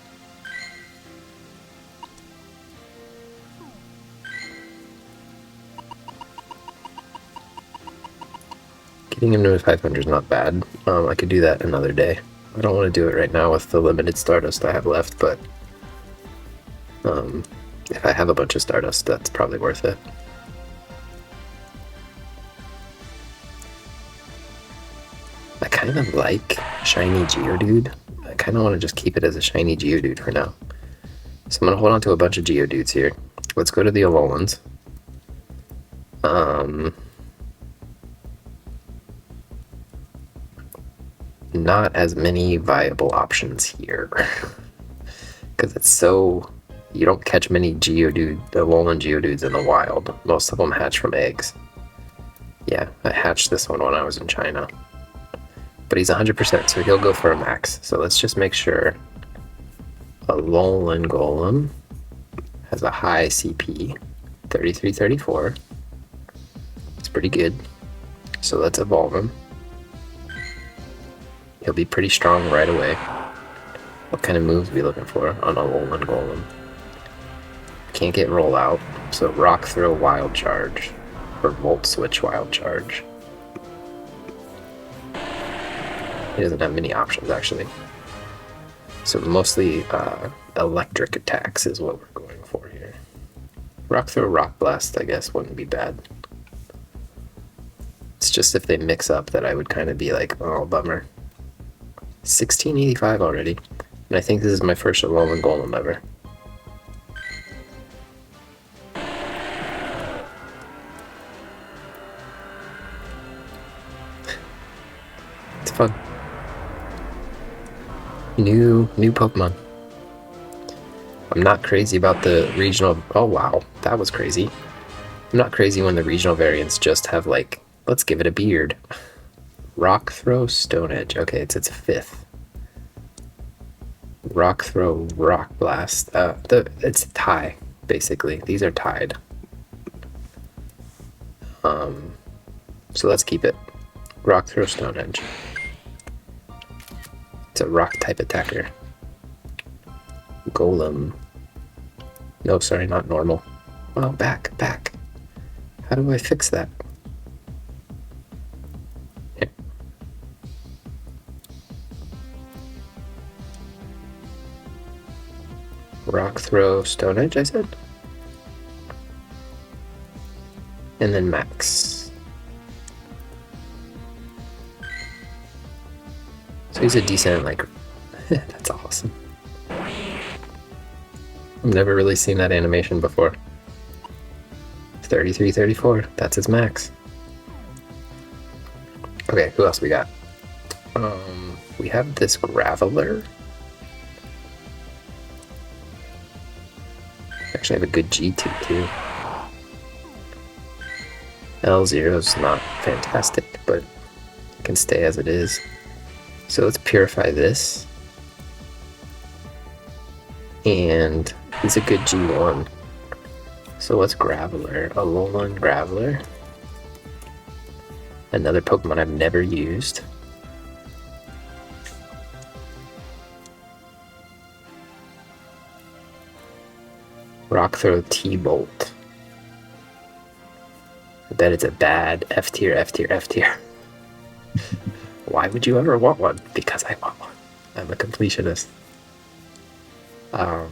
Getting him to 500 is not bad. I could do that another day. I don't want to do it right now with the limited Stardust I have left, but if I have a bunch of Stardust, that's probably worth it. I kind of like shiny Geodude. I kind of want to just keep it as a shiny Geodude for now. So I'm going to hold on to a bunch of Geodudes here. Let's go to the Alolan. Not as many viable options here. Because it's so... You don't catch many Alolan Geodudes in the wild. Most of them hatch from eggs. Yeah, I hatched this one when I was in China. But he's 100%, so he'll go for a max. So let's just make sure Alolan Golem has a high CP, 33-34. It's pretty good. So let's evolve him. He'll be pretty strong right away. What kind of moves are we looking for on Alolan Golem? Can't get roll out, so Rock Throw Wild Charge, or Volt Switch Wild Charge. He doesn't have many options, actually. So mostly electric attacks is what we're going for here. Rock Throw, Rock Blast, I guess, wouldn't be bad. It's just if they mix up that I would kind of be like, oh, bummer. 1685 already. And I think this is my first Alolan Golem ever. It's fun. New Pokemon. I'm not crazy about the regional... Oh wow, that was crazy. I'm not crazy when the regional variants just have like, let's give it a beard. Rock Throw, Stone Edge. Okay, it's its 5th. Rock Throw, Rock Blast. It's tie, basically. These are tied. So let's keep it. Rock Throw, Stone Edge. It's a rock type attacker. Golem. No, sorry, not normal. Oh, back. How do I fix that? Here. Rock Throw, Stone Edge, I said? And then max. So he's a decent, like... That's awesome. I've never really seen that animation before. 33-34, that's his max. Okay, who else we got? We have this Graveler. Actually, I have a good G2 too. L0's not fantastic, but it can stay as it is. So let's purify this. And he's a good G1. So what's Graveler? Alolan Graveler. Another Pokemon I've never used. Rock Throw T-Bolt. I bet it's a bad F tier, F tier, F tier. Why would you ever want one? Because I want one. I'm a completionist. But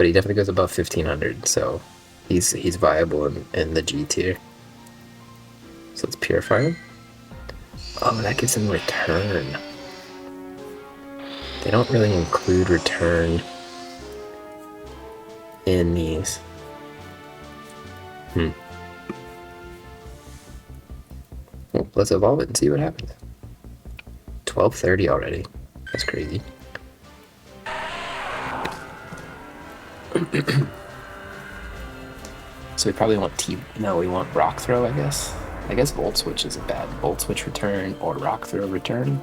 he definitely goes above 1500, so he's viable in the G tier. So let's purify him. Oh, that gives him return. They don't really include return in these. Well, let's evolve it and see what happens. 1230 already. That's crazy. So we probably want we want Rock Throw, I guess. I guess Volt Switch isn't bad. Volt Switch return or Rock Throw return.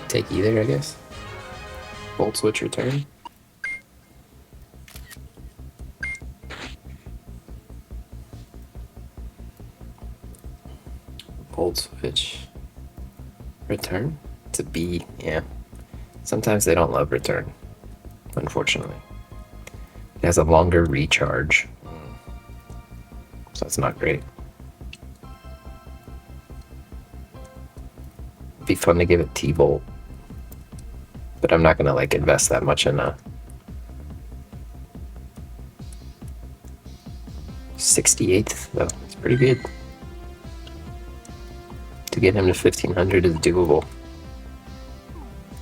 Take either, I guess. Volt Switch return. Volt Switch return. It's a B, yeah. Sometimes they don't love return, unfortunately. It has a longer recharge, so that's not great. It'd be fun to give it T-Volt, but I'm not gonna like invest that much in a 68th though. It's pretty good. To get him to 1500 is doable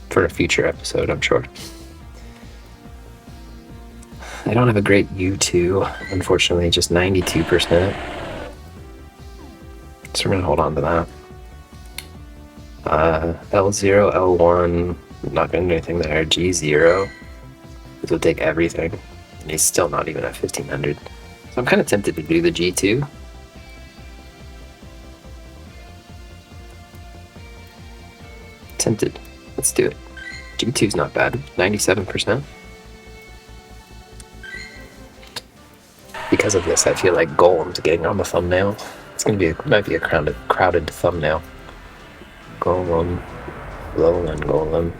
for a future episode, I'm sure. I don't have a great U2, unfortunately, just 92%. So we're gonna hold on to that. L0, L1, not gonna do anything there. G0, this will take everything. And he's still not even at 1500. So I'm kind of tempted to do the G2. Tempted. Let's do it. G2's not bad. 97%. Because of this, I feel like Golem's getting on the thumbnail. It's gonna be might be a crowded thumbnail. Golem, Lowland Golem.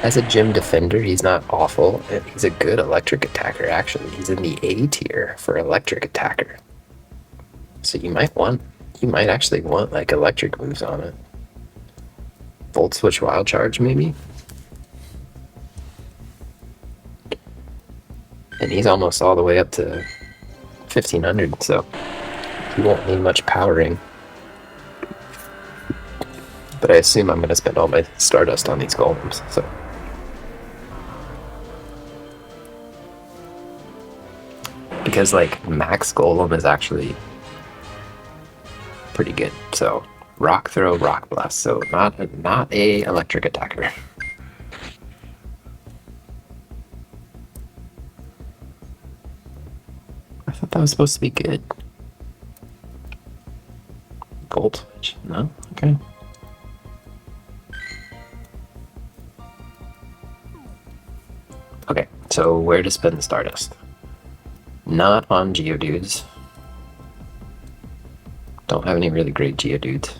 As a gym defender, he's not awful. He's a good electric attacker, actually. He's in the A tier for electric attacker. So you might actually want like electric moves on it. Volt Switch Wild Charge, maybe? And he's almost all the way up to 1500, so he won't need much powering. But I assume I'm going to spend all my Stardust on these golems, so. Because, like, max golem is actually pretty good, so Rock Throw, Rock Blast, so not a electric attacker. I thought that was supposed to be good. Gold Switch, no? Okay. Okay, so where to spend the Stardust? Not on Geodudes. Don't have any really great Geodudes.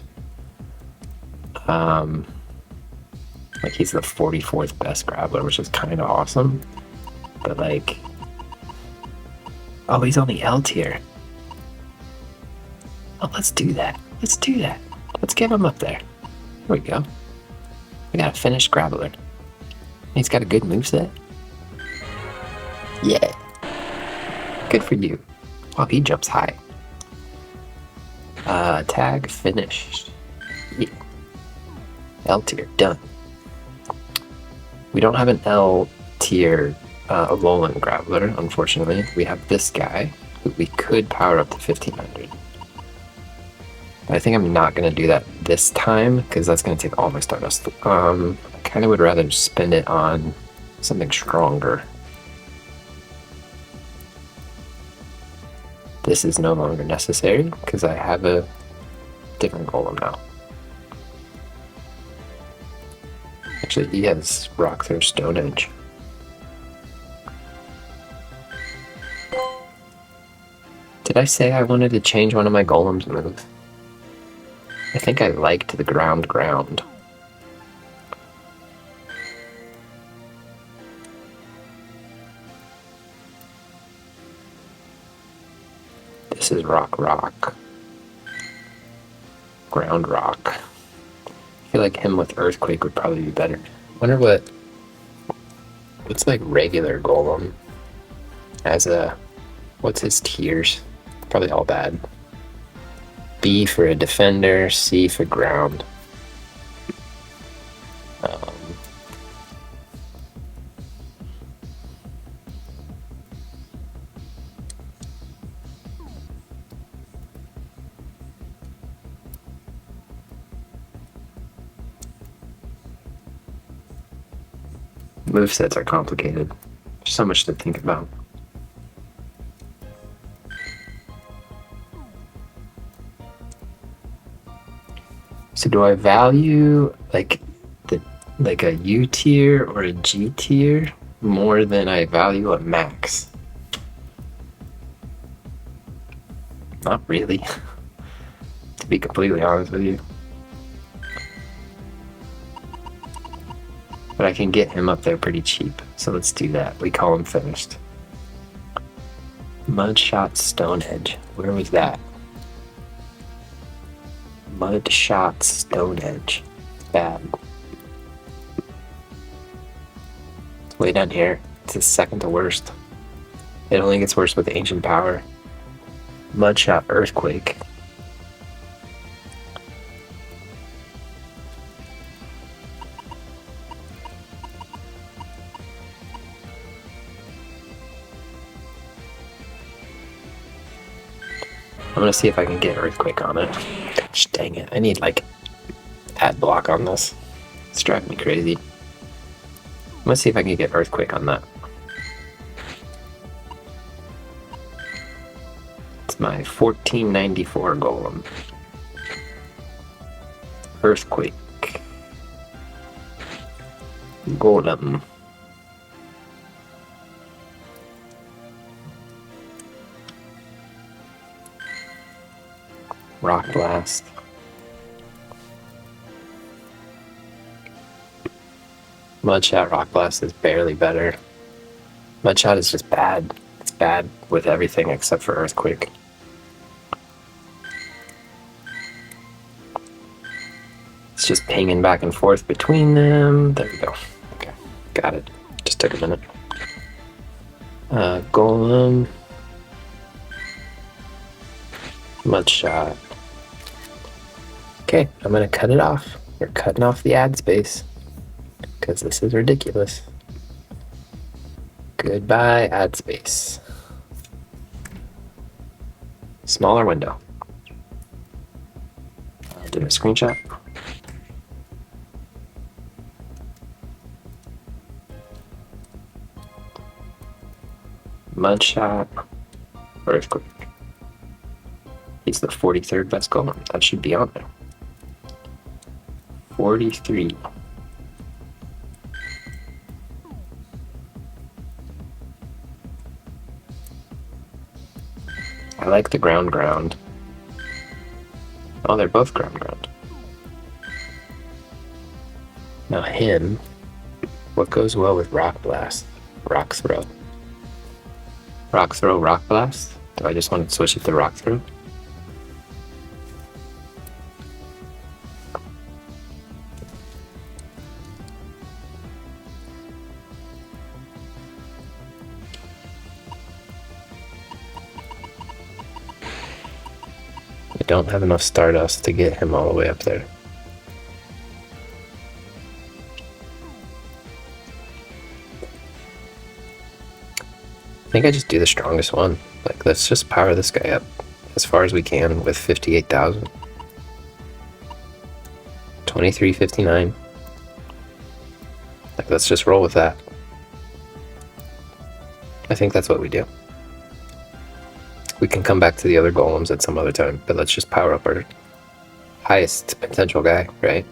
Like he's the 44th best Grappler, which is kind of awesome. But like, oh, he's on the L tier. Oh, let's do that. Let's do that. Let's get him up there. There we go. We got a finished Grappler. He's got a good moveset. Yeah. Good for you. Oh, he jumps high. Tag finished. Yeah. L tier, done. We don't have an L tier Alolan Grappler, unfortunately. We have this guy, who we could power up to 1500. But I think I'm not going to do that this time, because that's going to take all my Stardust. I kind of would rather spend it on something stronger. This is no longer necessary, because I have a different golem now. Actually, he has Rock Throw Stone Edge. Did I say I wanted to change one of my golems' moves? I think I liked the ground. This is rock. Ground rock. I feel like him with earthquake would probably be better. Wonder what's like regular golem as a, what's his tiers? Probably all bad. B for a defender, C for ground. Movesets are complicated. There's so much to think about. So do I value like a U tier or a G tier more than I value a max? Not really, to be completely honest with you. But I can get him up there pretty cheap, so let's do that. We call him finished. Mudshot Stonehenge. Where was that? Mudshot Stonehenge. Bad. It's way down here. It's the second to worst. It only gets worse with Ancient Power. Mudshot Earthquake. I'm gonna see if I can get Earthquake on it. Gosh dang it, I need like ad block on this. It's driving me crazy. I'm gonna see if I can get Earthquake on that. It's my 1494 golem. Earthquake. Golem. Rock Blast. Mudshot Rock Blast is barely better. Mudshot is just bad. It's bad with everything except for Earthquake. It's just pinging back and forth between them. There we go. Okay, got it. Just took a minute. Golem. Mudshot. Okay, I'm gonna cut it off. We're cutting off the ad space because this is ridiculous. Goodbye, ad space. Smaller window. I'll do a screenshot. Mudshot. Earthquake. He's the 43rd best golem. That should be on there. 43. I like the ground. Oh, they're both ground. Now him, what goes well with Rock Blast? Rock Throw. Rock Throw, Rock Blast? Do I just want to switch it to Rock Throw? I don't have enough Stardust to get him all the way up there. I think I just do the strongest one. Like, let's just power this guy up as far as we can with 58,000. 2359. Like, let's just roll with that. I think that's what we do. We can come back to the other golems at some other time, but let's just power up our highest potential guy, right?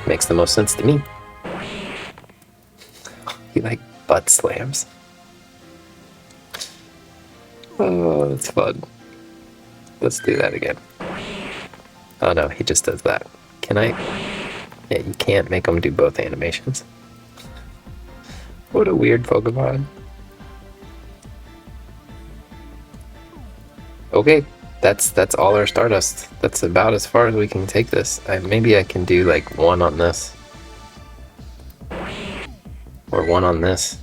Makes the most sense to me. He like butt slams. Oh, that's fun. Let's do that again. Oh no, he just does that. Can I? Yeah, you can't make him do both animations. What a weird Pokemon. Okay, that's all our Stardust. That's about as far as we can take this. Maybe I can do like one on this. Or one on this.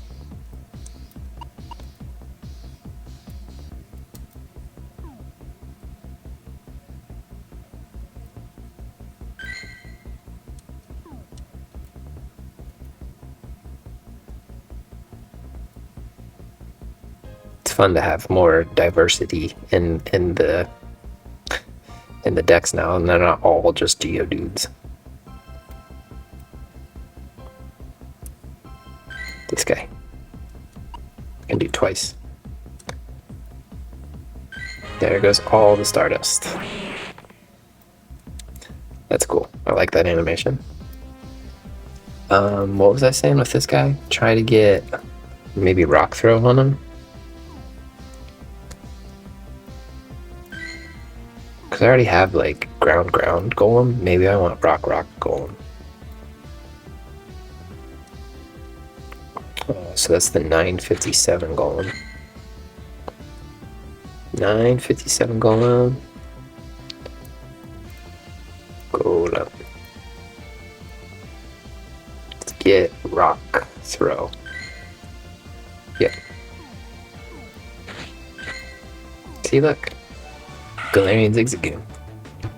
It's fun to have more diversity in the decks now, and they're not all just Geodudes. This guy can do twice. There goes all the Stardust. That's cool. I like that animation. What was I saying with this guy? Try to get maybe Rock Throw on him. Because I already have like ground golem. Maybe I want rock golem. So that's the 957 golem. 957 golem. Golem. Let's get rock throw. Yep. See, look. Galarian Zigzagoon.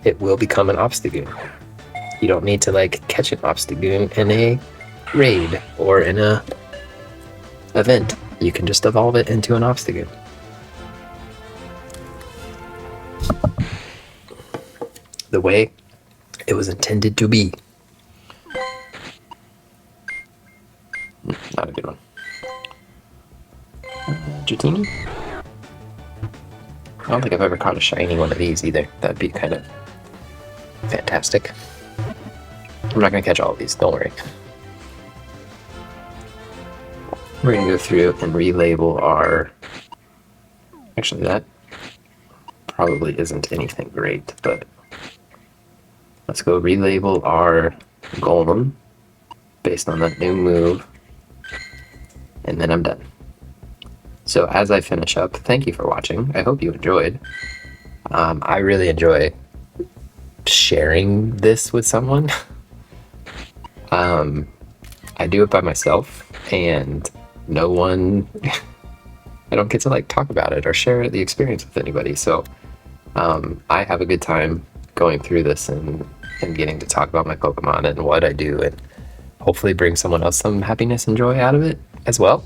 It will become an Obstagoon. You don't need to like catch an Obstagoon in a raid or in a event. You can just evolve it into an Obstagoon. The way it was intended to be. Not a good one. Dratini? I don't think I've ever caught a shiny one of these either. That'd be kind of fantastic. I'm not going to catch all of these, don't worry. We're going to go through and relabel our... Actually, that probably isn't anything great, but let's go relabel our Golem based on that new move, and then I'm done. So as I finish up, thank you for watching. I hope you enjoyed. I really enjoy sharing this with someone. I do it by myself, and no one... I don't get to like talk about it or share the experience with anybody. So I have a good time going through this and getting to talk about my Pokemon and what I do, and hopefully bring someone else some happiness and joy out of it as well.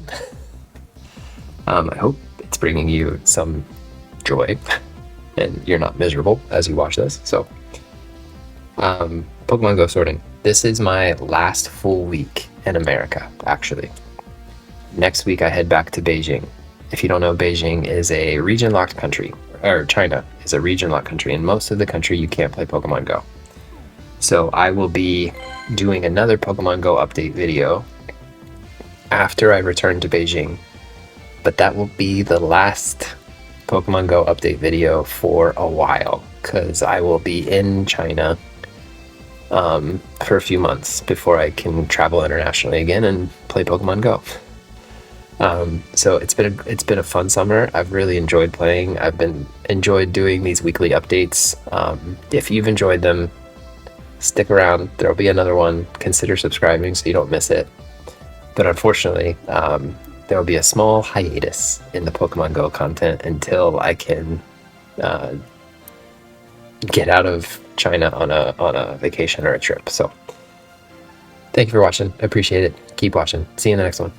I hope it's bringing you some joy and you're not miserable as you watch this. So, Pokemon Go sorting. This is my last full week in America, actually. Next week I head back to Beijing. If you don't know, Beijing is a region-locked country, or China is a region-locked country. In most of the country, you can't play Pokemon Go. So I will be doing another Pokemon Go update video after I return to Beijing. But that will be the last Pokemon Go update video for a while, because I will be in China for a few months before I can travel internationally again and play Pokemon Go. So it's been a fun summer. I've really enjoyed playing. I've enjoyed doing these weekly updates. If you've enjoyed them, stick around. There'll be another one. Consider subscribing so you don't miss it. But unfortunately, there will be a small hiatus in the Pokemon Go content until I can get out of China on a vacation or a trip. So thank you for watching. I appreciate it. Keep watching. See you in the next one.